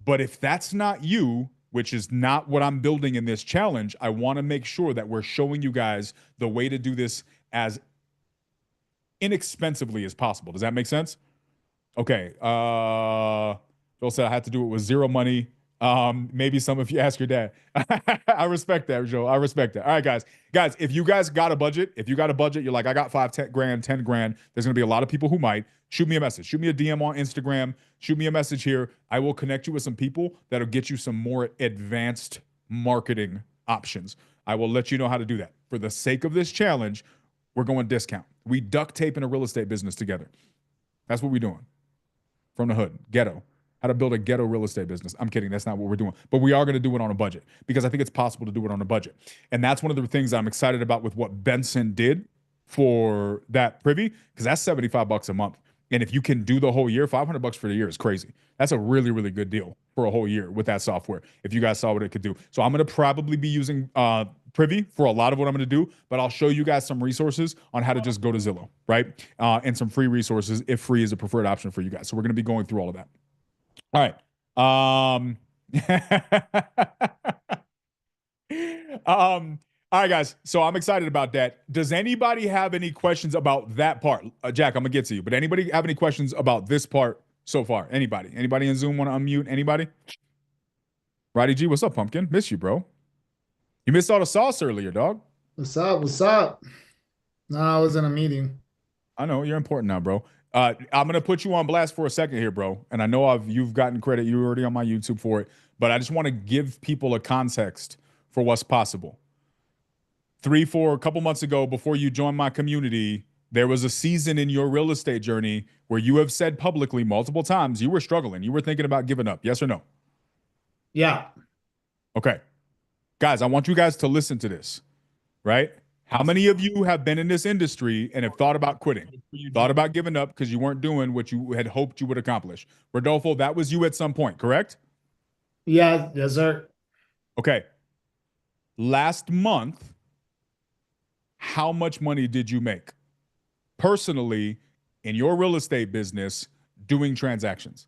But if that's not you, which is not what I'm building in this challenge, I want to make sure that we're showing you guys the way to do this as inexpensively as possible. Does that make sense? Okay. Joel said I had to do it with zero money. Maybe some of you ask your dad. I respect that, Joel. I respect that. All right, guys. Guys, if you guys got a budget, you're like, I got 5, 10 grand, 10 grand. There's going to be a lot of people who might. Shoot me a message. Shoot me a DM on Instagram. Shoot me a message here. I will connect you with some people that'll get you some more advanced marketing options. I will let you know how to do that. For the sake of this challenge, we're going discount. We duct tape in a real estate business together. That's what we're doing. From the hood, ghetto. How to build a ghetto real estate business. I'm kidding. That's not what we're doing. But we are going to do it on a budget because I think it's possible to do it on a budget. And that's one of the things I'm excited about with what Benson did for that Privy, because that's $75 a month. And if you can do the whole year, $500 for the year is crazy. That's a really, really good deal for a whole year with that software. If you guys saw what it could do. So I'm going to probably be using Privy for a lot of what I'm going to do, but I'll show you guys some resources on how to just go to Zillow, right? And some free resources if free is a preferred option for you guys. So we're going to be going through all of that. All right. All right, guys. So I'm excited about that. Does anybody have any questions about that part? Jack, I'm gonna get to you, but anybody have any questions about this part so far? Anybody? Anybody in Zoom want to unmute? Anybody? Roddy G, what's up, pumpkin? Miss you, bro. You missed all the sauce earlier, dog. What's up? What's up? No, I was in a meeting. I know you're important now, bro. I'm gonna put you on blast for a second here, bro. And I know you've gotten credit. You're already on my YouTube for it, but I just want to give people a context for what's possible. 3-4 a couple months ago, before you joined my community, there was a season in your real estate journey where you have said publicly multiple times you were struggling. You were thinking about giving up. Yes or no? Yeah. Okay. Guys, I want you guys to listen to this, right? How many of you have been in this industry and have thought about quitting, thought about giving up because you weren't doing what you had hoped you would accomplish? Rodolfo, that was you at some point, correct? Yeah. Yes, sir. Okay. Last month, how much money did you make personally in your real estate business doing transactions?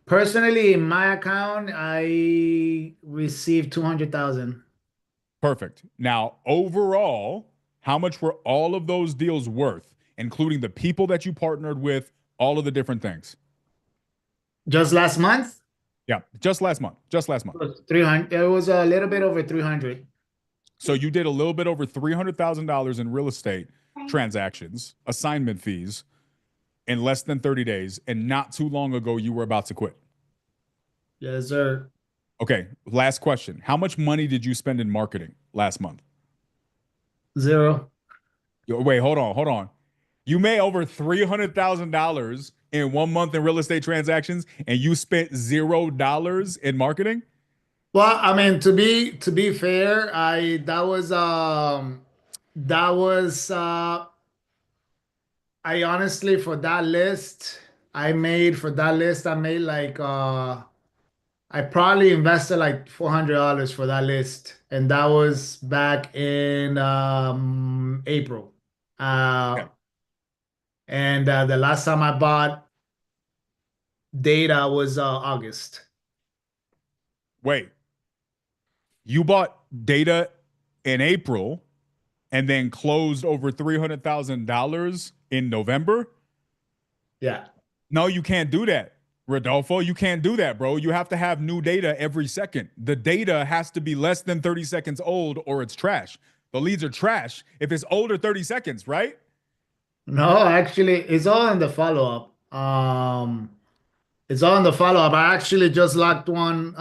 Personally, in my account, I received 200,000. Perfect. Now, overall, how much were all of those deals worth, including the people that you partnered with, all of the different things? Just last month? Yeah, just last month. Just last month. 300. It was a little bit over 300. So you did a little bit over $300,000 in real estate transactions, assignment fees, in less than 30 days. And not too long ago, you were about to quit. Yes, sir. Okay, last question. How much money did you spend in marketing last month? 0. Wait, hold on. You made over $300,000 in 1 month in real estate transactions, and you spent $0 in marketing? Well, I mean, to be fair, I honestly, for that list, I made like I probably invested like $400 for that list, and that was back in April. Okay. And the last time I bought data was August. Wait, You bought data in April and then closed over $300,000 in November. Yeah. No, you can't do that, Rodolfo. You can't do that, bro. You have to have new data every second. The data has to be less than 30 seconds old or it's trash. The leads are trash if it's older 30 seconds, right? No, actually, it's all in the follow-up. It's all in the follow-up. I actually just locked one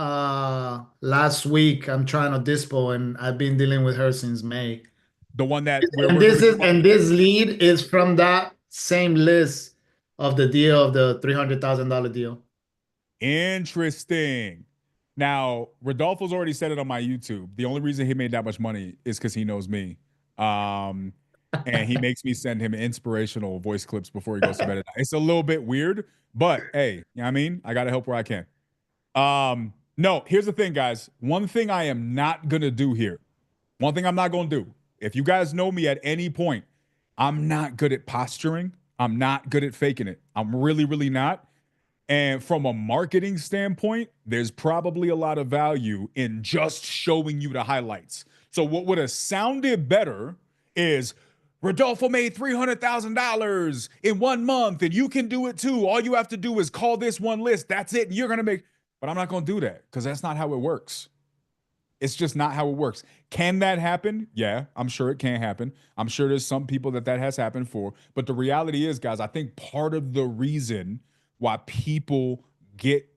last week. I'm trying to dispo, and I've been dealing with her since May. The one that And this lead is from that same list of the deal of the $300,000 deal. Interesting. Now, Rodolfo's already said it on my YouTube. The only reason he made that much money is because he knows me. And he makes me send him inspirational voice clips before he goes to bed at night. It's a little bit weird, but hey, you know what I mean? I got to help where I can. No, here's the thing, guys. One thing I am not going to do here. One thing I'm not going to do. If you guys know me at any point, I'm not good at posturing. I'm not good at faking it. I'm really, really not. And from a marketing standpoint, there's probably a lot of value in just showing you the highlights. So what would have sounded better is Rodolfo made $300,000 in 1 month and you can do it too. All you have to do is call this one list. That's it. And you're going to make, but I'm not going to do that because that's not how it works. It's just not how it works. Can that happen? Yeah, I'm sure it can happen. I'm sure there's some people that has happened for. But the reality is, guys, I think part of the reason why people get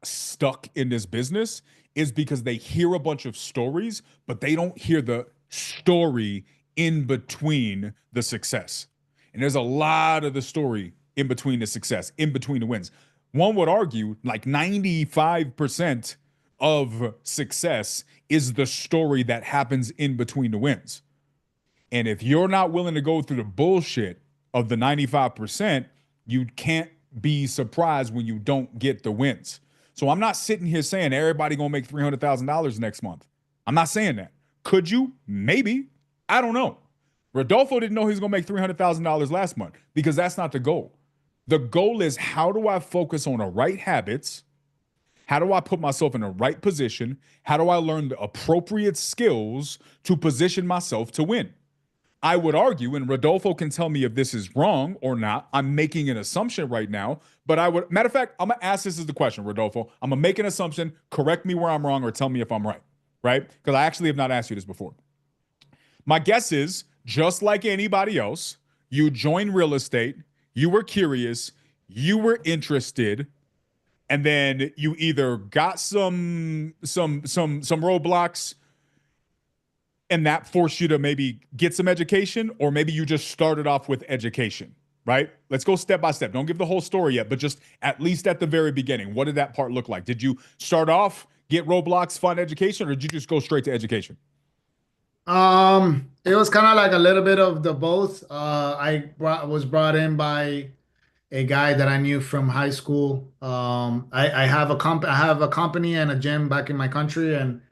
stuck in this business is because they hear a bunch of stories, but they don't hear the story in between the success. And there's a lot of the story in between the success, in between the wins. One would argue like 95% of success is the story that happens in between the wins. And if you're not willing to go through the bullshit of the 95%, you can't be surprised when you don't get the wins. So I'm not sitting here saying everybody gonna make $300,000 next month. I'm not saying that. Could you? Maybe. I don't know. Rodolfo didn't know he was gonna make $300,000 last month because that's not the goal. The goal is, how do I focus on the right habits? How do I put myself in the right position? How do I learn the appropriate skills to position myself to win? I would argue, and Rodolfo can tell me if this is wrong or not. I'm making an assumption right now, but matter of fact, I'm gonna ask this as the question, Rodolfo. I'm gonna make an assumption, correct me where I'm wrong, or tell me if I'm right? Because I actually have not asked you this before. My guess is, just like anybody else, you joined real estate, you were curious, you were interested, and then you either got some roadblocks and that forced you to maybe get some education, or maybe you just started off with education, right? Let's go step by step. Don't give the whole story yet, but just at least at the very beginning, what did that part look like? Did you start off, get roadblocks, find education, or did you just go straight to education? It was kind of like a little bit of the both. Was brought in by a guy that I knew from high school. I have a company and a gym back in my country, and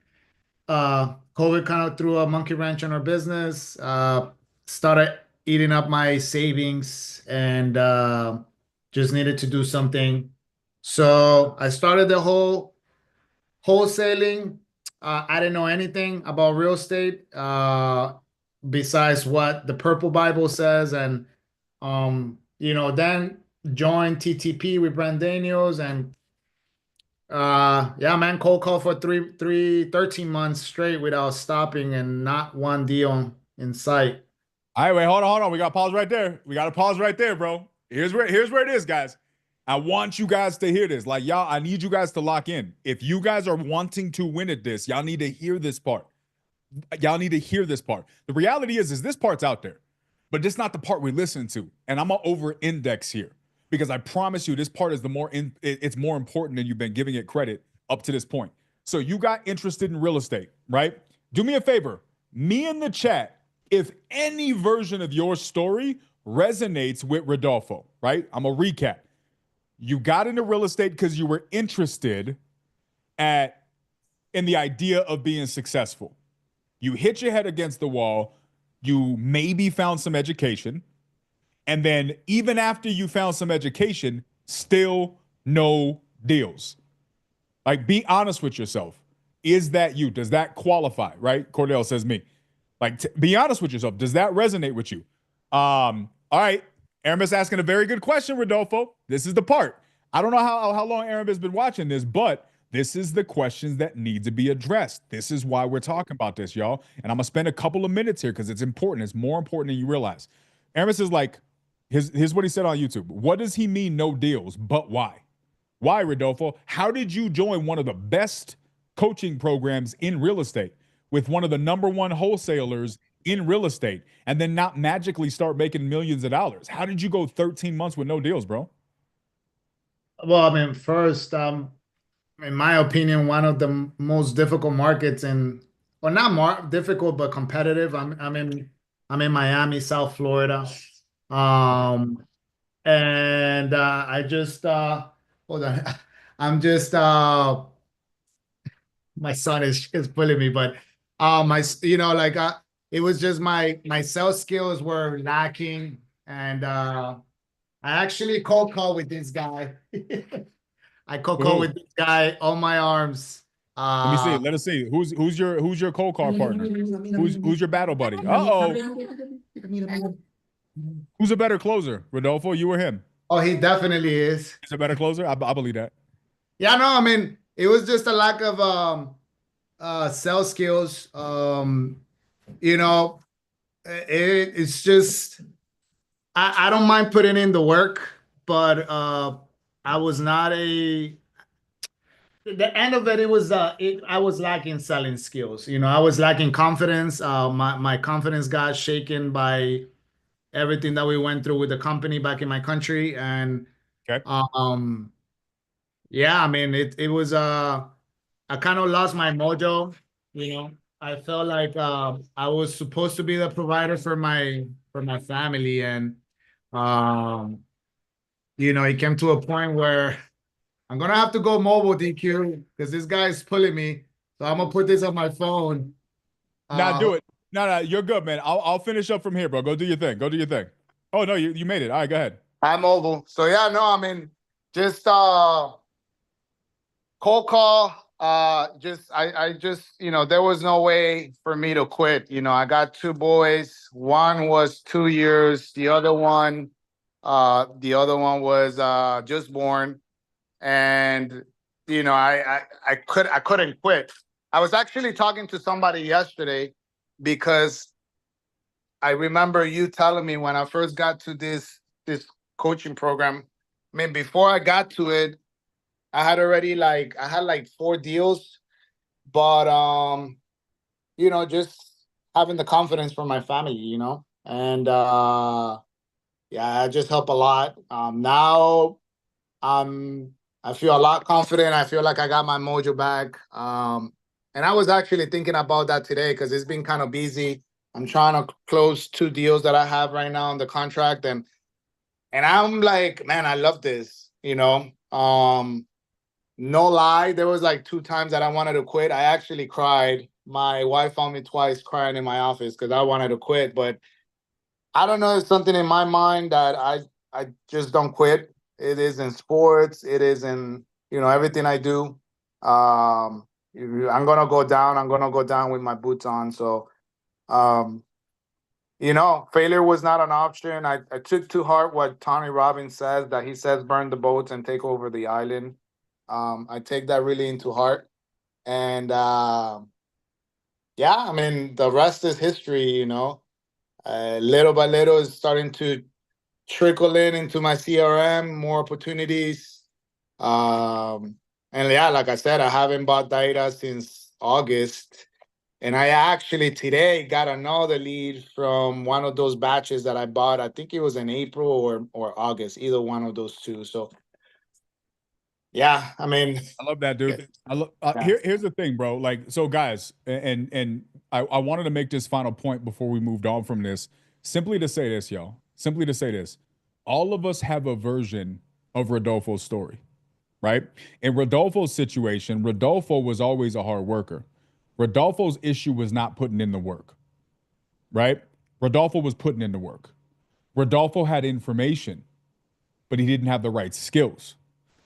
COVID kind of threw a monkey wrench on our business. Started eating up my savings, and just needed to do something. So I started the whole wholesaling. I didn't know anything about real estate besides what the Purple Bible says, and then joined TTP with Brand Daniels, and yeah, man, cold call for 13 months straight without stopping, and not one deal in sight. All right, wait, hold on. We got to pause right there. We got to pause right there, bro. Here's where it is, guys. I want you guys to hear this. Like, y'all, I need you guys to lock in. If you guys are wanting to win at this, y'all need to hear this part. Y'all need to hear this part. The reality is this part's out there, but it's not the part we listen to. And I'm gonna over-index here because I promise you this part is it's more important than you've been giving it credit up to this point. So you got interested in real estate, right? Do me a favor, me in the chat, if any version of your story resonates with Rodolfo, right? I'm gonna recap. You got into real estate because you were interested in the idea of being successful. You hit your head against the wall. You maybe found some education. And then even after you found some education, still no deals. Like, be honest with yourself. Is that you? Does that qualify? Right? Cordell says me. Like, be honest with yourself. Does that resonate with you? All right. Aramis asking a very good question, Rodolfo. This is the part. I don't know how long Aramis has been watching this, but this is the questions that need to be addressed. This is why we're talking about this, y'all. And I'm gonna spend a couple of minutes here because it's important. It's more important than you realize. Aramis is like, here's what he said on YouTube. What does he mean no deals, but why? Why, Rodolfo? How did you join one of the best coaching programs in real estate with one of the #1 wholesalers in real estate and then not magically start making millions of dollars? How did you go 13 months with no deals, bro? Well, I mean, first, in my opinion, one of the most difficult markets in, well, not more difficult, but competitive. I'm in Miami, South Florida. And I just hold on. I'm just my son is pulling me, but my like it was just my sales skills were lacking, and I actually cold call with this guy. I cold call with this guy on my arms. Let me see. Let us see. Who's your cold call partner? Who's your battle buddy? Uh-oh. Who's a better closer, Rodolfo? You or him? Oh, he definitely is. He's a better closer. I believe that. Yeah, no, I mean, it was just a lack of sales skills. It's just I don't mind putting in the work, but I was not a the end of it. It was I was lacking selling skills. I was lacking confidence. My confidence got shaken by everything that we went through with the company back in my country, and okay. Yeah, I mean, it was I kind of lost my mojo. I felt like I was supposed to be the provider for my family, and it came to a point where I'm gonna have to go mobile, DQ, because this guy's pulling me. So I'm gonna put this on my phone. Nah, do it. No, you're good, man. I'll finish up from here, bro. Go do your thing. Go do your thing. Oh no, you made it. All right, go ahead. I'm mobile. So yeah, no, I mean, just cold call. I just, there was no way for me to quit. I got 2 boys. One was 2 years. The other one was just born. And I couldn't quit. I was actually talking to somebody yesterday because I remember you telling me when I first got to this coaching program. I mean, before I got to it, I had already I had 4 deals, but just having the confidence from my family, and yeah, it just helped a lot. Now I feel a lot confident. I feel like I got my mojo back. And I was actually thinking about that today because it's been kind of busy. I'm trying to close 2 deals that I have right now on the contract, and I'm like, man, I love this. No lie, there was 2 times that I wanted to quit. I actually cried. My wife found me twice crying in my office because I wanted to quit, but I don't know. It's something in my mind that I just don't quit. It is in sports. It is in everything I do. I'm gonna go down. I'm gonna go down with my boots on. So, failure was not an option. I took to heart what Tony Robbins says, that he says, burn the boats and take over the island. I take that really into heart. And yeah, I mean, the rest is history, little by little is starting to trickle into my CRM, more opportunities. And yeah, like I said, I haven't bought data since August. And I actually today got another lead from one of those batches that I bought. I think it was in April or August, either one of those 2. So yeah, I mean, I love that, dude. Here's the thing, bro. So guys, and I wanted to make this final point before we moved on from this, simply to say this, y'all. Simply to say this. All of us have a version of Rodolfo's story, right? In Rodolfo's situation, Rodolfo was always a hard worker. Rodolfo's issue was not putting in the work, right? Rodolfo was putting in the work. Rodolfo had information, but he didn't have the right skills.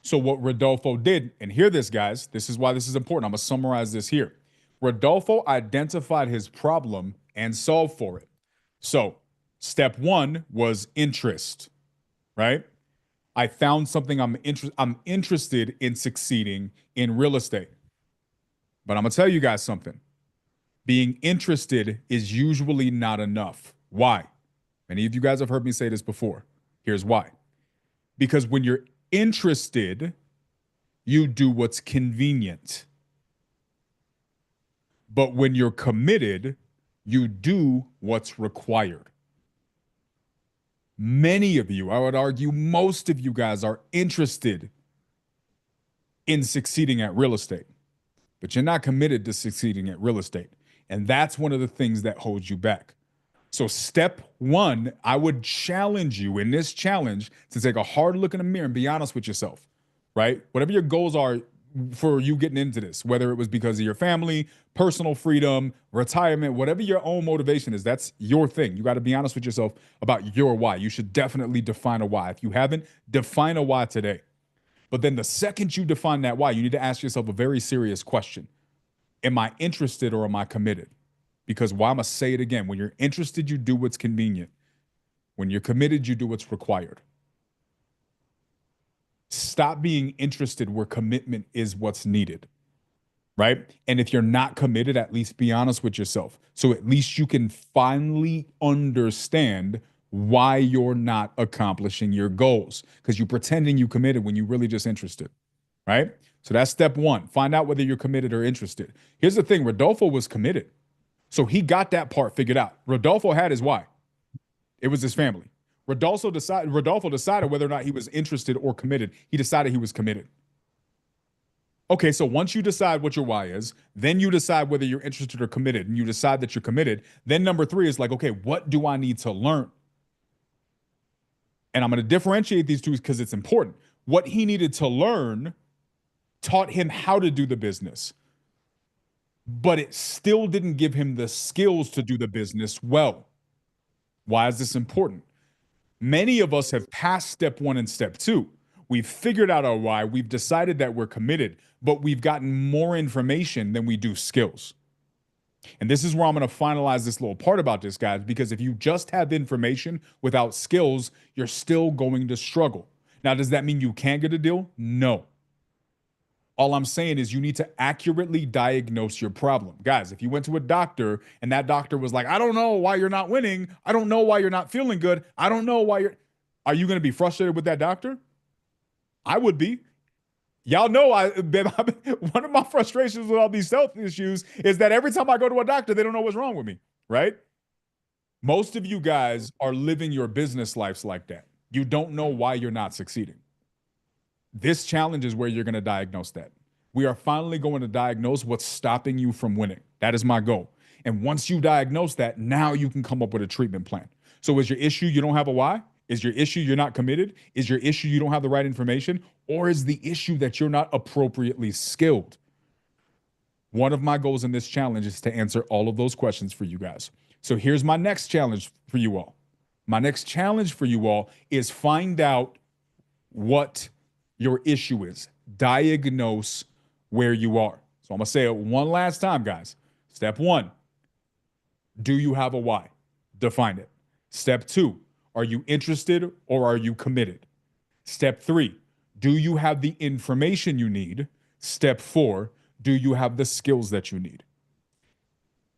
So what Rodolfo did, and hear this, guys, this is why this is important. I'm going to summarize this here. Rodolfo identified his problem and solved for it. So step one was interest, right? I found something I'm interested in succeeding in real estate. But I'm going to tell you guys something. Being interested is usually not enough. Why? Many of you guys have heard me say this before. Here's why. Because when you're interested, you do what's convenient. But when you're committed, you do what's required. Many of you, I would argue most of you guys, are interested in succeeding at real estate, but you're not committed to succeeding at real estate. And that's one of the things that holds you back. So step one, I would challenge you in this challenge to take a hard look in the mirror and be honest with yourself, right? Whatever your goals are for you getting into this, whether it was because of your family, personal freedom, retirement, whatever your own motivation is, that's your thing. You got to be honest with yourself about your why. You should definitely define a why. If you haven't, define a why today. But then the second you define that why, you need to ask yourself a very serious question. Am I interested or am I committed? Because why? I'm going to say it again. When you're interested, you do what's convenient. When you're committed, you do what's required. Stop being interested where commitment is what's needed, right? And if you're not committed, at least be honest with yourself. So at least you can finally understand why you're not accomplishing your goals, because you're pretending you committed when you're really just interested, right? So that's step one. Find out whether you're committed or interested. Here's the thing. Rodolfo was committed. So he got that part figured out. Rodolfo had his why. It was his family. Rodolfo decided whether or not he was interested or committed. He decided he was committed. Okay, so once you decide what your why is, then you decide whether you're interested or committed, and you decide that you're committed. Then number three is like, okay, what do I need to learn? And I'm going to differentiate these two because it's important. What he needed to learn taught him how to do the business, but it still didn't give him the skills to do the business well. Why is this important? Many of us have passed step one and step two. We've figured out our why. We've decided that we're committed, but we've gotten more information than we do skills. And this is where I'm going to finalize this little part about this, guys, because if you just have information without skills, you're still going to struggle. Now, does that mean you can't get a deal? No. All I'm saying is you need to accurately diagnose your problem. Guys, if you went to a doctor and that doctor was like, I don't know why you're not winning. I don't know why you're not feeling good. I don't know why you're... Are you going to be frustrated with that doctor? I would be. Y'all know one of my frustrations with all these health issues is that every time I go to a doctor, they don't know what's wrong with me, right? Most of you guys are living your business lives like that. You don't know why you're not succeeding. This challenge is where you're going to diagnose that. We are finally going to diagnose what's stopping you from winning. That is my goal. And once you diagnose that, now you can come up with a treatment plan. So is your issue you don't have a why? Is your issue you're not committed? Is your issue you don't have the right information? Or is the issue that you're not appropriately skilled? One of my goals in this challenge is to answer all of those questions for you guys. So here's my next challenge for you all. My next challenge for you all is find out what your issue is. Diagnose where you are. So I'm going to say it one last time, guys. Step one, do you have a why? Define it. Step two, are you interested or are you committed? Step three, do you have the information you need? Step four, do you have the skills that you need?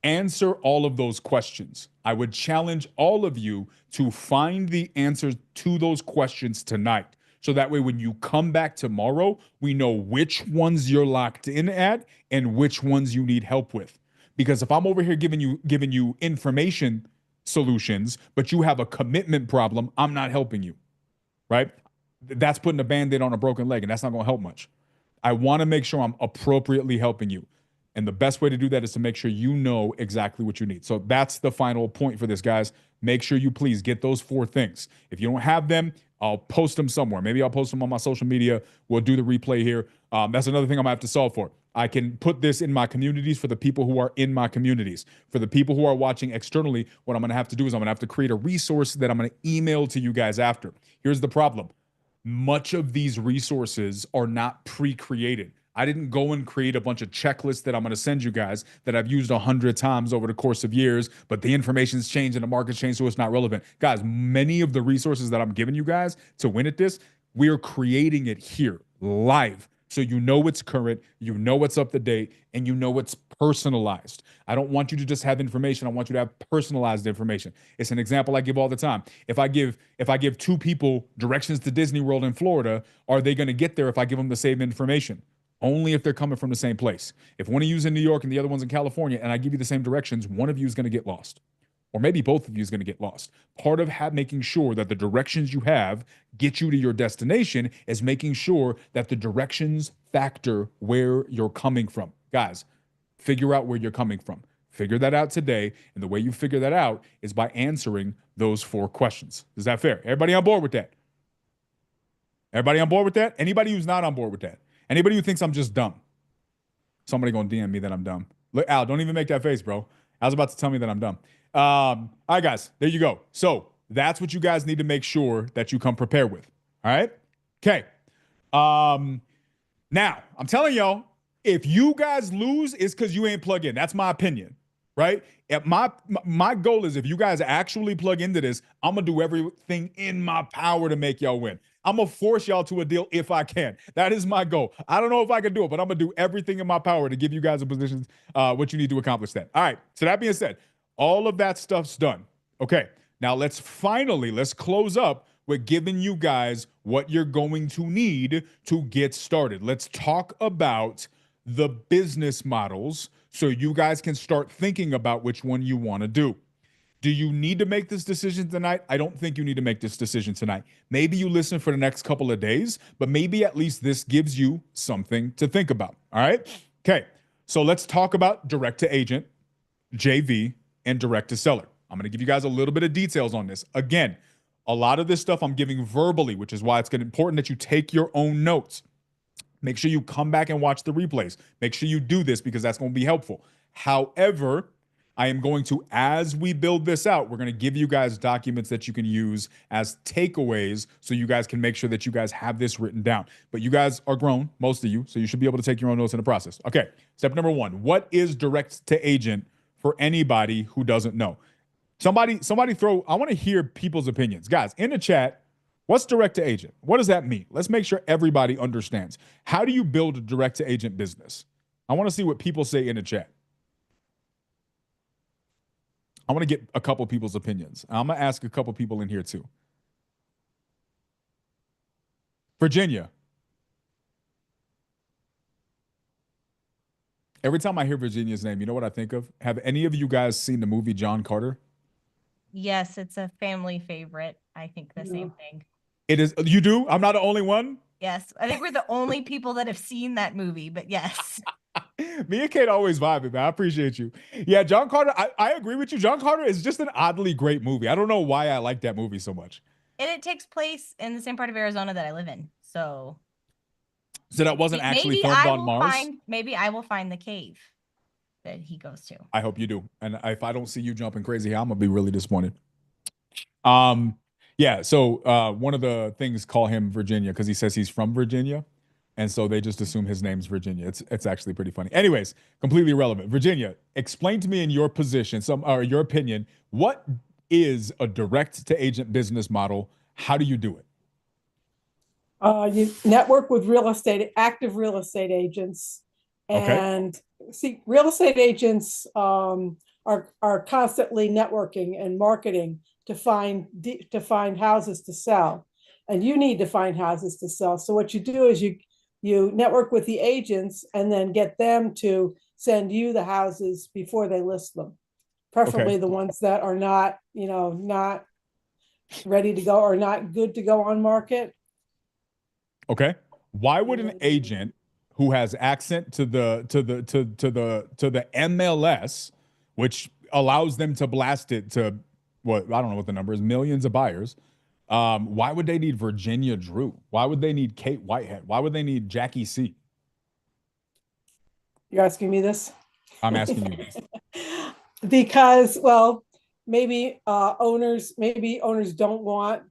Answer all of those questions. I would challenge all of you to find the answers to those questions tonight. So that way, when you come back tomorrow, we know which ones you're locked in at and which ones you need help with. Because if I'm over here giving you information solutions, but you have a commitment problem, I'm not helping you, right? That's putting a Band-Aid on a broken leg, and that's not going to help much. I want to make sure I'm appropriately helping you. And the best way to do that is to make sure you know exactly what you need. So that's the final point for this, guys. Make sure you please get those 4 things. If you don't have them, I'll post them somewhere. Maybe I'll post them on my social media. We'll do the replay here. That's another thing I'm going to have to solve for. I can put this in my communities for the people who are in my communities. For the people who are watching externally, what I'm going to have to do is I'm going to have to create a resource that I'm going to email to you guys after. Here's the problem. much of these resources are not pre-created. I didn't go and create a bunch of checklists that I'm going to send you guys that I've used 100 times over the course of years, but the information's changed and the market's changed, so it's not relevant. Guys, many of the resources that I'm giving you guys to win at this, we are creating it here live. So you know it's current, you know it's up to date, and you know it's personalized. I don't want you to just have information. I want you to have personalized information. It's an example I give all the time. If I give two people directions to Disney World in Florida, are they going to get there if I give them the same information? Only if they're coming from the same place. If one of you's in New York and the other one's in California, and I give you the same directions, one of you is going to get lost. Or maybe both of you is going to get lost. Part of making sure that the directions you have get you to your destination is making sure that the directions factor where you're coming from. Guys, figure out where you're coming from. Figure that out today. And the way you figure that out is by answering those 4 questions. Is that fair? Everybody on board with that? Everybody on board with that? Anybody who's not on board with that? Anybody who thinks I'm just dumb? Somebody gonna DM me that I'm dumb. Look, Al, don't even make that face, bro. I was about to tell me that I'm dumb. All right, guys, there you go. So that's what you guys need to make sure that you come prepared with. All right? Okay. Now, I'm telling y'all, if you guys lose, it's because you ain't plug in. That's my opinion, right? My goal is if you guys actually plug into this, I'm going to do everything in my power to make y'all win. I'm going to force y'all to a deal if I can. That is my goal. I don't know if I can do it, but I'm going to do everything in my power to give you guys a position, what you need to accomplish that. All right. So that being said, all of that stuff's done. Okay. Now let's close up with giving you guys what you're going to need to get started. Let's talk about the business models so you guys can start thinking about which one you want to do. Do you need to make this decision tonight? I don't think you need to make this decision tonight. Maybe you listen for the next couple of days, but maybe at least this gives you something to think about. All right? Okay. So let's talk about direct to agent, JV, and direct to seller. I'm going to give you guys a little bit of details on this. Again, a lot of this stuff I'm giving verbally, which is why it's important that you take your own notes. Make sure you come back and watch the replays. Make sure you do this because that's going to be helpful. However, I am going to, as we build this out, we're going to give you guys documents that you can use as takeaways so you guys can make sure that you guys have this written down. But you guys are grown, most of you, so you should be able to take your own notes in the process. Okay, step number 1. What is direct to agent for anybody who doesn't know? Somebody I want to hear people's opinions. Guys, in the chat, what's direct to agent? What does that mean? Let's make sure everybody understands. How do you build a direct to agent business? I want to see what people say in the chat. I want to get a couple people's opinions. I'm going to ask a couple people in here too. Virginia. Every time I hear Virginia's name, you know what I think of? Have any of you guys seen the movie John Carter? Yes, it's a family favorite. I think the same thing. It is. You do? I'm not the only one? Yes. I think we're the only people that have seen that movie, but yes. Me and Kate always vibing, man. I appreciate you. Yeah, John Carter, I agree with you. John Carter is just an oddly great movie. I don't know why I like that movie so much. And it takes place in the same part of Arizona that I live in. So that wasn't actually filmed on Mars? Maybe I will find the cave that he goes to. I hope you do. And if I don't see you jumping crazy, I'm going to be really disappointed. Yeah, so one of the things call him Virginia because he says he's from Virginia. And so they just assume his name's Virginia. It's actually pretty funny. Anyways, completely irrelevant. Virginia, explain to me in your position, your opinion, what is a direct to agent business model? How do you do it? You network with active real estate agents, and see, real estate agents are constantly networking and marketing to find houses to sell, and you need to find houses to sell. So what you do is you network with the agents and then get them to send you the houses before they list them, preferably the ones that are not ready to go or not good to go on market. Okay. Why would an agent who has access to the MLS, which allows them to blast it to I don't know what the number is, millions of buyers, why would they need Virginia Drew? Why would they need Kate Whitehead? Why would they need Jackie C? You're asking me this? I'm asking you this. Because, well, maybe owners don't want,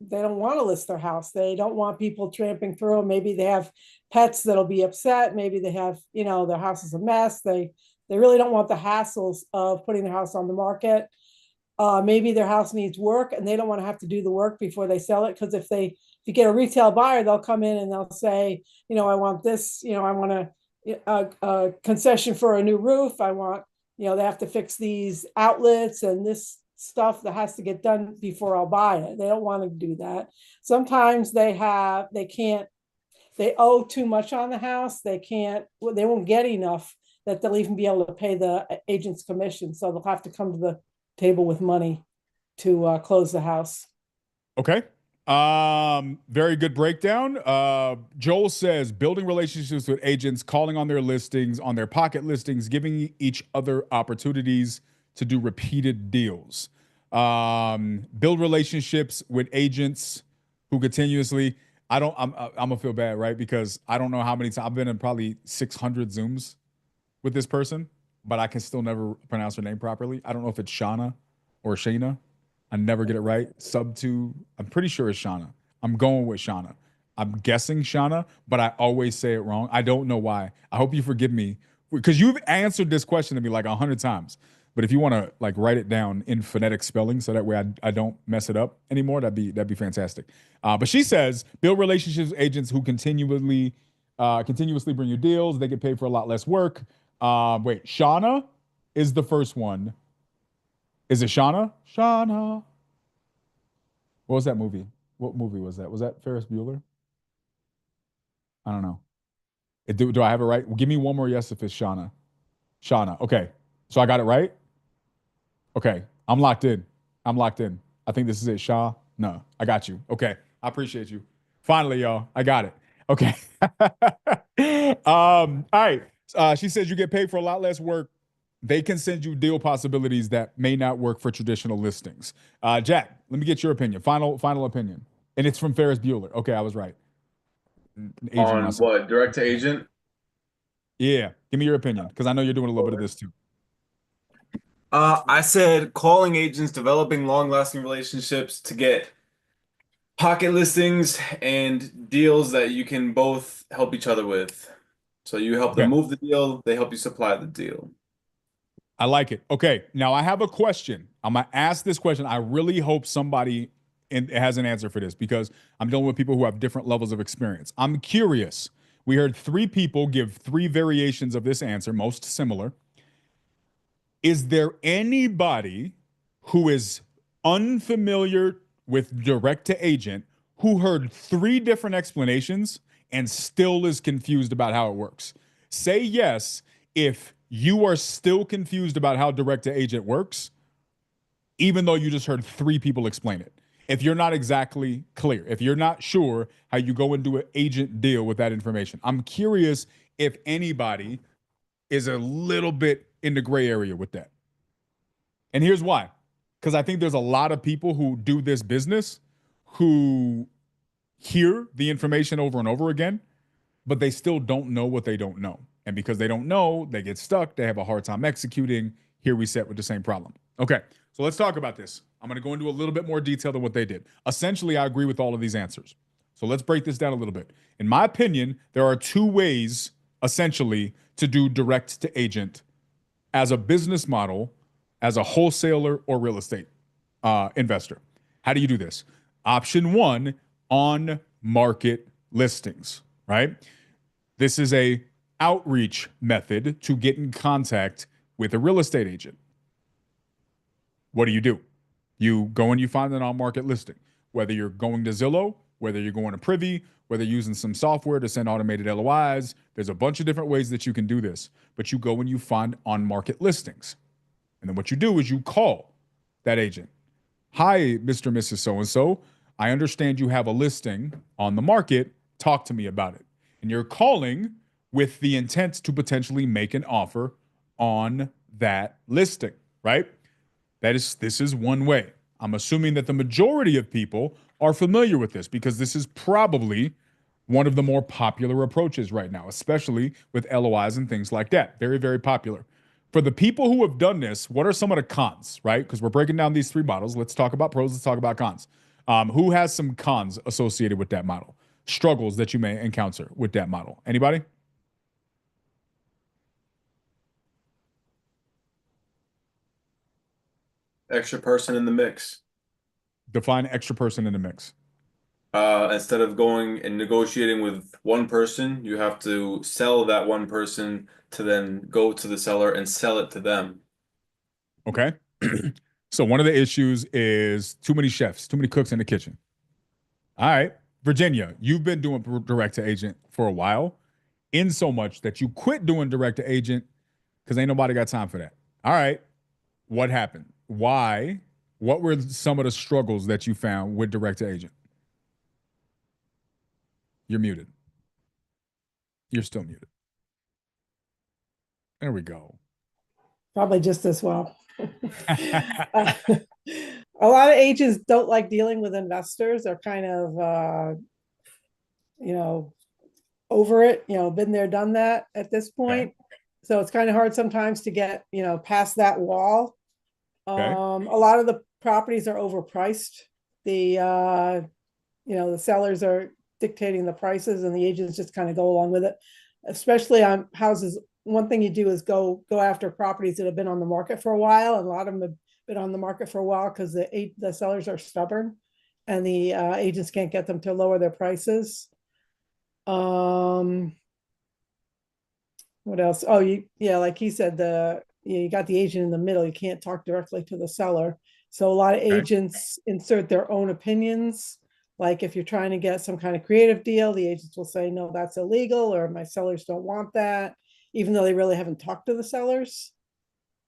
they don't want to list their house. They don't want people tramping through. Maybe they have pets that'll be upset. Maybe they have, their house is a mess. They really don't want the hassles of putting their house on the market. Maybe their house needs work and they don't want to have to do the work before they sell it. Because if you get a retail buyer, they'll come in and they'll say, I want this, I want a concession for a new roof. I want, they have to fix these outlets and this stuff that has to get done before I'll buy it. They don't want to do that. Sometimes they owe too much on the house. They won't get enough that they'll even be able to pay the agent's commission. So they'll have to come to the table with money to close the house. Okay. Very good breakdown. Joel says building relationships with agents, calling on their listings, on their pocket listings, giving each other opportunities to do repeated deals. Build relationships with agents who continuously, I'm gonna feel bad, right? Because I don't know how many times I've been in probably 600 Zooms with this person, but I can still never pronounce her name properly. I don't know if it's Shauna or Shayna. I never get it right. I'm pretty sure it's Shauna. I'm going with Shauna. I'm guessing Shauna, but I always say it wrong. I don't know why. I hope you forgive me because you've answered this question to me like 100 times. But if you want to like write it down in phonetic spelling so that way I don't mess it up anymore, that'd be fantastic. But she says build relationships with agents who continuously bring you deals. They get paid for a lot less work. Wait, Shauna is the first one. Is it Shauna? Shauna. What was that movie? What movie was that? Was that Ferris Bueller? I don't know. Do I have it right? Well, give me one more yes if it's Shauna. Shauna. Okay. So I got it right? Okay. I'm locked in. I think this is it. Shaw. No, I got you. Okay. I appreciate you. Finally, y'all. I got it. Okay. All right. She says you get paid for a lot less work. They can send you deal possibilities that may not work for traditional listings. Jack, let me get your opinion. Final opinion. And it's from Ferris Bueller. Okay, I was right. On what? Direct to agent? Yeah. Give me your opinion because I know you're doing a little bit of this too. I said calling agents, developing long-lasting relationships to get pocket listings and deals that you can both help each other with. So you help them move the deal, they help you supply the deal. I like it. Okay, now I have a question. I'm gonna ask this question. I really hope somebody has an answer for this because I'm dealing with people who have different levels of experience. I'm curious. We heard 3 people give 3 variations of this answer, most similar. Is there anybody who is unfamiliar with direct to agent who heard 3 different explanations and still is confused about how it works? Say yes if you are still confused about how direct to agent works, even though you just heard 3 people explain it. If you're not exactly clear, if you're not sure how you go and do an agent deal with that information, I'm curious if anybody is a little bit in the gray area with that. And here's why. Because I think there's a lot of people who do this business who hear the information over and over again, but they still don't know what they don't know. And because they don't know, they get stuck. They have a hard time executing. Here we sit with the same problem. Okay, so let's talk about this. I'm going to go into a little bit more detail than what they did. Essentially, I agree with all of these answers. So let's break this down a little bit. In my opinion, there are 2 ways, essentially, to do direct to agent as a business model, as a wholesaler or real estate investor. How do you do this? Option 1, on market listings, right? This is a outreach method to get in contact with a real estate agent. What do? You go and you find an on-market listing, whether you're going to Zillow, whether you're going to Privy, whether you're using some software to send automated LOIs. There's a bunch of different ways that you can do this, but you go and you find on-market listings. And then what you do is you call that agent. Hi, Mr. and Mrs. So-and-so. I understand you have a listing on the market. Talk to me about it. And you're calling with the intent to potentially make an offer on that listing, right? This is one way. I'm assuming that the majority of people are familiar with this because this is probably one of the more popular approaches right now, especially with LOIs and things like that. Very, very popular. For the people who have done this, what are some of the cons, right? Because we're breaking down these 3 models. Let's talk about pros. Let's talk about cons. Who has some cons associated with that model? Struggles that you may encounter with that model? Anybody? Extra person in the mix. Define extra person in the mix. Instead of going and negotiating with one person, you have to sell that one person to then go to the seller and sell it to them. Okay. So one of the issues is too many chefs, too many cooks in the kitchen. All right. Virginia, you've been doing direct to agent for a while, in so much that you quit doing direct to agent because ain't nobody got time for that. All right. What happened? Why? What were some of the struggles that you found with direct to agent? You're muted. You're still muted. There we go. Probably just as well. A lot of agents don't like dealing with investors. They're kind of, over it, been there, done that at this point. So it's kind of hard sometimes to get, past that wall. A lot of the properties are overpriced. The sellers are dictating the prices and the agents just kind of go along with it, especially on houses. One thing you do is go after properties that have been on the market for a while. And a lot of them have been on the market for a while because the sellers are stubborn and the agents can't get them to lower their prices. What else? Oh, like he said, you got the agent in the middle. You can't talk directly to the seller. So a lot of agents insert their own opinions. Like if you're trying to get some kind of creative deal, the agents will say, no, that's illegal, or my sellers don't want that, even though they really haven't talked to the sellers.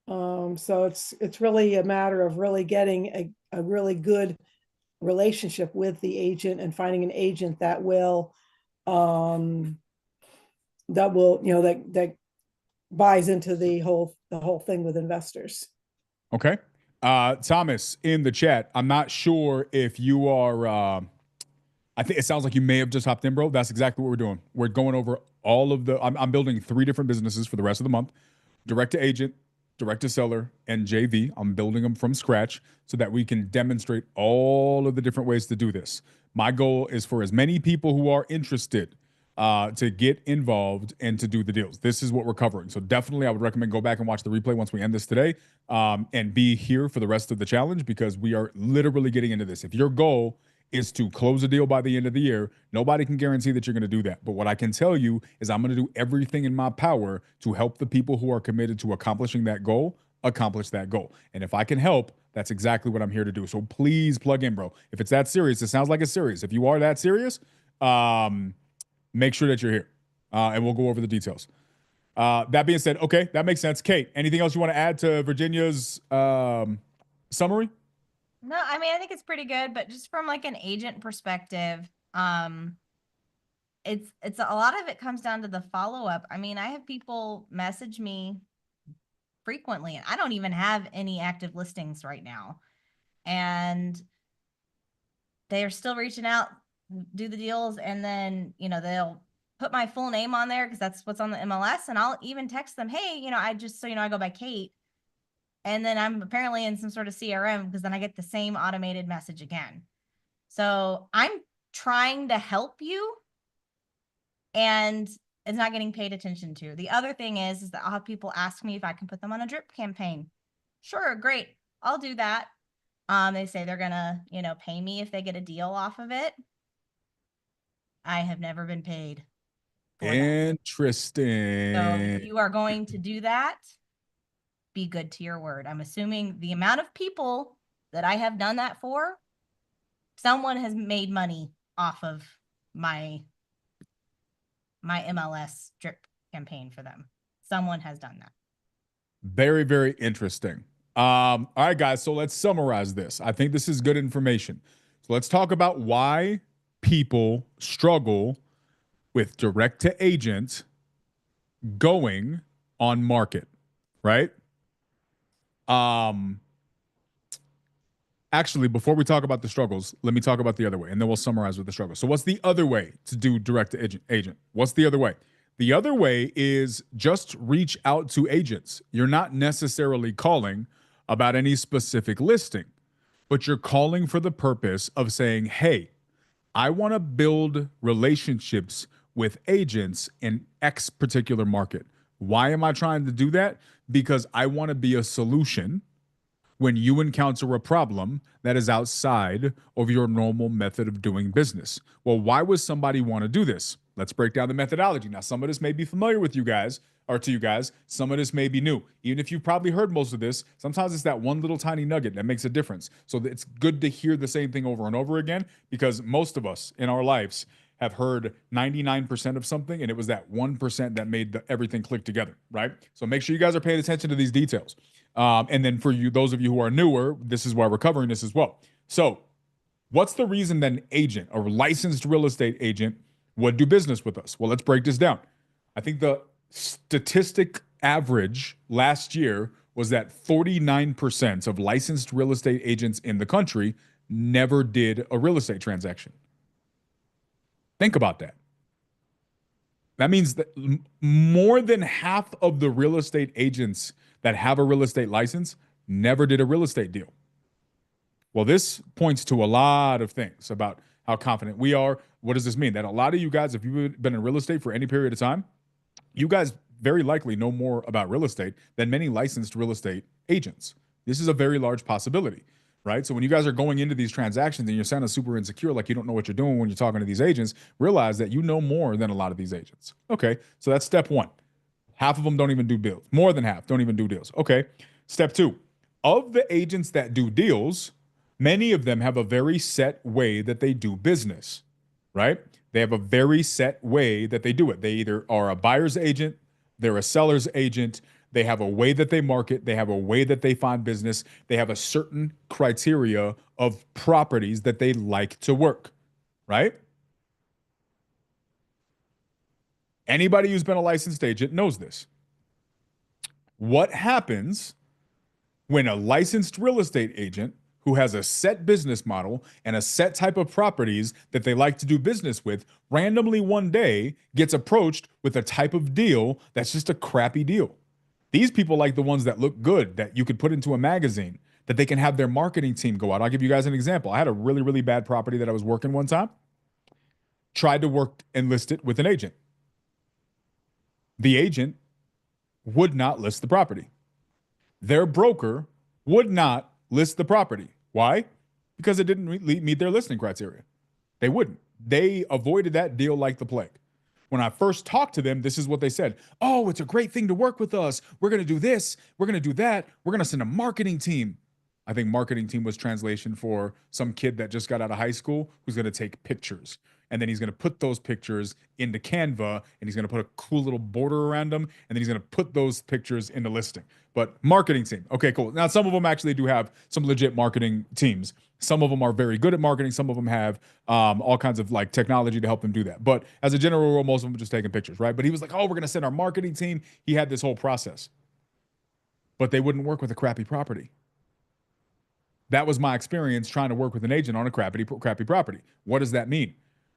So it's really a matter of really getting a really good relationship with the agent and finding an agent that will that buys into the whole thing with investors. Okay. Thomas in the chat, I'm not sure if you are I think it sounds like you may have just hopped in, bro. That's exactly what we're doing. We're going over all of the I'm building 3 different businesses for the rest of the month. Direct to agent, direct to seller, and JV. I'm building them from scratch so that we can demonstrate all of the different ways to do this. My goal is for as many people who are interested to get involved and to do the deals. This is what we're covering. So definitely I would recommend go back and watch the replay once we end this today and be here for the rest of the challenge because we are literally getting into this. If your goal is to close a deal by the end of the year, nobody can guarantee that you're going to do that. But what I can tell you is I'm going to do everything in my power to help the people who are committed to accomplishing that goal accomplish that goal. And if I can help, that's exactly what I'm here to do. So please plug in, bro. If it's that serious, it sounds like it's serious. If you are that serious, make sure that you're here and we'll go over the details. That being said, okay, that makes sense. Kate, anything else you want to add to Virginia's summary? No, I mean, I think it's pretty good, but just from like an agent perspective, it's a lot of it comes down to the follow-up. I mean, I have people message me frequently and I don't even have any active listings right now. And they're still reaching out, do the deals, and then, they'll put my full name on there because that's what's on the MLS. And I'll even text them, hey, I just, so I go by Kate. And then I'm apparently in some sort of CRM because then I get the same automated message again. So I'm trying to help you and it's not getting paid attention to. The other thing is that I'll have people ask me if I can put them on a drip campaign. Sure, great. I'll do that. They say they're gonna, pay me if they get a deal off of it. I have never been paid. Interesting. So if you are going to do that, be good to your word. I'm assuming the amount of people that I have done that for, someone has made money off of my MLS drip campaign for them. Someone has done that. Very, very interesting. All right, guys. So let's summarize this. I think this is good information. So let's talk about why people struggle with direct to agent going on market, right? Actually, before we talk about the struggles, let me talk about the other way, and then we'll summarize with the struggles. So what's the other way to do direct to agent? What's the other way? The other way is just reach out to agents. You're not necessarily calling about any specific listing. but you're calling for the purpose of saying, hey, I want to build relationships with agents in X particular market. Why am I trying to do that? Because I want to be a solution when you encounter a problem that is outside of your normal method of doing business. Well, why would somebody want to do this? Let's break down the methodology. Now, some of this may be familiar with you guys, or to you guys, some of this may be new. Even if you've probably heard most of this, sometimes it's that one little tiny nugget that makes a difference. So it's good to hear the same thing over and over again, because most of us in our lives have heard 99% of something, and it was that 1% that made everything click together, right? So make sure you guys are paying attention to these details. And then for you, those of you who are newer, this is why we're covering this as well. So what's the reason that an agent, a licensed real estate agent, would do business with us? Well, let's break this down. I think the statistic average last year was that 49% of licensed real estate agents in the country never did a real estate transaction. Think about that. That means that more than half of the real estate agents that have a real estate license never did a real estate deal. Well, this points to a lot of things about how confident we are. What does this mean? That a lot of you guys, if you've been in real estate for any period of time, you guys very likely know more about real estate than many licensed real estate agents. This is a very large possibility, right? So when you guys are going into these transactions and you're sounding super insecure, like you don't know what you're doing when you're talking to these agents, realize that you know more than a lot of these agents. Okay, so that's step one. Half of them don't even do deals. More than half don't even do deals. Okay, step two. Of the agents that do deals, many of them have a very set way that they do business, right? They have a very set way that they do it. They either are a buyer's agent, they're a seller's agent, they have a way that they market, they have a way that they find business, they have a certain criteria of properties that they like to work, right? Anybody who's been a licensed agent knows this. What happens when a licensed real estate agent who has a set business model and a set type of properties that they like to do business with randomly one day gets approached with a type of deal that's just a crappy deal? These people like the ones that look good, that you could put into a magazine, that they can have their marketing team go out. I'll give you guys an example. I had a really, really bad property that I was working one time. Tried to work and list it with an agent. The agent would not list the property. Their broker would not list the property. Why? Because it didn't meet their listing criteria. They wouldn't. They avoided that deal like the plague. When I first talked to them, this is what they said. Oh, it's a great thing to work with us. We're going to do this. We're going to do that. We're going to send a marketing team. I think marketing team was translation for some kid that just got out of high school who's going to take pictures. And then he's going to put those pictures into Canva, and he's going to put a cool little border around them, and then he's going to put those pictures in the listing. But marketing team. Okay, cool. Now, some of them actually do have some legit marketing teams. Some of them are very good at marketing. Some of them have all kinds of like technology to help them do that. But as a general rule, most of them are just taking pictures, right? But he was like, oh, we're going to send our marketing team. He had this whole process. But they wouldn't work with a crappy property. That was my experience trying to work with an agent on a crappy property. What does that mean?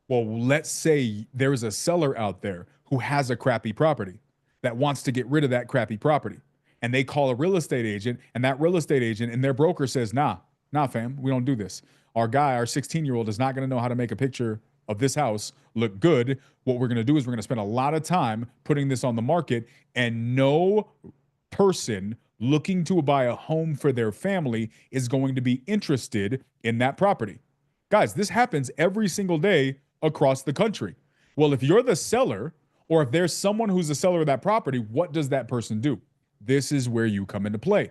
Well, let's say there's a seller out there who has a crappy property that wants to get rid of that crappy property. And they call a real estate agent, and that real estate agent and their broker says, nah, fam, we don't do this. Our guy, our 16-year-old is not going to know how to make a picture of this house look good. What we're going to do is we're going to spend a lot of time putting this on the market, and no person looking to buy a home for their family is going to be interested in that property. Guys, this happens every single day across the country. Well, if you're the seller, or if there's someone who's the seller of that property, what does that person do? This is where you come into play.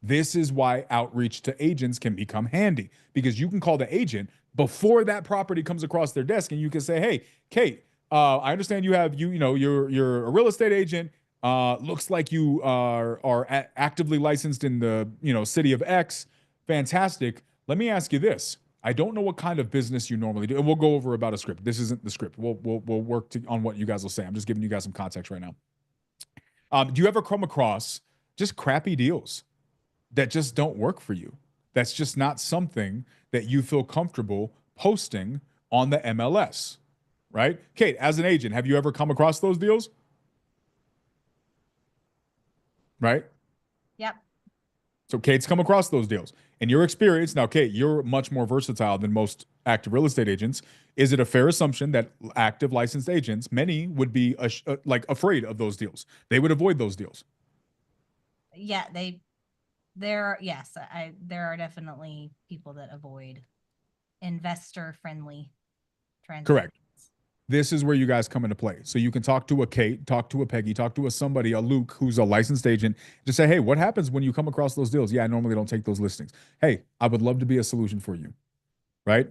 This is why outreach to agents can become handy, because you can call the agent before that property comes across their desk, and you can say, hey, Kate, I understand you're a real estate agent. Looks like you are actively licensed in the city of X. Fantastic. Let me ask you this. I don't know what kind of business you normally do. And we'll go over about a script. This isn't the script. We'll work on what you guys will say. I'm just giving you guys some context right now. Do you ever come across just crappy deals that just don't work for you? That's just not something that you feel comfortable posting on the MLS, right? Kate, as an agent, have you ever come across those deals? Right? Yep. So Kate's come across those deals. In your experience, now, Kate, you're much more versatile than most active real estate agents. Is it a fair assumption that active licensed agents, many would be like afraid of those deals? They would avoid those deals. Yeah, there are definitely people that avoid investor friendly transactions. Correct. This is where you guys come into play. So you can talk to a Kate, talk to a Peggy, talk to a Luke, who's a licensed agent. Just say, hey, what happens when you come across those deals? Yeah, I normally don't take those listings. Hey, I would love to be a solution for you, right?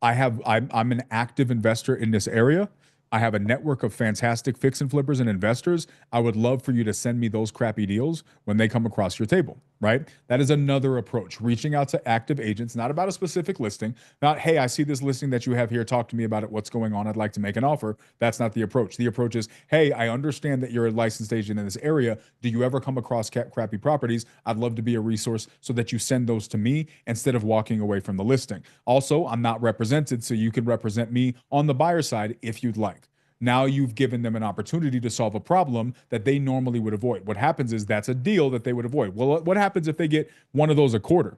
I'm an active investor in this area. I have a network of fantastic fix and flippers and investors. I would love for you to send me those crappy deals when they come across your table, right? That is another approach. Reaching out to active agents, not about a specific listing, not, hey, I see this listing that you have here. Talk to me about it. What's going on? I'd like to make an offer. That's not the approach. The approach is, hey, I understand that you're a licensed agent in this area. Do you ever come across crappy properties? I'd love to be a resource so that you send those to me instead of walking away from the listing. Also, I'm not represented, so you can represent me on the buyer side if you'd like. Now you've given them an opportunity to solve a problem that they normally would avoid. What happens is that's a deal that they would avoid. Well, what happens if they get one of those a quarter,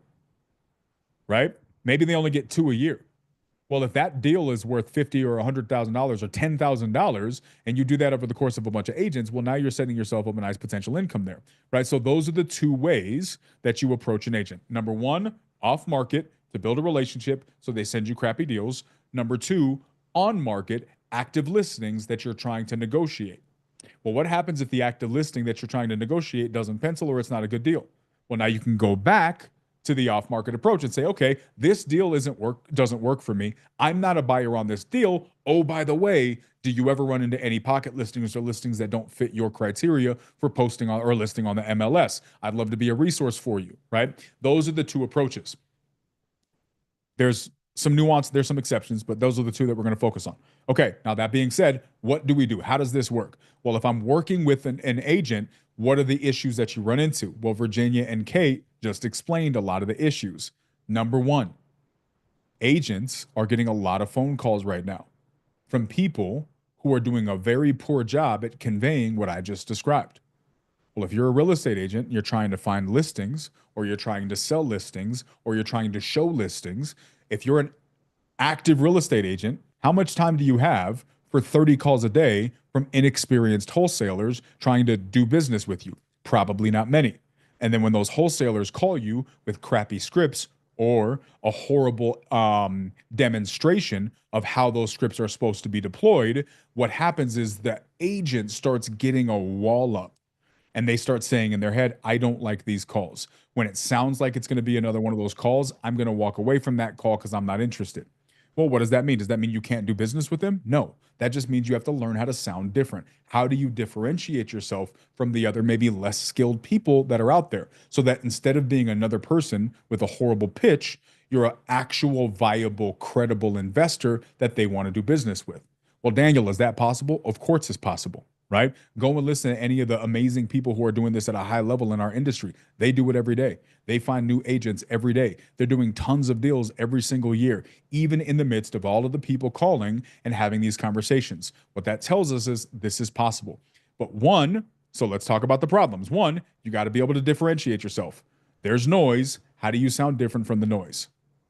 right? Maybe they only get 2 a year. Well, if that deal is worth $50,000 or $100,000 or $10,000, and you do that over the course of a bunch of agents, well, now you're setting yourself up a nice potential income there, right? So those are the two ways that you approach an agent. Number one, off market to build a relationship so they send you crappy deals. Number two, on market, active listings that you're trying to negotiate. Well, what happens if the active listing that you're trying to negotiate doesn't pencil or it's not a good deal? Well, now you can go back to the off-market approach and say, okay, this deal doesn't work for me. I'm not a buyer on this deal. Oh, by the way, do you ever run into any pocket listings or listings that don't fit your criteria for posting on or listing on the MLS? I'd love to be a resource for you, right? Those are the two approaches. There's some nuance, there's some exceptions, but those are the two that we're going to focus on. Okay, now that being said, what do we do? How does this work? Well, if I'm working with an agent, what are the issues that you run into? Well, Virginia and Kate just explained a lot of the issues. Number one, agents are getting a lot of phone calls right now from people who are doing a very poor job at conveying what I just described. Well, if you're a real estate agent, you're trying to find listings, or you're trying to sell listings, or you're trying to show listings. If you're an active real estate agent, how much time do you have for 30 calls a day from inexperienced wholesalers trying to do business with you? Probably not many. And then when those wholesalers call you with crappy scripts or a horrible demonstration of how those scripts are supposed to be deployed, what happens is the agent starts getting a wall up. And they start saying in their head, I don't like these calls. When it sounds like it's going to be another one of those calls, I'm going to walk away from that call because I'm not interested. Well, what does that mean? Does that mean you can't do business with them? No, that just means you have to learn how to sound different. How do you differentiate yourself from the other, maybe less skilled people that are out there so that instead of being another person with a horrible pitch, you're an actual viable, credible investor that they want to do business with? Well, Daniel, is that possible? Of course it's possible. Right? Go and listen to any of the amazing people who are doing this at a high level in our industry. They do it every day. They find new agents every day. They're doing tons of deals every single year, even in the midst of all of the people calling and having these conversations. What that tells us is this is possible. But so let's talk about the problems. One, you got to be able to differentiate yourself. There's noise. How do you sound different from the noise?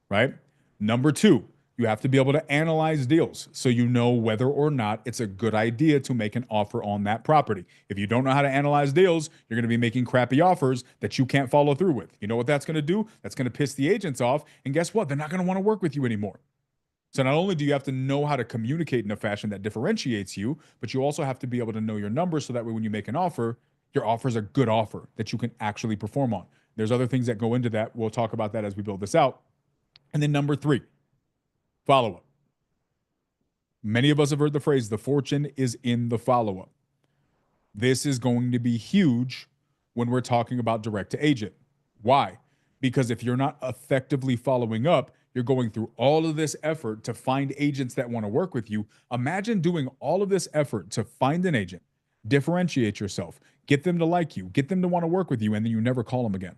Right? Number two, you have to be able to analyze deals so you know whether or not it's a good idea to make an offer on that property. If you don't know how to analyze deals, you're going to be making crappy offers that you can't follow through with. You know what that's going to do? That's going to piss the agents off. And guess what? They're not going to want to work with you anymore. So not only do you have to know how to communicate in a fashion that differentiates you, but you also have to be able to know your numbers so that way when you make an offer, your offer is a good offer that you can actually perform on. There's other things that go into that. We'll talk about that as we build this out. And then number three, follow-up. Many of us have heard the phrase, the fortune is in the follow-up. This is going to be huge when we're talking about direct to agent. Why? Because if you're not effectively following up, you're going through all of this effort to find agents that want to work with you. Imagine doing all of this effort to find an agent, differentiate yourself, get them to like you, get them to want to work with you, and then you never call them again.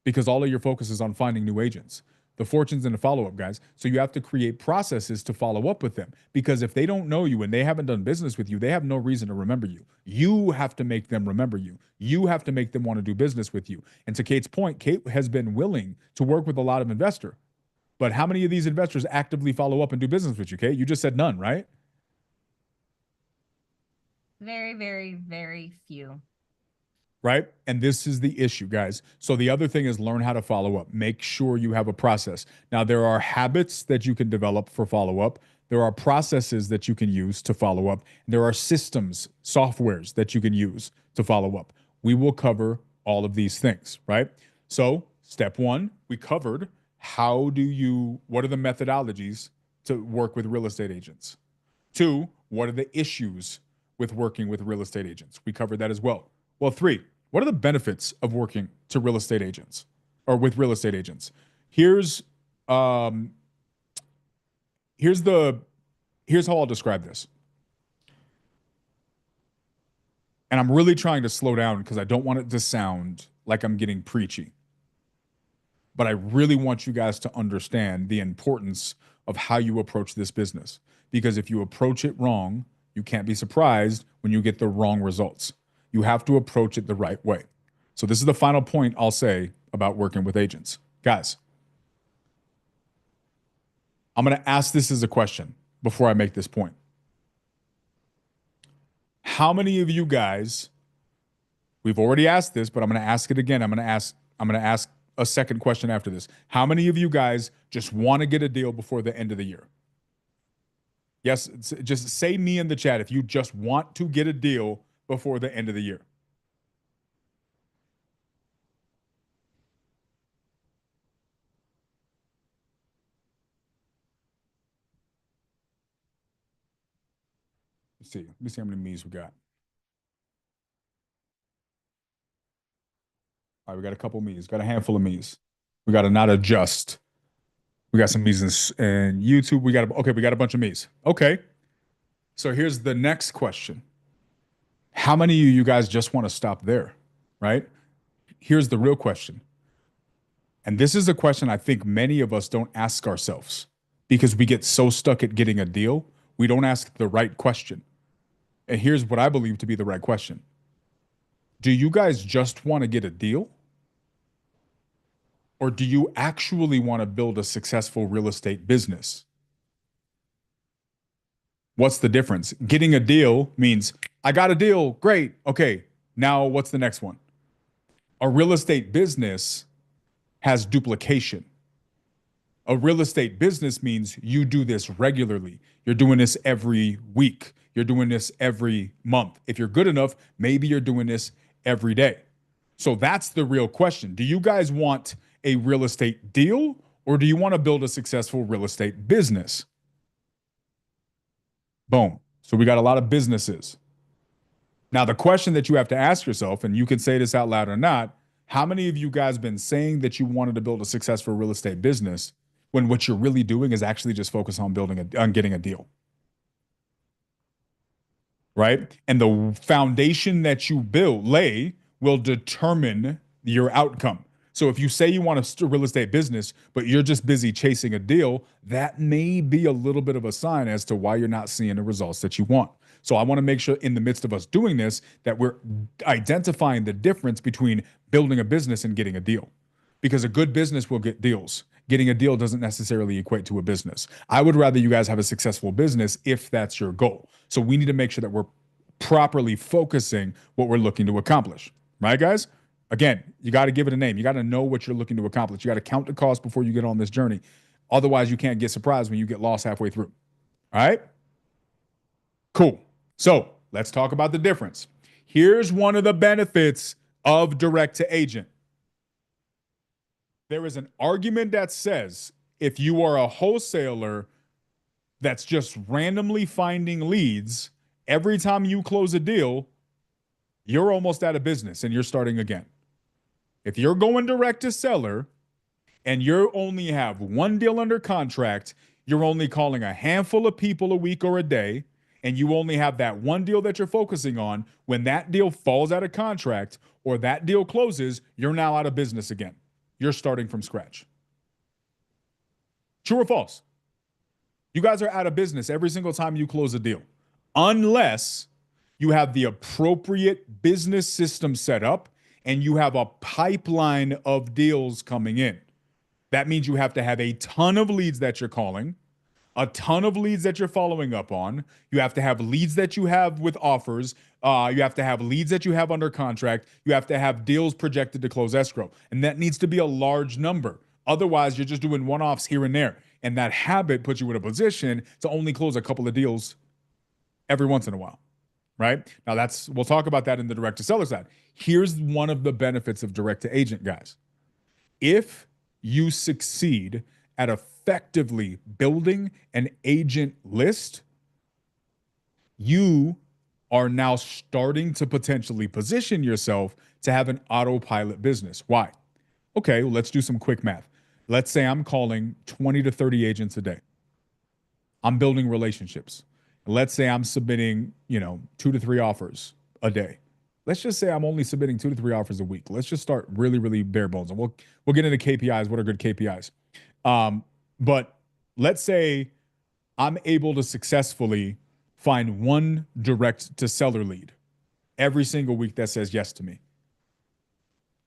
Because all of your focus is on finding new agents. The fortune's in the follow up, guys. So you have to create processes to follow up with them, because if they don't know you and they haven't done business with you, they have no reason to remember you. You have to make them remember you. You have to make them want to do business with you. And to Kate's point, Kate has been willing to work with a lot of investors. But how many of these investors actively follow up and do business with you, Kate? You just said none, right? Very, very, very few. Right? And this is the issue, guys. So the other thing is learn how to follow up. Make sure you have a process. Now, there are habits that you can develop for follow up. There are processes that you can use to follow up. There are systems, softwares that you can use to follow up. We will cover all of these things, right? So step one, we covered what are the methodologies to work with real estate agents? Two, what are the issues with working with real estate agents? We covered that as well. Well, three, what are the benefits of working to real estate agents or with real estate agents? Here's how I'll describe this. And I'm really trying to slow down because I don't want it to sound like I'm getting preachy. But I really want you guys to understand the importance of how you approach this business. Because if you approach it wrong, you can't be surprised when you get the wrong results. You have to approach it the right way. So this is the final point I'll say about working with agents. Guys, I'm going to ask this as a question before I make this point. How many of you guys, we've already asked this, but I'm going to ask it again. I'm going to ask a second question after this. How many of you guys just want to get a deal before the end of the year? Yes, just say me in the chat if you just want to get a deal before the end of the year. Let me see how many me's we got. All right, we got a couple me's, got a handful of me's. We got a not adjust. We got some me's in YouTube. We got a bunch of me's. Okay. So here's the next question. How many of you guys just want to stop there, right? Here's the real question. And this is a question I think many of us don't ask ourselves because we get so stuck at getting a deal, we don't ask the right question. And here's what I believe to be the right question. Do you guys just want to get a deal? Or do you actually want to build a successful real estate business? What's the difference? Getting a deal means I got a deal. Great. Okay. Now what's the next one? A real estate business has duplication. A real estate business means you do this regularly. You're doing this every week. You're doing this every month. If you're good enough, maybe you're doing this every day. So that's the real question. Do you guys want a real estate deal or do you want to build a successful real estate business? Boom. So we got a lot of businesses. Now, the question that you have to ask yourself, and you can say this out loud or not, how many of you guys been saying that you wanted to build a successful real estate business when what you're really doing is actually just focus on getting a deal? Right? And the foundation that you lay will determine your outcome. So if you say you want a real estate business, but you're just busy chasing a deal, that may be a little bit of a sign as to why you're not seeing the results that you want. So I want to make sure in the midst of us doing this, that we're identifying the difference between building a business and getting a deal. Because a good business will get deals. Getting a deal doesn't necessarily equate to a business. I would rather you guys have a successful business if that's your goal. So we need to make sure that we're properly focusing what we're looking to accomplish. Right, guys? Again, you got to give it a name. You got to know what you're looking to accomplish. You got to count the cost before you get on this journey. Otherwise, you can't get surprised when you get lost halfway through. All right? Cool. So let's talk about the difference. Here's one of the benefits of direct to agent. There is an argument that says if you are a wholesaler that's just randomly finding leads, every time you close a deal, you're almost out of business and you're starting again. If you're going direct to seller and you only have one deal under contract, you're only calling a handful of people a week or a day, and you only have that one deal that you're focusing on, when that deal falls out of contract or that deal closes, you're now out of business again. You're starting from scratch. True or false? You guys are out of business every single time you close a deal, unless you have the appropriate business system set up and you have a pipeline of deals coming in. That means you have to have a ton of leads that you're calling, a ton of leads that you're following up on. You have to have leads that you have with offers. You have to have leads that you have under contract. You have to have deals projected to close escrow. And that needs to be a large number. Otherwise, you're just doing one-offs here and there. And that habit puts you in a position to only close a couple of deals every once in a while, right? Now we'll talk about that in the direct to seller side. Here's one of the benefits of direct to agent, guys. If you succeed at effectively building an agent list, you are now starting to potentially position yourself to have an autopilot business. Why? Okay, well, let's do some quick math. Let's say I'm calling 20 to 30 agents a day. I'm building relationships. Let's say I'm submitting, 2 to 3 offers a day. Let's just say I'm only submitting 2 to 3 offers a week. Let's just start really, really bare bones. And we'll get into KPIs. What are good KPIs? But let's say I'm able to successfully find one direct to seller lead every single week that says yes to me.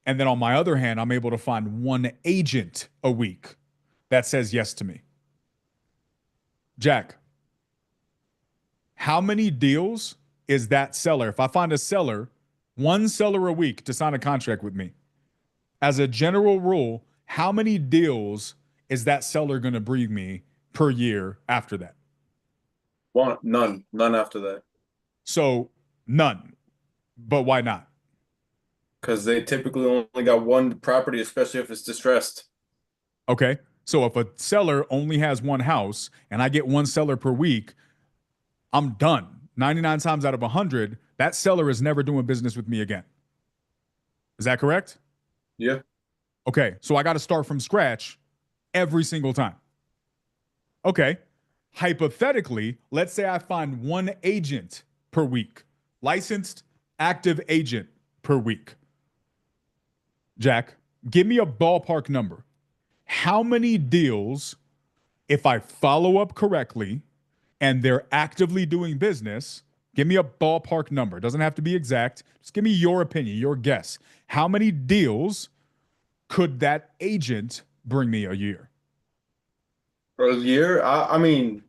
And then on my other hand, I'm able to find one agent a week that says yes to me. Jack, how many deals is that seller? If I find a seller, one seller a week to sign a contract with me, as a general rule, how many deals is that seller going to bring me per year after that? None after that. So none. But why not? Because they typically only got one property, especially if it's distressed. Okay. So if a seller only has one house and I get one seller per week, I'm done. 99 times out of 100, that seller is never doing business with me again. Is that correct? Yeah. Okay. So I got to start from scratch every single time. Okay. Hypothetically, let's say I find one agent per week, licensed active agent per week. Jack, give me a ballpark number. How many deals, if I follow up correctly and they're actively doing business, give me a ballpark number. It doesn't have to be exact. Just give me your opinion, your guess. How many deals could that agent bring me a year? For a year? I mean,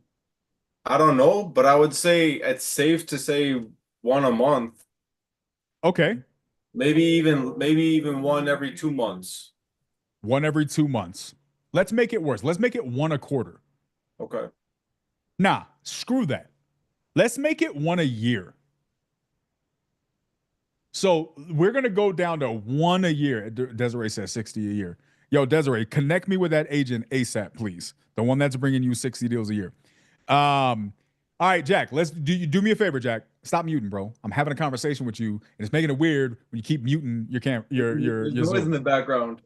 I don't know, but I would say it's safe to say one a month. Okay. Maybe even one every 2 months. One every 2 months. Let's make it worse. Let's make it one a quarter. Okay. Nah, screw that. Let's make it one a year. So we're going to go down to one a year. Desiree says 60 a year. Yo, Desiree, connect me with that agent ASAP, please. The one that's bringing you 60 deals a year. All right, Jack, let's do me a favor, Jack. Stop muting, bro. I'm having a conversation with you, and it's making it weird when you keep muting your noise Zoom. in the background.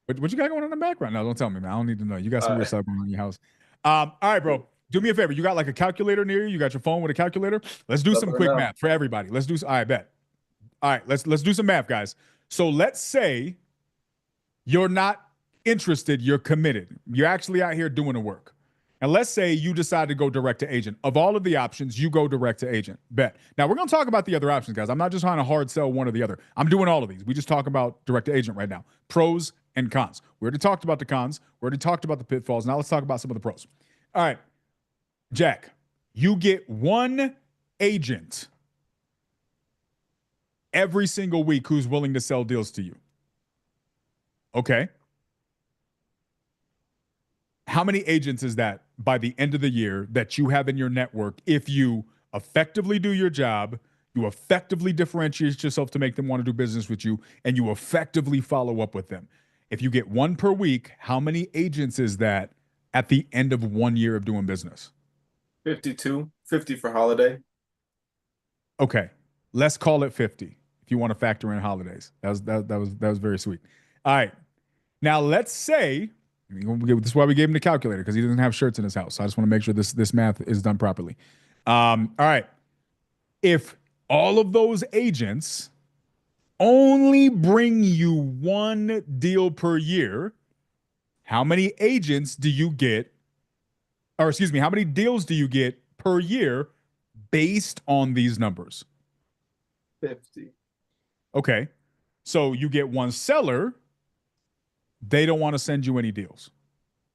What you got going on in the background? No, don't tell me, man. I don't need to know. You got some weird stuff going on in your house. All right, bro. Do me a favor. You got like a calculator near you? You got your phone with a calculator? Let's do some quick math for everybody. Let's do. All right, bet. All right, let's do some math, guys. So let's say you're not interested. You're committed. You're actually out here doing the work. And let's say you decide to go direct to agent. Of all of the options, you go direct to agent. Bet. Now, we're going to talk about the other options, guys. I'm not just trying to hard sell one or the other. I'm doing all of these. We just talk about direct to agent right now. Pros and cons. We already talked about the cons. We already talked about the pitfalls. Now let's talk about some of the pros. All right. Jack, you get one agent every single week who's willing to sell deals to you. Okay. How many agents is that by the end of the year that you have in your network if you effectively do your job, you effectively differentiate yourself to make them want to do business with you, and you effectively follow up with them? If you get one per week, how many agents is that at the end of 1 year of doing business? 52, 50 for holiday. Okay, let's call it 50 if you want to factor in holidays. That was very sweet. All right, now let's say, this is why we gave him the calculator, because he doesn't have shirts in his house. So I just want to make sure this math is done properly. All right, if all of those agents only bring you one deal per year, how many agents do you get or excuse me, how many deals do you get per year based on these numbers? 50. Okay. So you get one seller, they don't want to send you any deals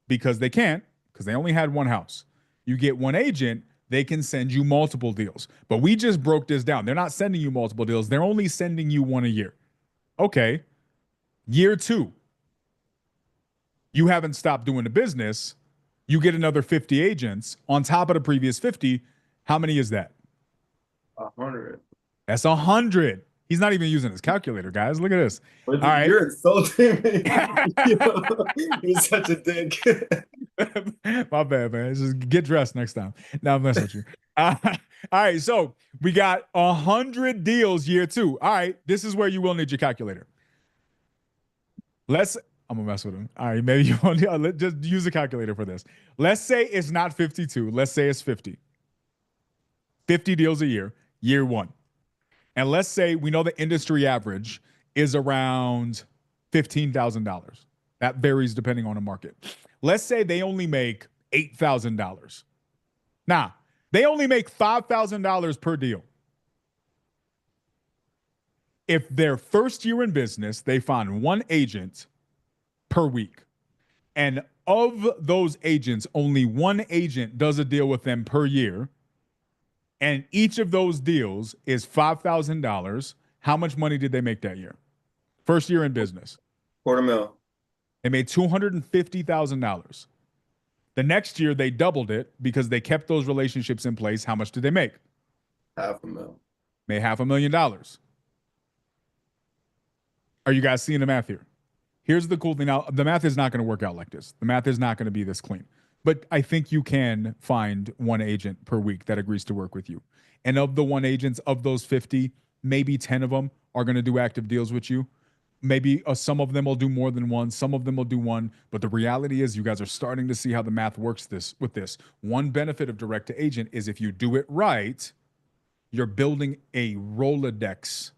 because they can't, because they only had one house. You get one agent, they can send you multiple deals. But we just broke this down. They're not sending you multiple deals, they're only sending you one a year. Okay. Year 2, you haven't stopped doing the business. You get another 50 agents on top of the previous 50. How many is that? 100. That's 100. He's not even using his calculator, guys. Look at this. All right. You're insulting me. You're such a dick. My bad, man. Just get dressed next time. Now I'm messing with you. All right. So we got 100 deals year 2. All right. This is where you will need your calculator. I'm gonna mess with him. All right, maybe you want to just use a calculator for this. Let's say it's not 52. Let's say it's 50. 50 deals a year, year 1. And let's say we know the industry average is around $15,000. That varies depending on the market. Let's say they only make $8,000. Now, they only make $5,000 per deal. If their first year in business, they find one agent per week. And of those agents, only one agent does a deal with them per year. And each of those deals is $5,000. How much money did they make that year? First year in business. $250,000. They made $250,000. The next year, they doubled it because they kept those relationships in place. How much did they make? $500,000. Made $500,000. Are you guys seeing the math here? Here's the cool thing. Now, the math is not going to work out like this. The math is not going to be this clean. But I think you can find one agent per week that agrees to work with you. And of the one agents, of those 50, maybe 10 of them are going to do active deals with you. Maybe some of them will do more than one. Some of them will do one. But the reality is you guys are starting to see how the math works with this. One benefit of direct to agent is if you do it right, you're building a Rolodex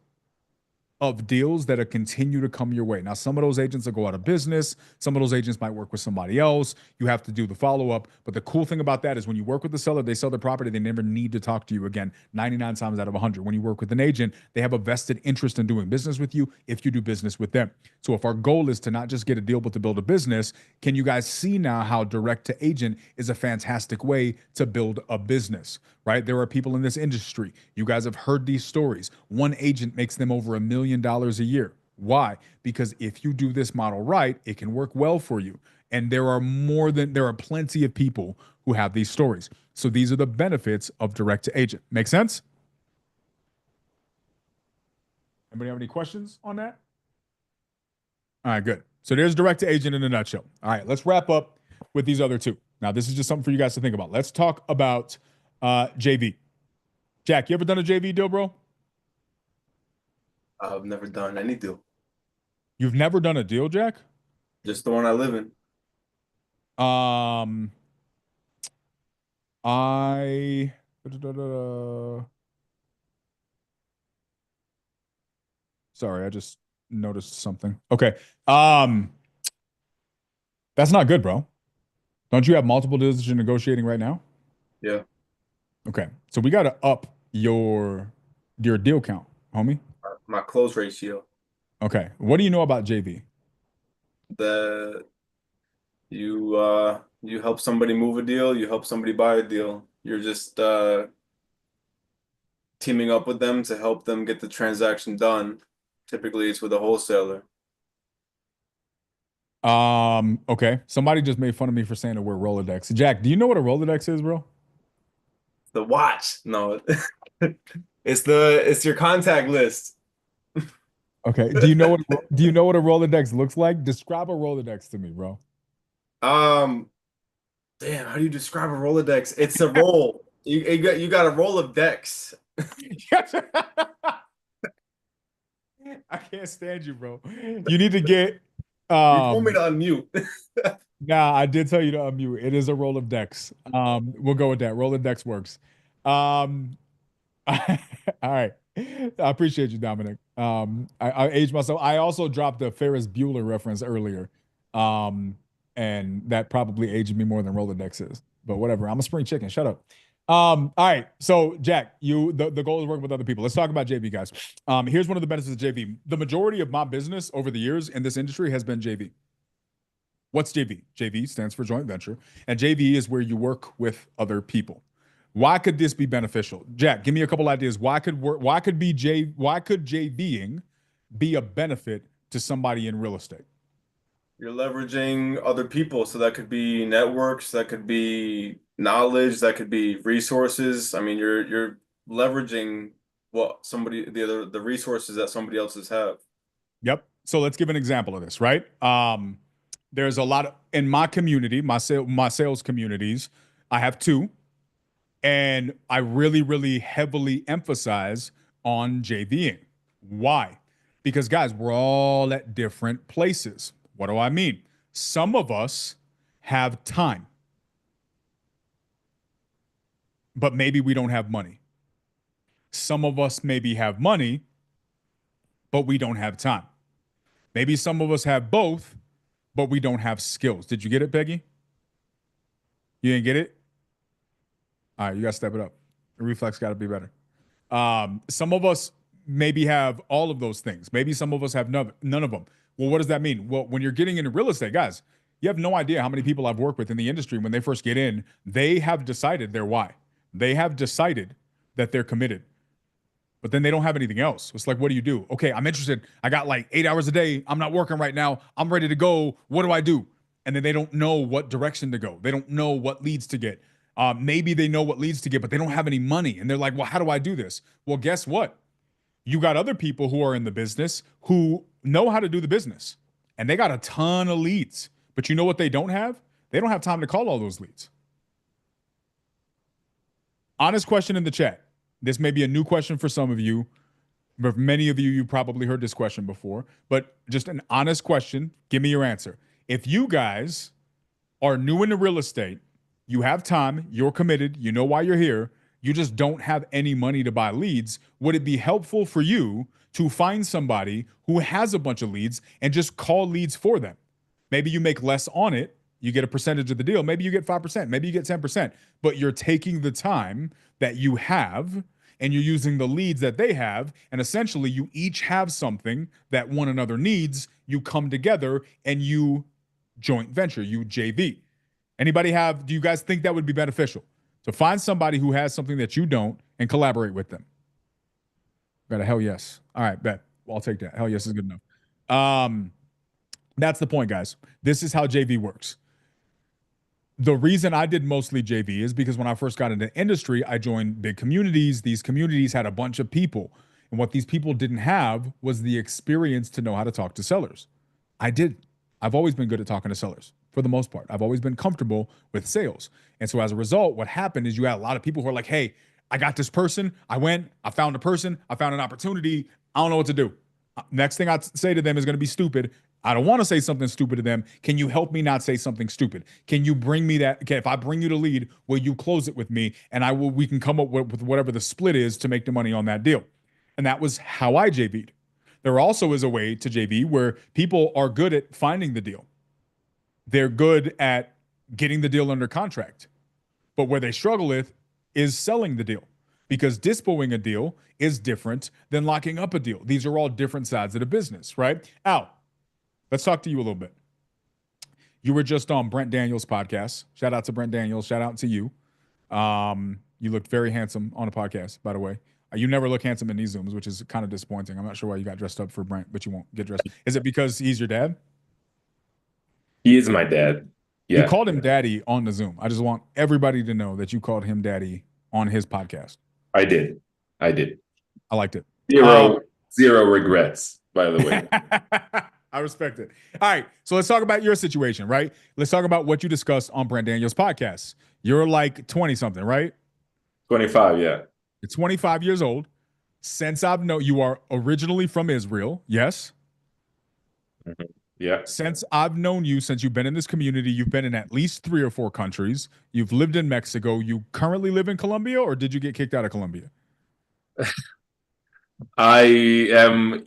of deals that continue to come your way. Now, some of those agents will go out of business. Some of those agents might work with somebody else. You have to do the follow-up. But the cool thing about that is when you work with the seller, they sell the property, they never need to talk to you again 99 times out of 100. When you work with an agent, they have a vested interest in doing business with you if you do business with them. So if our goal is to not just get a deal, but to build a business, can you guys see now how direct to agent is a fantastic way to build a business, right? There are people in this industry. You guys have heard these stories. One agent makes them over $1 million a year. Why? Because if you do this model right, it can work well for you. And there are plenty of people who have these stories. So these are the benefits of direct to agent. Make sense? Anybody have any questions on that? All right, good. So there's direct to agent in a nutshell. All right, let's wrap up with these other two. Now, this is just something for you guys to think about. Let's talk about JV. Jack, you ever done a JV deal, bro? I've never done any deal. You've never done a deal, Jack? Just the one I live in. Sorry, I just noticed something. Okay. That's not good, bro. Don't you have multiple deals that you're negotiating right now? Yeah. Okay. So we got to up your deal count, homie. My close ratio. Okay. What do you know about JV? That you help somebody move a deal, you help somebody buy a deal. You're just teaming up with them to help them get the transaction done. Typically it's with a wholesaler. Okay. Somebody just made fun of me for saying the word Rolodex. Jack, do you know what a Rolodex is, bro? The watch. No. It's your contact list. Okay. Do you know what a Rolodex looks like? Describe a Rolodex to me, bro. Damn, how do you describe a Rolodex? It's a roll. You got a roll of decks. I can't stand you, bro. You need to get You told me to unmute. Nah, I did tell you to unmute. It is a roll of decks. We'll go with that. Rolodex works. All right. I appreciate you, Dominic. I aged myself. I also dropped the Ferris Bueller reference earlier. And that probably aged me more than Rolodex is. but whatever. I'm a spring chicken. Shut up. All right. So Jack, the goal is working with other people. Let's talk about JV, guys. Here's one of the benefits of JV. The majority of my business over the years in this industry has been JV. What's JV? JV stands for joint venture, and JV is where you work with other people. Why could this be beneficial? Jack, give me a couple ideas. Why could JVing be a benefit to somebody in real estate? You're leveraging other people, so that could be networks, that could be knowledge, that could be resources. I mean, you're leveraging the resources that somebody else's have. Yep. So let's give an example of this, right? There's a lot in my community, my sales communities. I have two, and I really, really heavily emphasize on JVing. Why? Because guys, we're all at different places. What do I mean? Some of us have time, but maybe we don't have money. Some of us maybe have money, but we don't have time. Maybe some of us have both, but we don't have skills. Did you get it, Peggy? You didn't get it? All right, you got to step it up. The reflex got to be better. Some of us maybe have all of those things. Maybe some of us have none of them. Well, what does that mean? Well, when you're getting into real estate, guys, you have no idea how many people I've worked with in the industry. When they first get in, they have decided their why. They have decided that they're committed, but then they don't have anything else. It's like, what do you do? Okay, I'm interested. I got like 8 hours a day. I'm not working right now. I'm ready to go. What do I do? And then they don't know what direction to go. They don't know what leads to get. Maybe they know what leads to get, but they don't have any money. And they're like, well, how do I do this? Well, guess what? You got other people who are in the business who know how to do the business, and they got a ton of leads. But you know what they don't have? They don't have time to call all those leads. Honest question in the chat. This may be a new question for some of you, but for many of you, you probably heard this question before, but just an honest question. Give me your answer. If you guys are new into real estate, you have time, you're committed, you know why you're here, you just don't have any money to buy leads, would it be helpful for you to find somebody who has a bunch of leads and just call leads for them? Maybe you make less on it, you get a percentage of the deal, maybe you get 5%, maybe you get 10%, but you're taking the time that you have and you're using the leads that they have, and essentially you each have something that one another needs. You come together and you joint venture, you JV. Do you guys think that would be beneficial? So find somebody who has something that you don't and collaborate with them. Got a hell yes. All right, bet. Well, I'll take that. Hell yes is good enough. That's the point, guys. This is how JV works. The reason I did mostly JV is because when I first got into industry, I joined big communities. These communities had a bunch of people. And what these people didn't have was the experience to know how to talk to sellers. I did. I've always been good at talking to sellers for the most part. I've always been comfortable with sales. And so as a result, what happened is you had a lot of people who are like, hey, I got this person. I found a person. I found an opportunity. I don't know what to do. Next thing I'd say to them is going to be stupid. I don't want to say something stupid to them. Can you help me not say something stupid? Can you bring me that? Okay, if I bring you the lead, will you close it with me? And we can come up with whatever the split is to make the money on that deal. And that was how I JV'd. There also is a way to JV where people are good at finding the deal. They're good at getting the deal under contract. But where they struggle with is selling the deal, because dispoing a deal is different than locking up a deal. These are all different sides of the business, right? Al, let's talk to you a little bit. You were just on Brent Daniels' podcast. Shout out to Brent Daniels. Shout out to you. You looked very handsome on a podcast, by the way. You never look handsome in these Zooms, which is kind of disappointing. I'm not sure why you got dressed up for Brent, but you won't get dressed. Is it because he's your dad? He is my dad. Yeah. You called him daddy on the Zoom. I just want everybody to know that you called him daddy on his podcast. I did. I liked it. Zero regrets, by the way. I respect it. All right. So let's talk about your situation, right? Let's talk about what you discussed on Brent Daniels' podcast. You're like 20 something, right? 25, yeah. You're 25 years old. Since I've known you are originally from Israel, yes? Mm-hmm. Yeah. Since I've known you, since you've been in this community, you've been in at least 3 or 4 countries. You've lived in Mexico. You currently live in Colombia, or did you get kicked out of Colombia? I am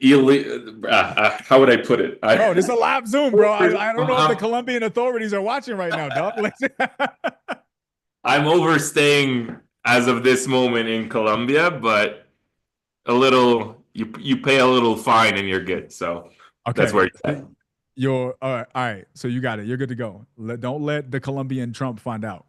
how would I put it? Bro, this is a live Zoom, bro. I don't know if the Colombian authorities are watching right now, dog. I'm overstaying as of this moment in Colombia, but a little you pay a little fine and you're good. So that's Okay. where it's at. You're all right. All right. So you got it. You're good to go. Don't let the Colombian Trump find out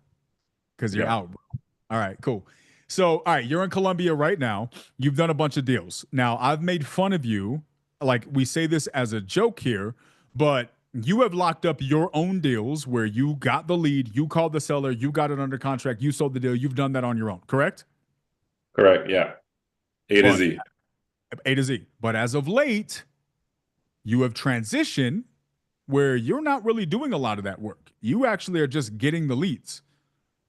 because you're Yeah. out, bro. All right, cool. So, all right, you're in Colombia right now. You've done a bunch of deals. Now, I've made fun of you. Like, we say this as a joke here, but you have locked up your own deals where you got the lead, you called the seller, you got it under contract, you sold the deal. You've done that on your own, correct? Correct. Yeah. A to But Z. A to Z. But as of late, you have transitioned where you're not really doing a lot of that work. You actually are just getting the leads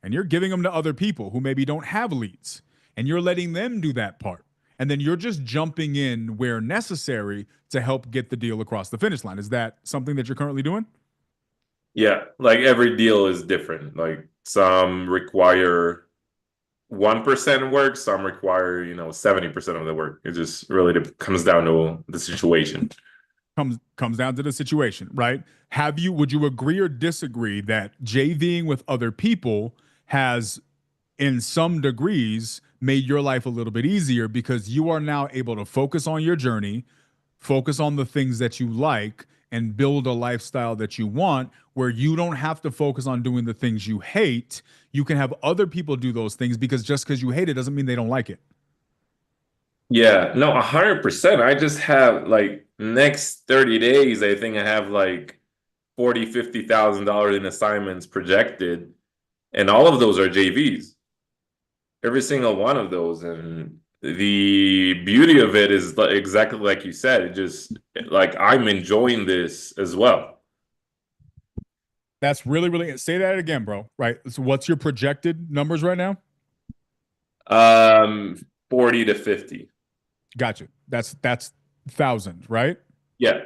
and you're giving them to other people who maybe don't have leads and you're letting them do that part. And then you're just jumping in where necessary to help get the deal across the finish line. Is that something that you're currently doing? Yeah. Like every deal is different. Like some require 1% work, some require, 70% of the work. It just really comes down to the situation. Comes down to the situation, right? Would you agree or disagree that JVing with other people has in some degrees made your life a little bit easier because you are now able to focus on your journey, focus on the things that you like, and build a lifestyle that you want where you don't have to focus on doing the things you hate. You can have other people do those things because just because you hate it doesn't mean they don't like it. Yeah, no, 100%. I just have like next 30 days, I think I have like 40, $50,000 in assignments projected, and all of those are JVs. Every single one of those. And the beauty of it is exactly like you said, it just like I'm enjoying this as well. That's really, really say that again, bro. Right. So what's your projected numbers right now? 40 to 50. Gotcha. That's thousands, right? Yeah.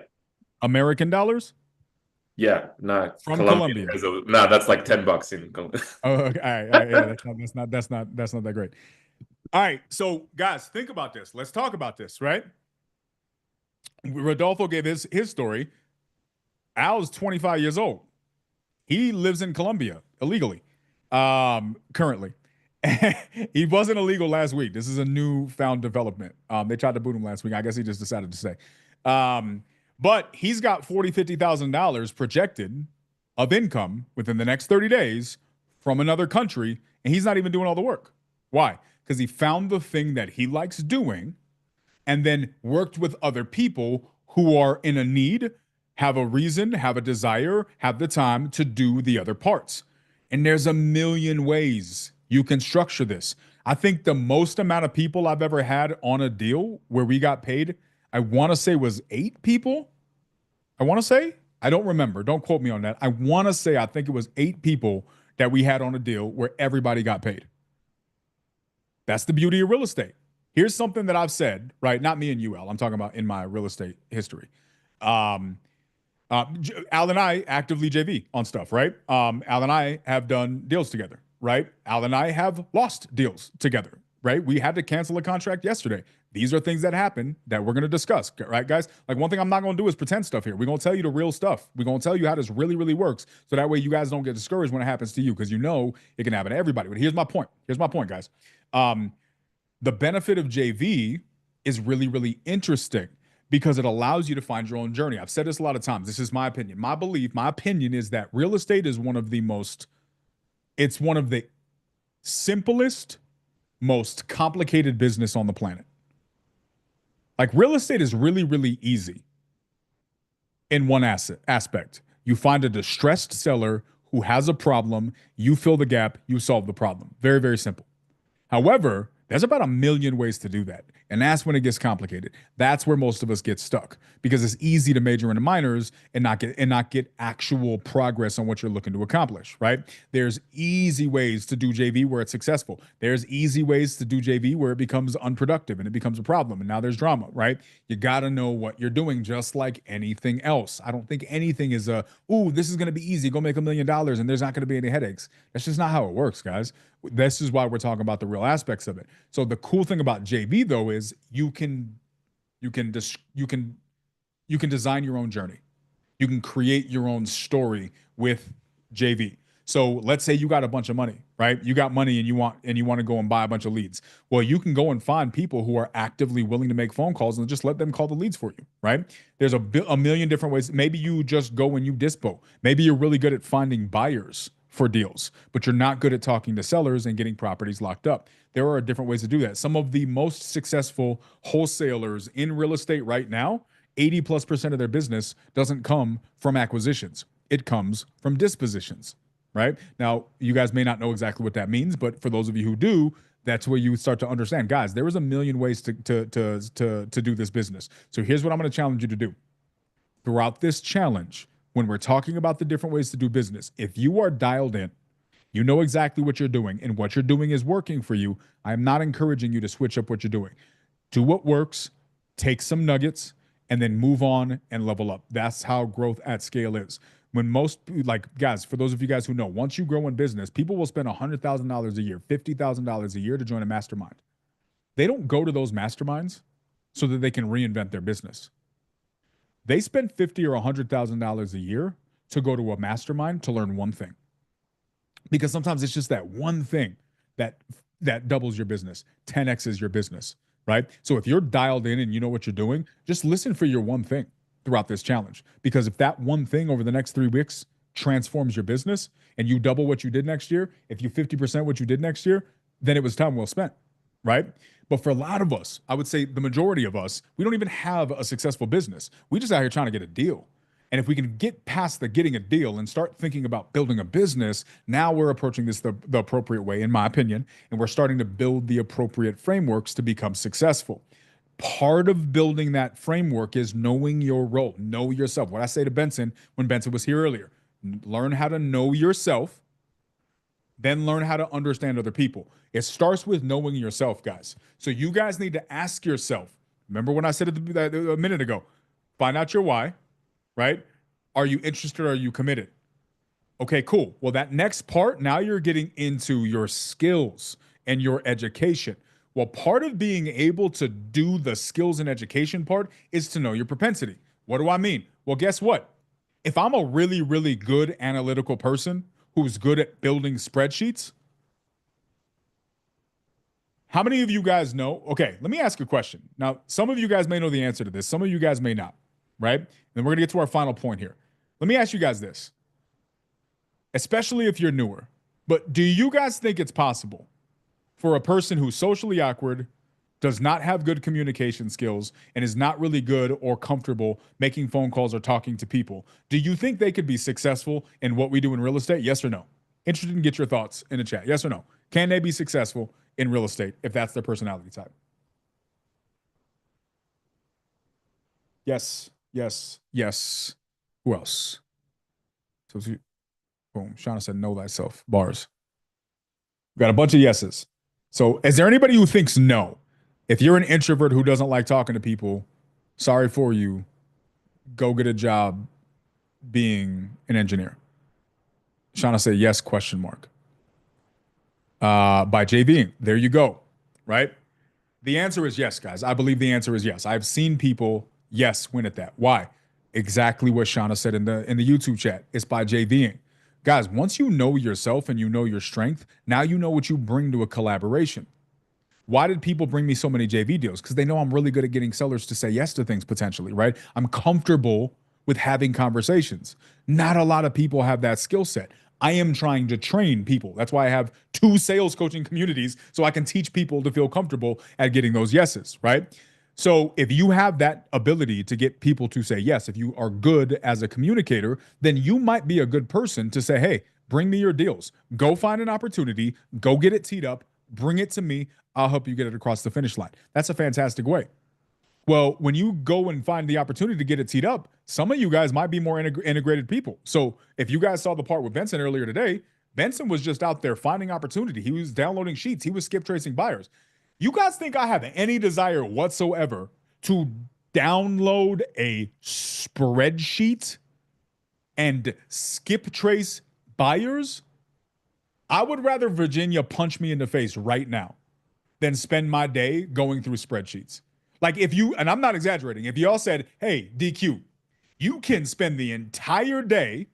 American dollars? Yeah, not From Colombia. Colombia. No, that's like 10 bucks in Colombia. Oh, okay. All right. Yeah, that's not that great. All right. So guys, think about this. Let's talk about this, right? Rodolfo gave his story. Al's 25 years old. He lives in Colombia illegally, currently. He wasn't illegal last week. This is a newfound development. They tried to boot him last week. I guess he just decided to stay. But he's got $50,000 projected of income within the next 30 days from another country, and he's not even doing all the work. Why? Because he found the thing that he likes doing and then worked with other people who are in a need, have a reason, have a desire, have the time to do the other parts. And there's a million ways you can structure this. I think the most amount of people I've ever had on a deal where we got paid, I want to say was 8 people. I want to say, I don't remember. Don't quote me on that. I want to say, I think it was 8 people that we had on a deal where everybody got paid. That's the beauty of real estate. Here's something that I've said, right? Not me and you, Al. I'm talking about in my real estate history. Al and I actively JV on stuff, right? Al and I have done deals together, right? Al and I have lost deals together, right? We had to cancel a contract yesterday. These are things that happen that we're going to discuss, right, guys? Like one thing I'm not going to do is pretend stuff here. We're going to tell you the real stuff. We're going to tell you how this really, really works. So that way you guys don't get discouraged when it happens to you because you know it can happen to everybody. But here's my point. Here's my point, guys. The benefit of JV is really, really interesting because it allows you to find your own journey. I've said this a lot of times. This is my opinion. My belief, my opinion is that real estate is one of the simplest, most complicated business on the planet. Like real estate is really, really easy in one aspect. You find a distressed seller who has a problem, you fill the gap, you solve the problem. Very, very simple. However, there's about 1 million ways to do that. And that's when it gets complicated. That's where most of us get stuck because it's easy to major into minors and not get actual progress on what you're looking to accomplish, right? There's easy ways to do JV where it's successful. There's easy ways to do JV where it becomes unproductive and it becomes a problem. And now there's drama, right? You got to know what you're doing just like anything else. I don't think anything is this is going to be easy. Go make $1 million and there's not going to be any headaches. That's just not how it works, guys. This is why we're talking about the real aspects of it. So the cool thing about JV though is you can design your own journey. You can create your own story with JV. So let's say you got a bunch of money, right? You got money and you want to go and buy a bunch of leads. Well, you can go and find people who are actively willing to make phone calls and just let them call the leads for you, right? There's a million different ways. Maybe you just go and you dispo. Maybe you're really good at finding buyers for deals, but you're not good at talking to sellers and getting properties locked up. There are different ways to do that. Some of the most successful wholesalers in real estate right now, 80+% of their business doesn't come from acquisitions. It comes from dispositions, right? Now, you guys may not know exactly what that means, but for those of you who do, that's where you start to understand, guys, there is a million ways to do this business. So here's what I'm going to challenge you to do. Throughout this challenge, when we're talking about the different ways to do business, if you are dialed in, you know exactly what you're doing, and what you're doing is working for you, I am not encouraging you to switch up what you're doing. Do what works, take some nuggets, and then move on and level up. That's how growth at scale is. When most, like, guys, for those of you guys who know, once you grow in business, people will spend $100,000 a year, $50,000 a year to join a mastermind. They don't go to those masterminds so that they can reinvent their business. They spend $50,000 or $100,000 a year to go to a mastermind to learn one thing. Because sometimes it's just that one thing that doubles your business, 10x's your business, right? So if you're dialed in and you know what you're doing, just listen for your one thing throughout this challenge. Because if that one thing over the next 3 weeks transforms your business and you double what you did next year, if you 50% what you did next year, then it was time well spent, right? But for a lot of us, I would say the majority of us, we don't even have a successful business. We just out here trying to get a deal. And if we can get past the getting a deal and start thinking about building a business, now we're approaching this the appropriate way, in my opinion, and we're starting to build the appropriate frameworks to become successful. Part of building that framework is knowing your role, know yourself. What I say to Benson when Benson was here earlier, learn how to know yourself, then learn how to understand other people. It starts with knowing yourself, guys. So you guys need to ask yourself, remember when I said it a minute ago, find out your why, right? Are you interested? Are you committed? Okay, cool. Well, that next part, now you're getting into your skills and your education. Well, part of being able to do the skills and education part is to know your propensity. What do I mean? Well, guess what? If I'm a really, really good analytical person who's good at building spreadsheets, how many of you guys know? Okay, let me ask you a question. Now, some of you guys may know the answer to this. Some of you guys may not, right? Then we're going to get to our final point here. Let me ask you guys this, especially if you're newer. But do you guys think it's possible for a person who's socially awkward, does not have good communication skills, and is not really good or comfortable making phone calls or talking to people, do you think they could be successful in what we do in real estate? Yes or no? Interested in get your thoughts in the chat. Yes or no? Can they be successful in real estate if that's their personality type? Yes, yes, yes. Who else? So, boom. Shauna said, know thyself. Bars. We got a bunch of yeses. So is there anybody who thinks no? If you're an introvert who doesn't like talking to people, sorry for you. Go get a job being an engineer. Shauna said yes, question mark. By JVing. There you go. Right? The answer is yes, guys. I believe the answer is yes. I've seen people, yes, win at that. Why? Exactly what Shauna said in the YouTube chat. It's by JVing. Guys, once you know yourself and you know your strength, now you know what you bring to a collaboration. Why did people bring me so many JV deals? Because they know I'm really good at getting sellers to say yes to things potentially, right? I'm comfortable with having conversations. Not a lot of people have that skill set. I am trying to train people. That's why I have 2 sales coaching communities, so I can teach people to feel comfortable at getting those yeses, right? So if you have that ability to get people to say yes, if you are good as a communicator, then you might be a good person to say, hey, bring me your deals. Go find an opportunity, go get it teed up, bring it to me. I'll help you get it across the finish line. That's a fantastic way. Well, when you go and find the opportunity to get it teed up, some of you guys might be more integrated people. So if you guys saw the part with Benson earlier today, Benson was just out there finding opportunity. He was downloading sheets. He was skip tracing buyers. You guys think I have any desire whatsoever to download a spreadsheet and skip trace buyers? I would rather Virginia punch me in the face right now than spend my day going through spreadsheets. Like if you, and I'm not exaggerating, if y'all said, hey, DQ, you can spend the entire day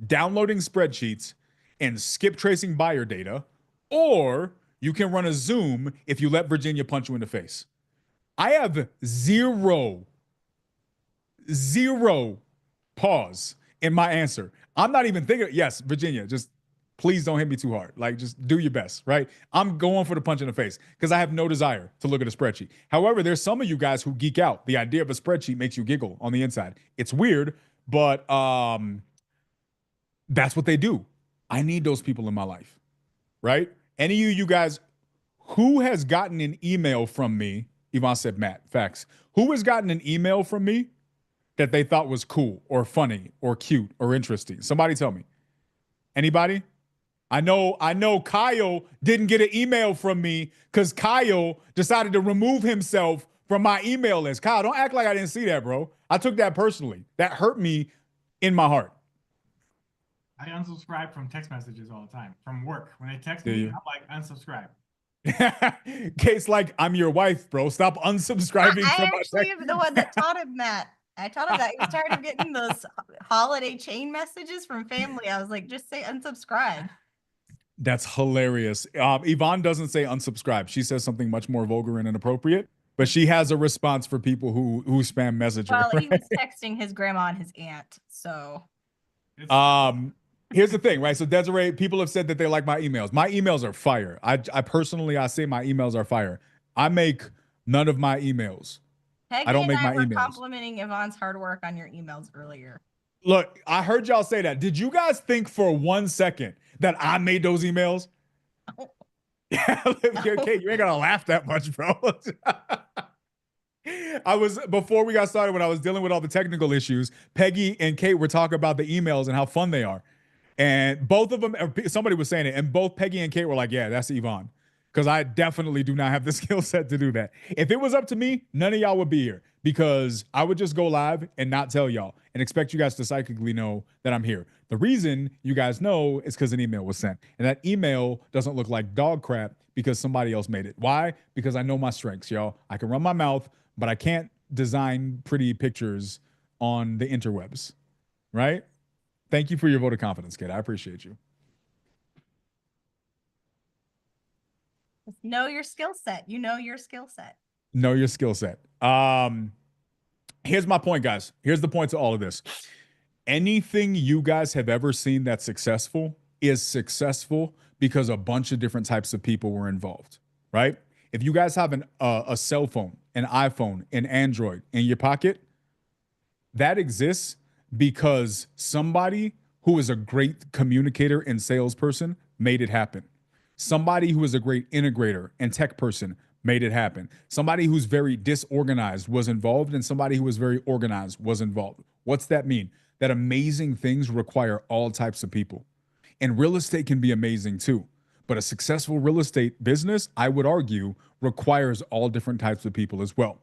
downloading spreadsheets and skip tracing buyer data, or you can run a Zoom if you let Virginia punch you in the face. I have zero pause in my answer. I'm not even thinking, yes, Virginia, just please don't hit me too hard. Like, just do your best, right? I'm going for the punch in the face because I have no desire to look at a spreadsheet. However, there's some of you guys who geek out. The idea of a spreadsheet makes you giggle on the inside. It's weird, but that's what they do. I need those people in my life, right? Any of you guys who has gotten an email from me, Yvonne said, Matt, facts. Who has gotten an email from me that they thought was cool or funny or cute or interesting? Somebody tell me. Anybody? I know Kyle didn't get an email from me because Kyle decided to remove himself from my email list. Kyle, don't act like I didn't see that, bro. I took that personally. That hurt me in my heart. I unsubscribe from text messages all the time from work. When they text Do me, you? I'm like, unsubscribe. Case like I'm your wife, bro. Stop unsubscribing I from my actually text. am the one that taught him that. I taught him that. He started getting those holiday chain messages from family. I was like, just say unsubscribe. That's hilarious. Yvonne doesn't say unsubscribe. She says something much more vulgar and inappropriate, but she has a response for people who spam message her. Well, he was texting his grandma and his aunt, so. Here's the thing, right? So Desiree, people have said that they like my emails. My emails are fire. I personally, I say my emails are fire. I make none of my emails. Peggy I don't and make my were emails. complimenting Yvonne's hard work on your emails earlier. Look, I heard y'all say that. Did you guys think for 1 second that I made those emails? Okay, you ain't gonna laugh that much, bro. Before we got started, when I was dealing with all the technical issues, Peggy and Kate were talking about the emails and how fun they are. And both of them, somebody was saying it, and both Peggy and Kate were like, yeah, that's Yvonne. Because I definitely do not have the skill set to do that. If it was up to me, none of y'all would be here because I would just go live and not tell y'all and expect you guys to psychically know that I'm here. The reason you guys know is because an email was sent. And that email doesn't look like dog crap because somebody else made it. Why? Because I know my strengths, y'all. I can run my mouth, but I can't design pretty pictures on the interwebs, right? Thank you for your vote of confidence, kid. I appreciate you. Just know your skill set. You know your skill set. Know your skill set. Here's my point, guys. Here's the point to all of this. Anything you guys have ever seen that's successful is successful because a bunch of different types of people were involved, right? If you guys have a cell phone, an iPhone, an Android in your pocket, that exists because somebody who is a great communicator and salesperson made it happen. Somebody who is a great integrator and tech person made it happen. Somebody who's very disorganized was involved, and somebody who was very organized was involved. What's that mean? That amazing things require all types of people. And real estate can be amazing too. But a successful real estate business, I would argue, requires all different types of people as well.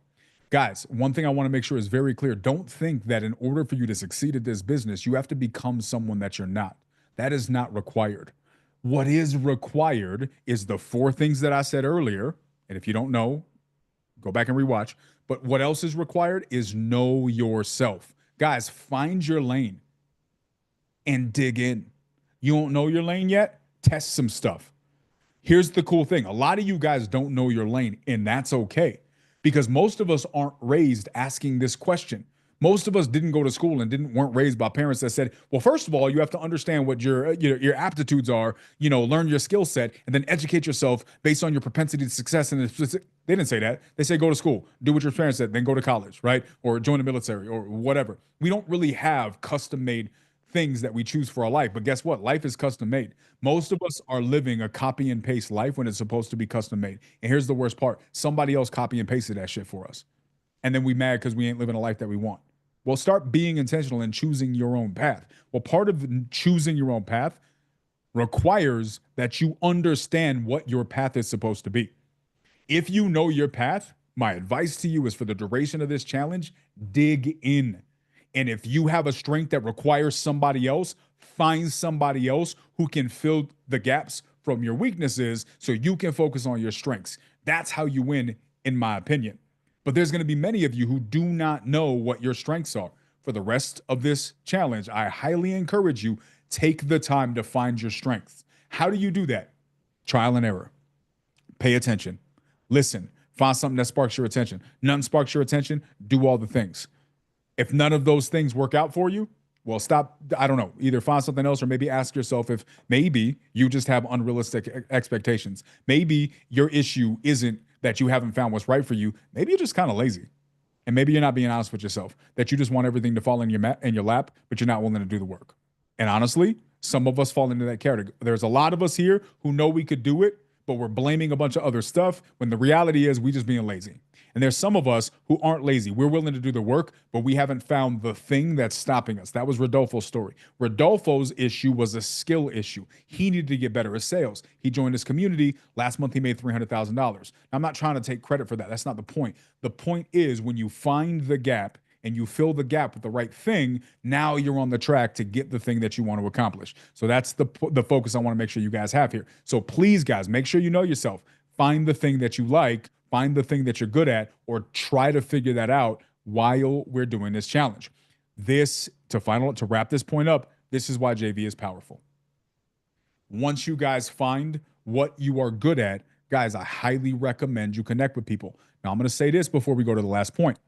Guys, one thing I want to make sure is very clear. Don't think that in order for you to succeed at this business, you have to become someone that you're not. That is not required. What is required is the 4 things that I said earlier. And if you don't know, go back and rewatch. But what else is required is know yourself. Guys, find your lane and dig in. You don't know your lane yet? Test some stuff. Here's the cool thing. A lot of you guys don't know your lane, and that's okay. Because most of us aren't raised asking this question. Most of us didn't go to school and weren't raised by parents that said, well, first of all, you have to understand what your aptitudes are, learn your skill set, and then educate yourself based on your propensity to success. And they didn't say that. They say, go to school, do what your parents said, then go to college, right? Or join the military or whatever. We don't really have custom-made things that we choose for our life. But guess what? Life is custom made. Most of us are living a copy and paste life when it's supposed to be custom made. And here's the worst part. Somebody else copy and pasted that shit for us. And then we mad because we ain't living a life that we want. Well, start being intentional and choosing your own path. Well, part of choosing your own path requires that you understand what your path is supposed to be. If you know your path, my advice to you is for the duration of this challenge, dig in. And if you have a strength that requires somebody else, find somebody else who can fill the gaps from your weaknesses so you can focus on your strengths. That's how you win, in my opinion. But there's going to be many of you who do not know what your strengths are. For the rest of this challenge, I highly encourage you, Take the time to find your strengths. How do you do that? Trial and error. Pay attention. Listen. Find something that sparks your attention. None sparks your attention. Do all the things. If none of those things work out for you, well, stop. I don't know. Either find something else or maybe ask yourself if maybe you just have unrealistic expectations. Maybe your issue isn't that you haven't found what's right for you. Maybe you're just kind of lazy. And maybe you're not being honest with yourself, that you just want everything to fall in your lap, but you're not willing to do the work. And honestly, some of us fall into that category. There's a lot of us here who know we could do it, but we're blaming a bunch of other stuff when the reality is we just being lazy. And there's some of us who aren't lazy. We're willing to do the work, but we haven't found the thing that's stopping us. That was Rodolfo's story. Rodolfo's issue was a skill issue. He needed to get better at sales. He joined his community. Last month, he made $300,000. I'm not trying to take credit for that. That's not the point. The point is when you find the gap and you fill the gap with the right thing, now you're on the track to get the thing that you want to accomplish. So that's the focus I want to make sure you guys have here. So please, guys, make sure you know yourself. Find the thing that you like. Find the thing that you're good at, or try to figure that out while we're doing this challenge. To wrap this point up, this is why JV is powerful. Once you guys find what you are good at, guys, I highly recommend you connect with people. Now, I'm going to say this before we go to the last point.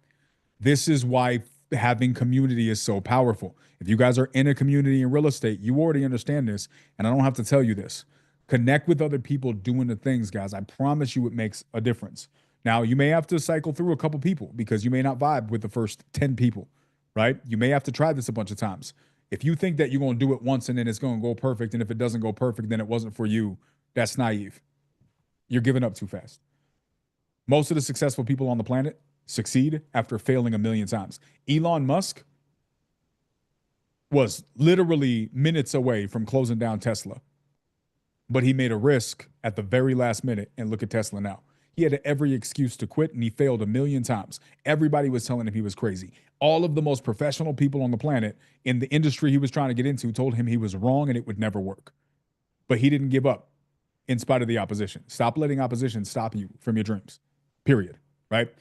This is why having community is so powerful. If you guys are in a community in real estate, you already understand this, and I don't have to tell you this. Connect with other people doing the things, guys. I promise you it makes a difference. Now, you may have to cycle through a couple people because you may not vibe with the first 10 people, right? You may have to try this a bunch of times. If you think that you're going to do it once and then it's going to go perfect, and if it doesn't go perfect, then it wasn't for you, that's naive. You're giving up too fast. Most of the successful people on the planet succeed after failing a million times. Elon Musk was literally minutes away from closing down Tesla, but he made a risk at the very last minute, and look at Tesla now. He had every excuse to quit, and he failed a million times. Everybody was telling him he was crazy. All of the most professional people on the planet in the industry he was trying to get into told him he was wrong and it would never work. But he didn't give up in spite of the opposition. Stop letting opposition stop you from your dreams, period, right?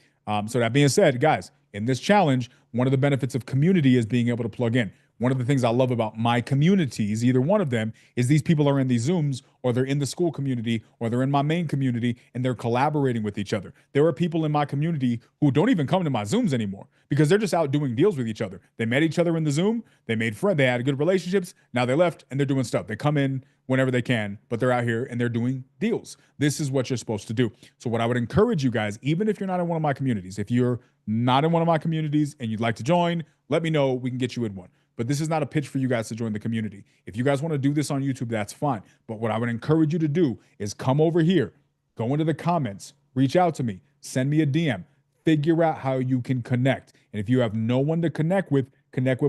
So that being said, guys, in this challenge, one of the benefits of community is being able to plug in. One of the things I love about my communities, either one of them, is these people are in these Zooms, or they're in the school community, or they're in my main community, and they're collaborating with each other. There are people in my community who don't even come to my Zooms anymore because they're just out doing deals with each other. They met each other in the Zoom, they made friends, they had good relationships, now they left and they're doing stuff. They come in whenever they can, but they're out here and they're doing deals. This is what you're supposed to do. So what I would encourage you guys, even if you're not in one of my communities, if you're not in one of my communities and you'd like to join, let me know. We can get you in one. But this is not a pitch for you guys to join the community. If you guys want to do this on YouTube, that's fine. But what I would encourage you to do is come over here, go into the comments, reach out to me, send me a DM, figure out how you can connect. And if you have no one to connect with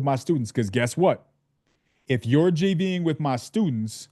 my students. Because guess what? If you're JVing with my students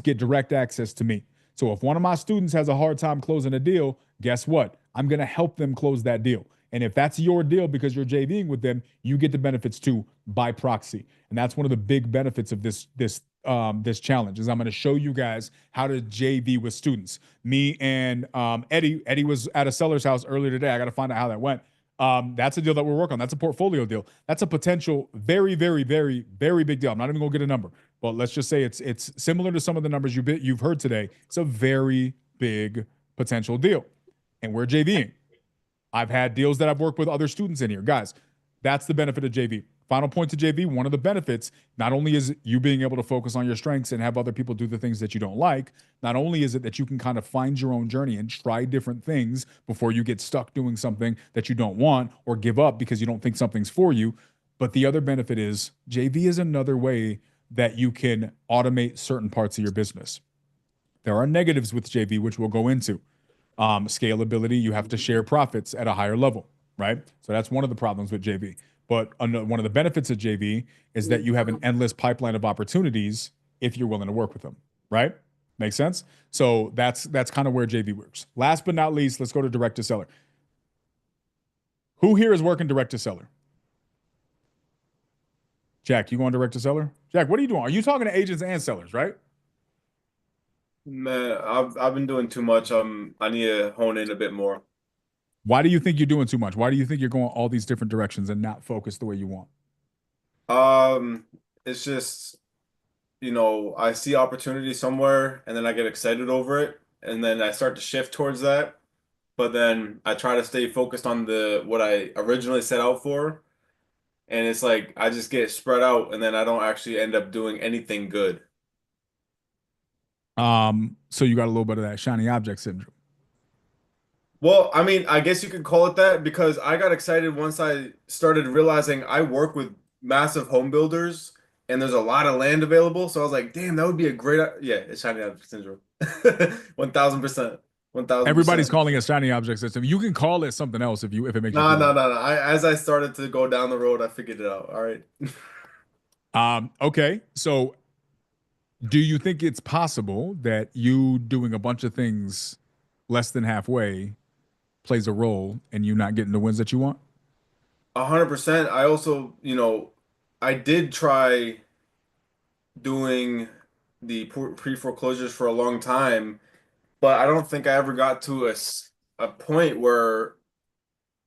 get direct access to me. So if one of my students has a hard time closing a deal, guess what? I'm going to help them close that deal. And if that's your deal because you're JVing with them, you get the benefits too by proxy. And that's one of the big benefits of this challenge is I'm going to show you guys how to JV with students. Me and Eddie was at a seller's house earlier today. I got to find out how that went. That's a deal that we're working on. That's a portfolio deal. That's a potential very, very, very, very big deal. I'm not even going to get a number, but let's just say it's similar to some of the numbers you've heard today. It's a very big potential deal, and we're JVing. I've had deals that I've worked with other students in here. Guys, that's the benefit of JV. Final point to JV, one of the benefits, not only is you being able to focus on your strengths and have other people do the things that you don't like, not only is it that you can kind of find your own journey and try different things before you get stuck doing something that you don't want or give up because you don't think something's for you, but the other benefit is JV is another way that you can automate certain parts of your business. There are negatives with JV, which we'll go into. Scalability, you have to share profits at a higher level, right? So that's one of the problems with JV. But one of the benefits of JV is that you have an endless pipeline of opportunities if you're willing to work with them, right? Make sense? So that's kind of where JV works. Last but not least, let's go to direct to seller. Who here is working direct to seller? Jack, you going direct to seller? Jack, what are you doing? Are you talking to agents and sellers, right? Man, I've been doing too much. I need to hone in a bit more. Why do you think you're doing too much? Why do you think you're going all these different directions and not focused the way you want? It's just I see opportunity somewhere and then I get excited over it and then I start to shift towards that. But then I try to stay focused on the what I originally set out for. And it's like I just get spread out and then I don't actually end up doing anything good. So you got a little bit of that shiny object syndrome. Well, I mean, I guess you could call it that because I got excited once I started realizing I work with massive home builders and there's a lot of land available. So I was like, damn, that would be a great, yeah, it's shiny object syndrome. 1000%. 1000%. Everybody's calling it shiny object system. You can call it something else if it makes you feel No. As I started to go down the road, I figured it out. All right. Okay. So do you think it's possible that you doing a bunch of things less than halfway plays a role in you not getting the wins that you want? 100%. I also, I did try doing the pre-foreclosures for a long time, but I don't think I ever got to a point where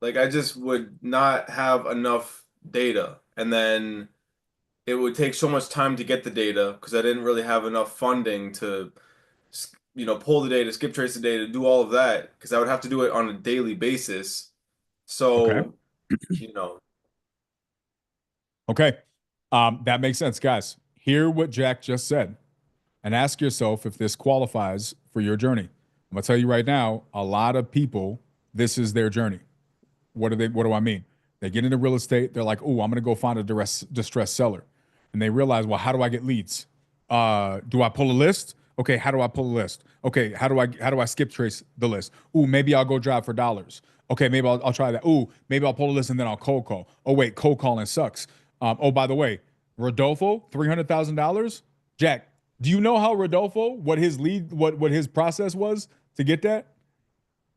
like I just would not have enough data. And then it would take so much time to get the data because I didn't really have enough funding to, pull the data, skip trace the data, do all of that because I would have to do it on a daily basis. So, Okay. That makes sense, guys. Hear what Jack just said and ask yourself if this qualifies for your journey. I'm gonna tell you right now, a lot of people, this is their journey. What do I mean? They get into real estate, they're like, oh, I'm gonna go find a distressed seller. And they realize, well, how do I get leads? Do I pull a list? Okay, how do I pull a list? Okay, how do I skip trace the list? Ooh, maybe I'll go drive for dollars. Okay, maybe I'll try that. Ooh, maybe I'll pull a list and then I'll cold call. Oh wait, cold calling sucks. Oh, by the way, Rodolfo, $300,000. Jack, do you know how Rodolfo, what his process was to get that?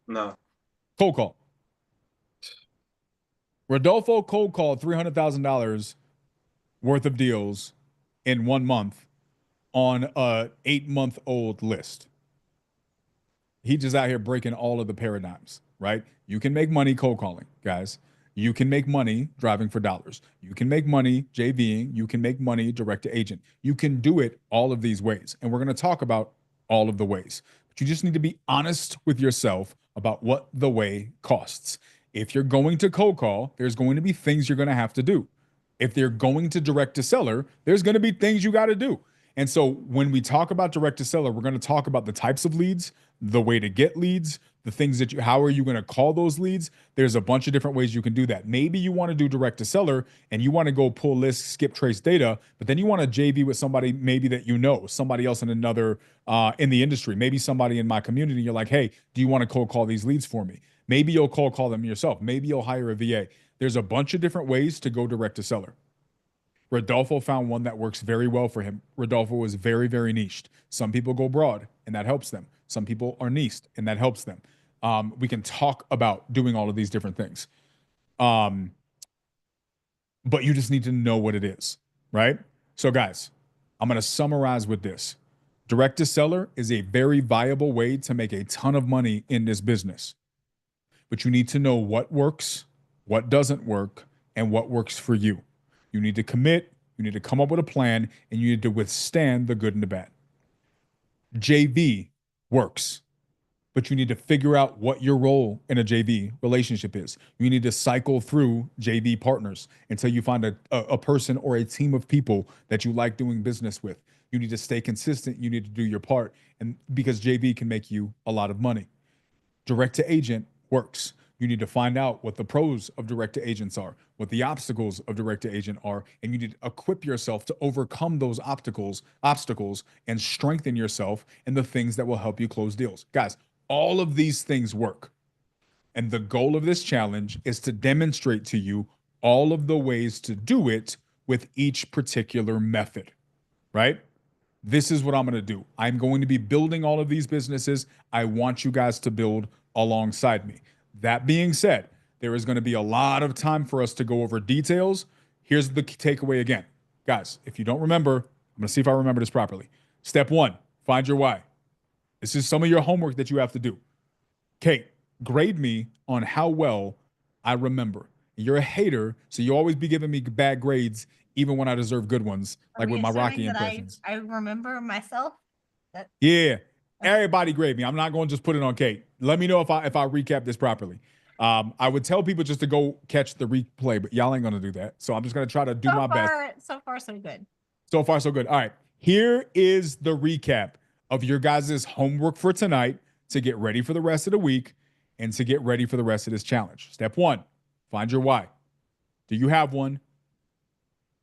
No. Cold call. Rodolfo cold called $300,000 worth of deals in 1 month on a 8-month-old list. He just out here breaking all of the paradigms, right? You can make money cold calling, guys. You can make money driving for dollars. You can make money JVing. You can make money direct to agent. You can do it all of these ways. And we're going to talk about all of the ways. But you just need to be honest with yourself about what the way costs. If you're going to cold call, there's going to be things you're going to have to do. If they're going to direct to seller, there's going to be things you got to do. And so when we talk about direct to seller, we're going to talk about the types of leads, the way to get leads, the things that how are you going to call those leads? There's a bunch of different ways you can do that. Maybe you want to do direct to seller and you want to go pull lists, skip trace data, but then you want to JV with somebody maybe that somebody else in another in the industry, maybe somebody in my community. You're like, hey, do you want to cold call these leads for me? Maybe you'll cold call them yourself. Maybe you'll hire a VA. There's a bunch of different ways to go direct to seller. Rodolfo found one that works very well for him. Rodolfo is very, very niched. Some people go broad and that helps them. Some people are niched and that helps them. We can talk about doing all of these different things. But you just need to know what it is, right? So guys, I'm going to summarize with this. Direct to seller is a very viable way to make a ton of money in this business. But you need to know what works, what doesn't work, and what works for you. You need to commit, you need to come up with a plan, and you need to withstand the good and the bad. JV works, but you need to figure out what your role in a JV relationship is. You need to cycle through JV partners until you find a person or a team of people that you like doing business with. You need to stay consistent. You need to do your part, and because JV can make you a lot of money. Direct to agent works. You need to find out what the pros of direct to agents are, what the obstacles of direct to agent are, and you need to equip yourself to overcome those obstacles and strengthen yourself in the things that will help you close deals. Guys, all of these things work. And the goal of this challenge is to demonstrate to you all of the ways to do it with each particular method, right? This is what I'm going to do. I'm going to be building all of these businesses. I want you guys to build alongside me. That being said, there is going to be a lot of time for us to go over details. Here's the takeaway again. Guys, if you don't remember, I'm going to see if I remember this properly. Step 1, find your why. This is some of your homework that you have to do. Kate, grade me on how well I remember. You're a hater, so you always be giving me bad grades, even when I deserve good ones, Are like we with my Rocky assuming that impressions. I remember myself? That Yeah, everybody grade me. I'm not going to just put it on Kate. Let me know if I recap this properly. I would tell people just to go catch the replay, but y'all ain't gonna do that. So I'm just gonna try to do my best. So far, so good. So far, so good. All right, here is the recap of your guys' homework for tonight to get ready for the rest of the week and to get ready for the rest of this challenge. Step 1, find your why. Do you have one?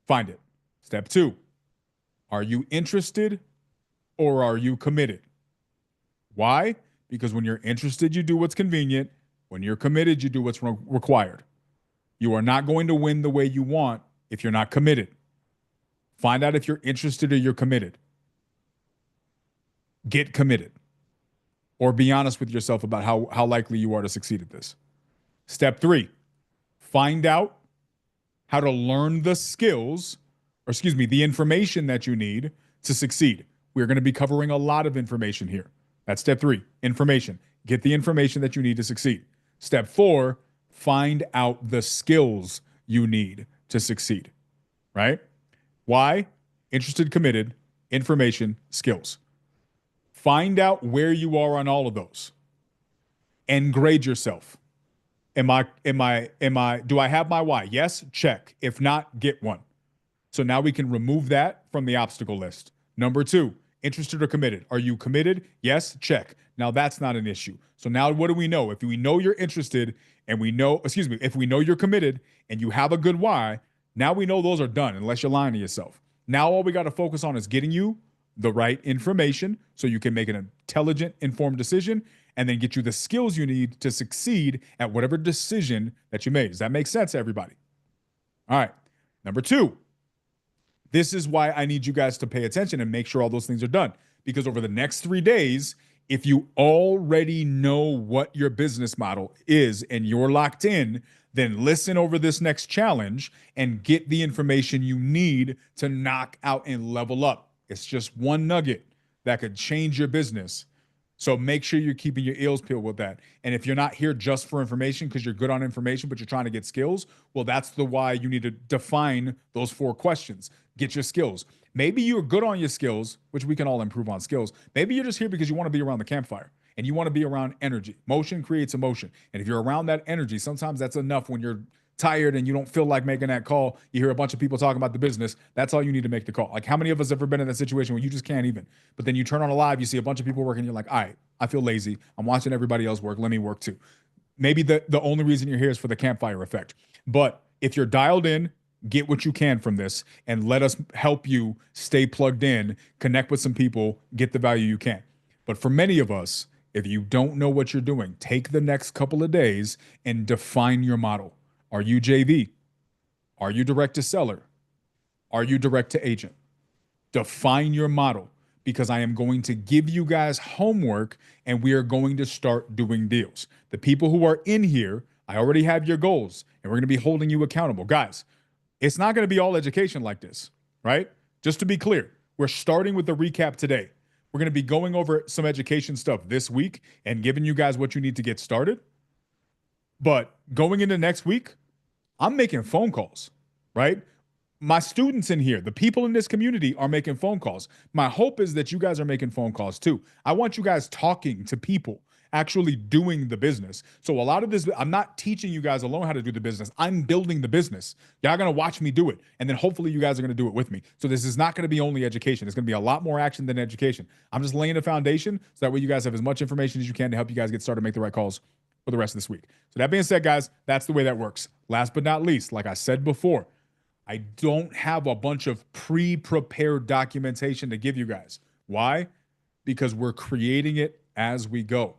Find it. Step 2, are you interested or are you committed? Why? Because when you're interested, you do what's convenient. When you're committed, you do what's required. You are not going to win the way you want if you're not committed. Find out if you're interested or you're committed. Get committed. Or be honest with yourself about how likely you are to succeed at this. Step 3, find out how to learn the skills, or excuse me, the information that you need to succeed. We're going to be covering a lot of information here. That's step 3, information. Get the information that you need to succeed. Step 4, find out the skills you need to succeed, right? Why? Interested, committed, information, skills. Find out where you are on all of those and grade yourself. Do I have my why? Yes, check. If not, get one. So now we can remove that from the obstacle list. Number 2, interested or committed. Are you committed? Yes, check. Now that's not an issue. So now what do we know? If we know you're interested and if we know you're committed and you have a good why, now we know those are done unless you're lying to yourself. Now all we got to focus on is getting you the right information so you can make an intelligent, informed decision and then get you the skills you need to succeed at whatever decision that you made. Does that make sense, everybody? All right. Number 2, this is why I need you guys to pay attention and make sure all those things are done. Because over the next 3 days, if you already know what your business model is and you're locked in, then listen over this next challenge and get the information you need to knock out and level up. It's just one nugget that could change your business. So make sure you're keeping your ears peeled with that. And if you're not here just for information because you're good on information, but you're trying to get skills, well, that's the why you need to define those 4 questions. Get your skills. Maybe you're good on your skills, which we can all improve on skills. Maybe you're just here because you want to be around the campfire and you want to be around energy. Motion creates emotion. And if you're around that energy, sometimes that's enough when you're tired and you don't feel like making that call. You hear a bunch of people talking about the business. That's all you need to make the call. Like, how many of us have ever been in that situation where you just can't even, but then you turn on a live, you see a bunch of people working, you're like, all right, I feel lazy. I'm watching everybody else work. Let me work too. Maybe the only reason you're here is for the campfire effect. But if you're dialed in, get what you can from this and let us help you stay plugged in, connect with some people, get the value you can. But for many of us, if you don't know what you're doing, take the next couple of days and define your model. Are you JV? Are you direct to seller? Are you direct to agent? Define your model because I am going to give you guys homework and we are going to start doing deals. The people who are in here, I already have your goals and we're going to be holding you accountable. Guys, it's not going to be all education like this, right? Just to be clear, we're starting with the recap today. We're going to be going over some education stuff this week and giving you guys what you need to get started. But going into next week, I'm making phone calls, right? My students in here, the people in this community are making phone calls. My hope is that you guys are making phone calls too. I want you guys talking to people, actually doing the business. So a lot of this, I'm not teaching you guys alone how to do the business. I'm building the business. Y'all going to watch me do it. And then hopefully you guys are going to do it with me. So this is not going to be only education. It's going to be a lot more action than education. I'm just laying the foundation so that way you guys have as much information as you can to help you guys get started, make the right calls for the rest of this week. So that being said, guys, that's the way that works. Last but not least, like I said before, I don't have a bunch of pre-prepared documentation to give you guys. Why? Because we're creating it as we go.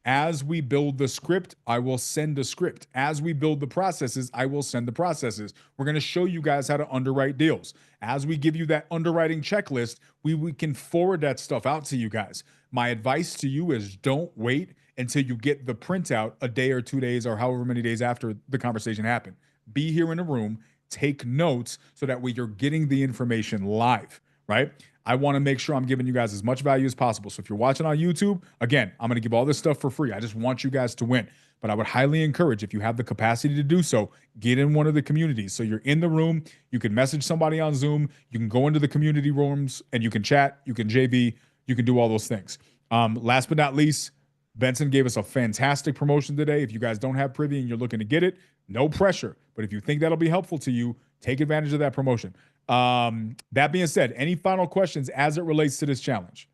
As we build the script, I will send a script. As we build the processes, I will send the processes. We're going to show you guys how to underwrite deals. As we give you that underwriting checklist, we can forward that stuff out to you guys. My advice to you is don't wait until you get the printout a day or 2 days or however many days after the conversation happened. Be here in the room, take notes so that way you're getting the information live, right? I want to make sure I'm giving you guys as much value as possible. So if you're watching on YouTube, again, I'm going to give all this stuff for free. I just want you guys to win. But I would highly encourage, if you have the capacity to do so, get in one of the communities. So you're in the room, you can message somebody on Zoom, you can go into the community rooms and you can chat, you can JV, you can do all those things. Last but not least, Benson gave us a fantastic promotion today. If you guys don't have Privy and you're looking to get it, no pressure. But if you think that'll be helpful to you, take advantage of that promotion. That being said, any final questions as it relates to this challenge?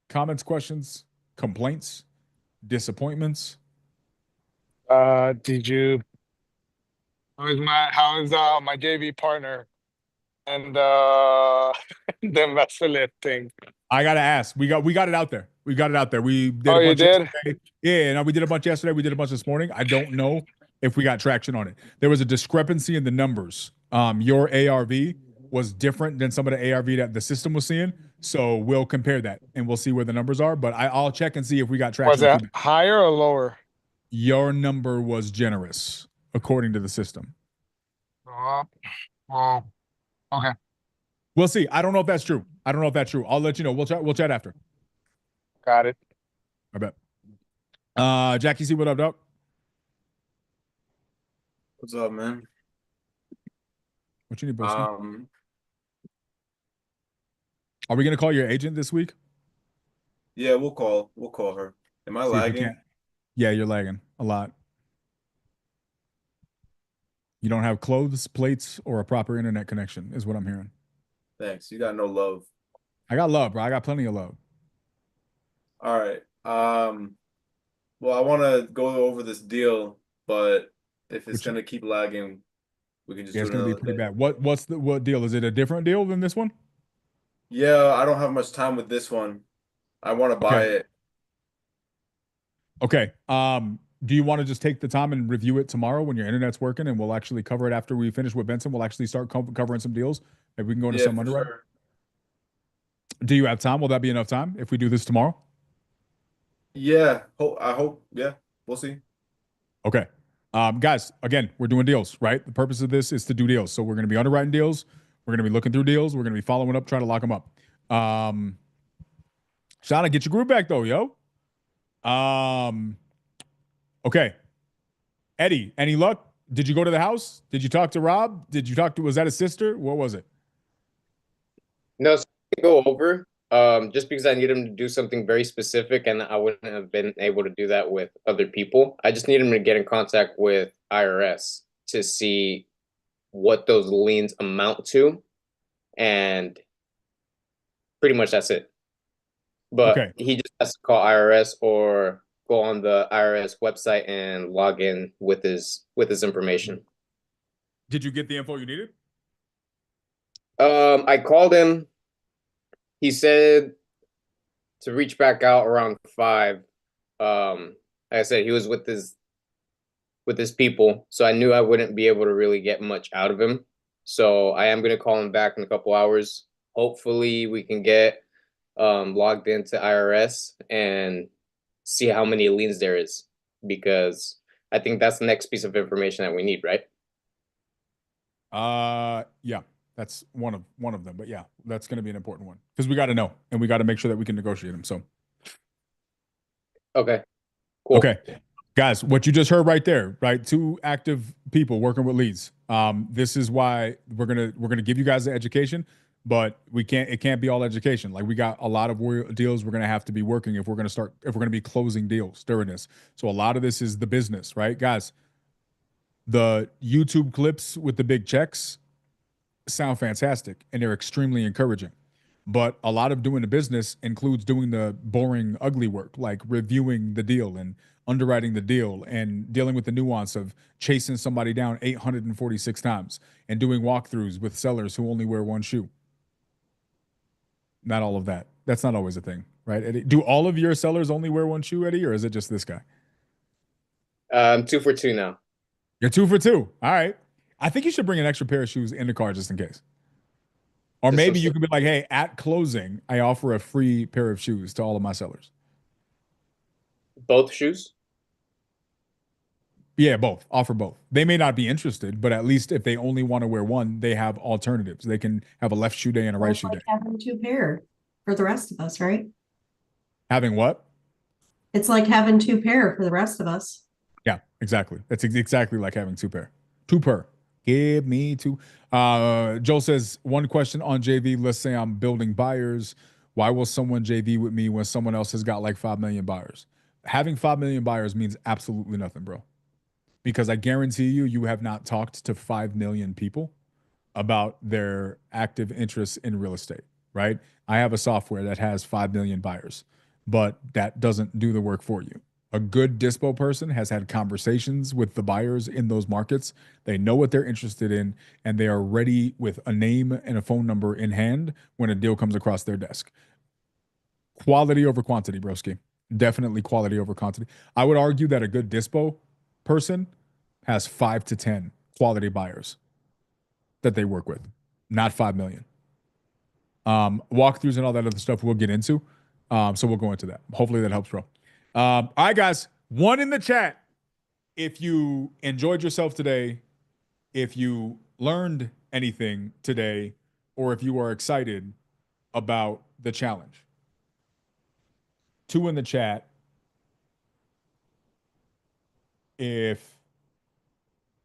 Comments, questions, complaints, disappointments? Did you? How is my JV partner and the Vaselit thing? I gotta ask. We got it out there. We got it out there. We did Oh, a you bunch did? yesterday. Yeah, no, we did a bunch yesterday. We did a bunch this morning. I don't know if we got traction on it. There was a discrepancy in the numbers. Your ARV was different than some of the ARV that the system was seeing. So we'll compare that and we'll see where the numbers are. But I'll check and see if we got traction. Was it higher or lower? Your number was generous, according to the system. Well, okay. We'll see. I don't know if that's true. I'll let you know. We'll chat after. Got it. I bet. Jackie C, what up, dog? What's up, man? What you need, Benson? Are we gonna call your agent this week? Yeah, we'll call her. Am I See if we lagging? can. Yeah, you're lagging a lot. You don't have clothes, plates, or a proper internet connection, is what I'm hearing. Thanks. You got no love. I got love, bro. I got plenty of love. All right. Well, I want to go over this deal, but if it's gonna keep lagging, we can just Yeah, do it's it gonna be another pretty day. bad. What deal? Is it a different deal than this one? Yeah, I don't have much time with this one. I want to buy it. Okay. Do you want to just take the time and review it tomorrow when your internet's working, and we'll actually cover it after we finish with Benson? We'll actually start covering some deals. Maybe we can go into Yeah, some for underwriting. sure. Do you have time? Will that be enough time if we do this tomorrow? Yeah, I hope. Yeah, we'll see. Okay. Guys, again, we're doing deals, right? The purpose of this is to do deals. So we're going to be underwriting deals. We're going to be looking through deals. We're going to be following up, trying to lock them up. Shauna, get your group back though, yo. Okay. Eddie, any luck? Did you go to the house? Did you talk to Rob? Was that his sister? What was it? No, so I go over just because I need him to do something very specific, and I wouldn't have been able to do that with other people. I just need him to get in contact with IRS to see what those liens amount to, and pretty much that's it. But he just has to call IRS or go on the IRS website and log in with his information. Did you get the info you needed? I called him. He said to reach back out around 5. Like I said, he was with his people, so I knew I wouldn't be able to really get much out of him. So I am gonna call him back in a couple hours. Hopefully, we can get logged into IRS and see how many liens there is, because I think that's the next piece of information that we need, right? Yeah, that's one of them. But yeah, that's going to be an important one because we got to know and we got to make sure that we can negotiate them. So, okay, cool. Okay, guys, what you just heard right there, right? 2 active people working with leads. This is why we're gonna give you guys the education, but it can't be all education. Like, we got a lot of deals we're gonna have to be working if we're gonna be closing deals during this. So a lot of this is the business, right, guys? The YouTube clips with the big checks sound fantastic and they're extremely encouraging. But a lot of doing the business includes doing the boring, ugly work, like reviewing the deal and underwriting the deal and dealing with the nuance of chasing somebody down 846 times and doing walkthroughs with sellers who only wear one shoe. Not all of that. That's not always a thing, right, Eddie? Do all of your sellers only wear one shoe, Eddie, or is it just this guy? 2 for 2 now. You're 2 for 2. All right. I think you should bring an extra pair of shoes in the car just in case. Or maybe you could be like, hey, at closing, I offer a free pair of shoes to all of my sellers. Both shoes? Yeah, both. Offer both. They may not be interested, but at least if they only want to wear one, they have alternatives. They can have a left shoe day and a right shoe day. Having two pair for the rest of us, right? Having what? It's like having two pair for the rest of us. Yeah, exactly. That's exactly like having two pair. Two per. Give me two. Joel says, one question on JV. Let's say I'm building buyers. Why will someone JV with me when someone else has got like 5 million buyers? Having 5 million buyers means absolutely nothing, bro. Because I guarantee you, you have not talked to 5 million people about their active interest in real estate, right? I have a software that has 5 million buyers, but that doesn't do the work for you. A good dispo person has had conversations with the buyers in those markets. They know what they're interested in, and they are ready with a name and a phone number in hand when a deal comes across their desk. Quality over quantity, broski. Definitely quality over quantity. I would argue that a good dispo person has 5 to 10 quality buyers that they work with, not 5 million. Walkthroughs and all that other stuff we'll get into. So we'll go into that. Hopefully that helps, bro. All right, guys. One in the chat. If you enjoyed yourself today, if you learned anything today, or if you are excited about the challenge. 2 in the chat. If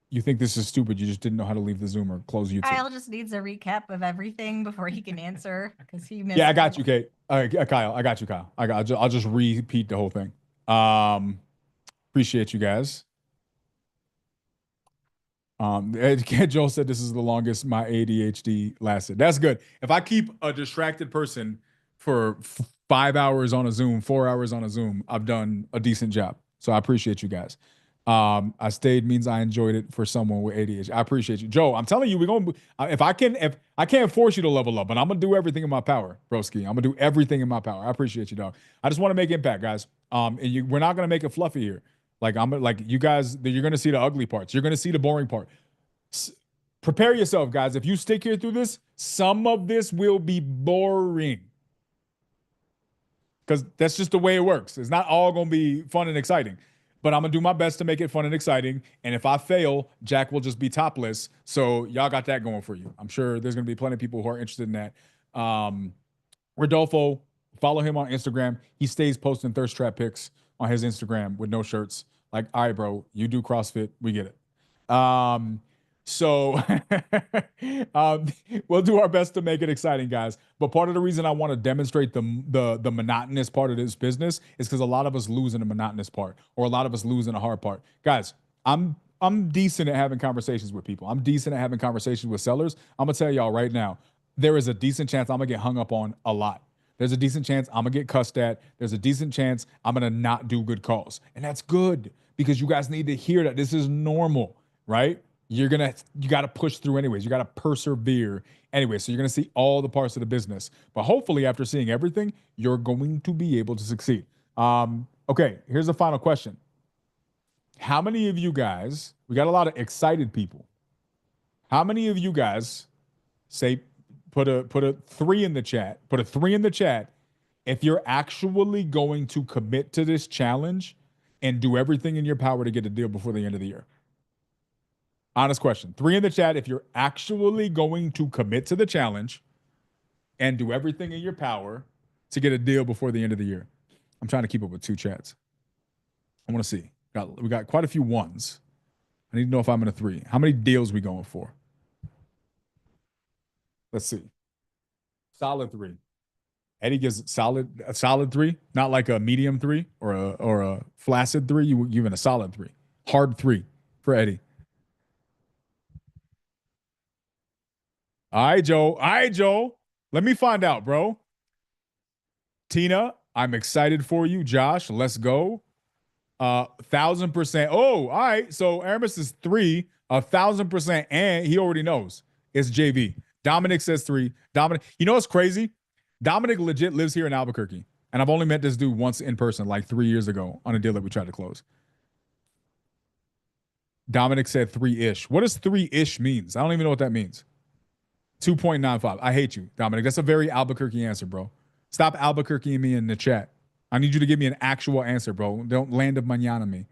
you think this is stupid, you just didn't know how to leave the Zoom or close YouTube. Kyle just needs a recap of everything before he can answer because he missed. Yeah, I got you, Kate. Kyle, I got you, Kyle. I'll just repeat the whole thing. Appreciate you guys. Joel said this is the longest my ADHD lasted. That's good. If I keep a distracted person for 5 hours on a Zoom, 4 hours on a Zoom, I've done a decent job. So I appreciate you guys. I stayed means I enjoyed it for someone with ADHD. I appreciate you, Joe. I'm telling you, we're gonna. If I can't force you to level up, but I'm gonna do everything in my power, broski. I'm gonna do everything in my power. I appreciate you, dog. I just want to make impact, guys. We're not gonna make it fluffy here. Like you guys, you're gonna see the ugly parts. You're gonna see the boring part. Prepare yourself, guys. If you stick here through this, some of this will be boring. Because that's just the way it works. It's not all gonna be fun and exciting. But I'm gonna do my best to make it fun and exciting. And if I fail, Jack will just be topless. So y'all got that going for you. I'm sure there's gonna be plenty of people who are interested in that. Rodolfo, follow him on Instagram. He stays posting thirst trap pics on his Instagram with no shirts. Like, all right, bro, you do CrossFit, we get it. So we'll do our best to make it exciting, guys. But part of the reason I want to demonstrate the monotonous part of this business is because a lot of us lose in the monotonous part, or a lot of us lose in the hard part. Guys, I'm decent at having conversations with people. I'm decent at having conversations with sellers. I'm gonna tell y'all right now, there is a decent chance I'm gonna get hung up on a lot. There's a decent chance I'm gonna get cussed at. There's a decent chance I'm gonna not do good calls, and that's good because you guys need to hear that this is normal, right? You got to push through anyways. You got to persevere anyway. So you're going to see all the parts of the business, but hopefully after seeing everything, you're going to be able to succeed. Okay, here's the final question. How many of you guys, we got a lot of excited people. How many of you guys say, put a 3 in the chat, put a 3 in the chat if you're actually going to commit to this challenge and do everything in your power to get a deal before the end of the year? Honest question. 3 in the chat if you're actually going to commit to the challenge and do everything in your power to get a deal before the end of the year. I'm trying to keep up with 2 chats. I want to see. We got quite a few 1s. I need to know if I'm in a 3. How many deals we going for? Let's see. Solid 3. Eddie gives a solid 3, not like a medium 3 or a flaccid 3. You giving a solid 3. Hard 3 for Eddie. All right, Joe. Let me find out, bro. Tina, I'm excited for you. Josh, let's go. 1,000%. Oh, all right. So Aramis is 3, 1,000%, and he already knows it's JV. Dominic says 3. Dominic, you know what's crazy? Dominic legit lives here in Albuquerque, and I've only met this dude once in person, like 3 years ago, on a deal that we tried to close. Dominic said 3-ish. What does 3-ish means? I don't even know what that means. 2.95. I hate you, Dominic. That's a very Albuquerque answer, bro. Stop Albuquerque me in the chat. I need you to give me an actual answer, bro. Don't land of mañana me.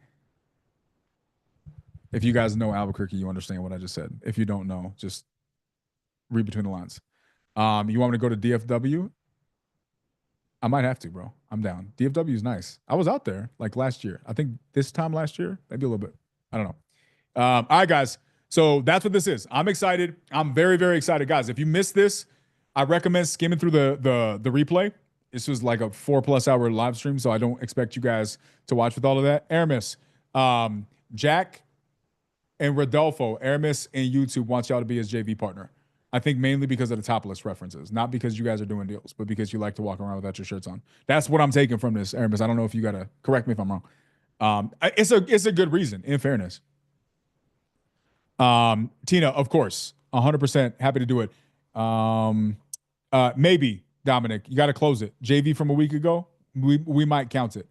If you guys know Albuquerque, you understand what I just said. If you don't know, just read between the lines. You want me to go to DFW? I might have to, bro. I'm down. DFW is nice. I was out there like last year. I think this time last year, maybe a little bit. I don't know. All right, guys. So that's what this is. I'm excited. I'm very, very excited, guys. If you missed this, I recommend skimming through the replay. This was like a 4+ hour live stream, so I don't expect you guys to watch with all of that. Aramis, Jack, and Rodolfo, Aramis and YouTube wants y'all to be his JV partner. I think mainly because of the topless references, not because you guys are doing deals, but because you like to walk around without your shirts on. That's what I'm taking from this, Aramis. I don't know if you gotta correct me if I'm wrong. It's a good reason, in fairness. Tina, of course, 100% happy to do it. Maybe Dominic, you got to close it. JV from a week ago, we might count it.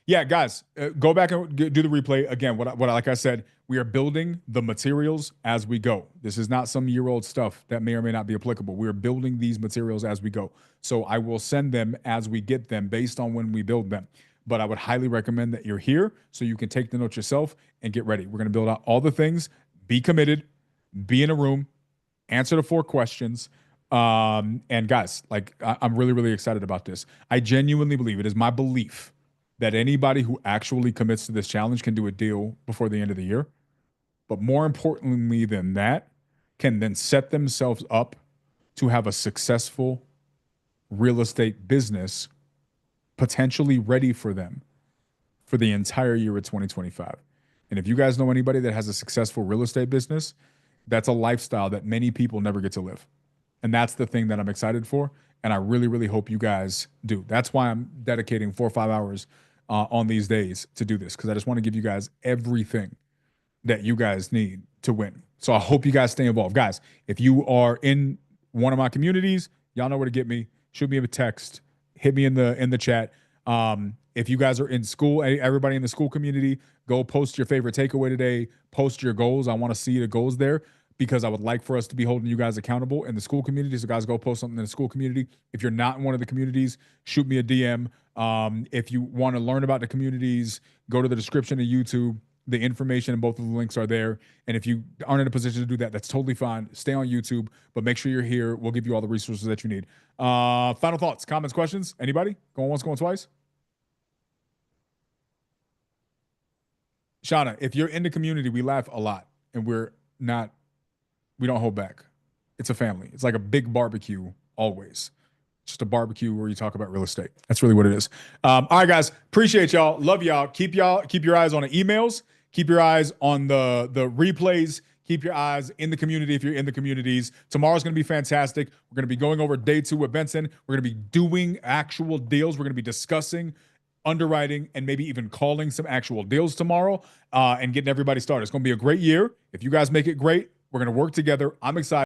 Yeah, guys, go back and do the replay again. Like I said, we are building the materials as we go. This is not some year-old stuff that may or may not be applicable. We are building these materials as we go. So I will send them as we get them based on when we build them. But I would highly recommend that you're here so you can take the notes yourself and get ready. We're going to build out all the things. Be committed. Be in a room. Answer the 4 questions. And guys, like I'm really, really excited about this. I genuinely believe, it is my belief that anybody who actually commits to this challenge can do a deal before the end of the year. But more importantly than that, can then set themselves up to have a successful real estate business potentially ready for them for the entire year of 2025. And if you guys know anybody that has a successful real estate business, that's a lifestyle that many people never get to live. And that's the thing that I'm excited for. And I really, really hope you guys do. That's why I'm dedicating 4 or 5 hours on these days to do this, because I just want to give you guys everything that you guys need to win. So I hope you guys stay involved. Guys, if you are in one of my communities, y'all know where to get me. Shoot me a text. Hit me in the chat. If you guys are in school, everybody in the school community, go post your favorite takeaway today. Post your goals. I want to see the goals there, because I would like for us to be holding you guys accountable in the school community. So guys, go post something in the school community. If you're not in one of the communities, shoot me a DM. If you want to learn about the communities, go to the description of YouTube. The information and both of the links are there. And if you aren't in a position to do that, that's totally fine. Stay on YouTube, but make sure you're here. We'll give you all the resources that you need. Final thoughts, comments, questions? Anybody? Going once, going twice? Shauna, if you're in the community, we laugh a lot and we don't hold back. It's a family. It's like a big barbecue always. Just a barbecue where you talk about real estate. That's really what it is. All right, guys. Appreciate y'all. Love y'all. Keep your eyes on the emails. Keep your eyes on the replays. Keep your eyes in the community if you're in the communities. Tomorrow's going to be fantastic. We're going to be going over day 2 with Benson. We're going to be doing actual deals. We're going to be discussing underwriting and maybe even calling some actual deals tomorrow and getting everybody started. It's going to be a great year. If you guys make it great, we're going to work together. I'm excited.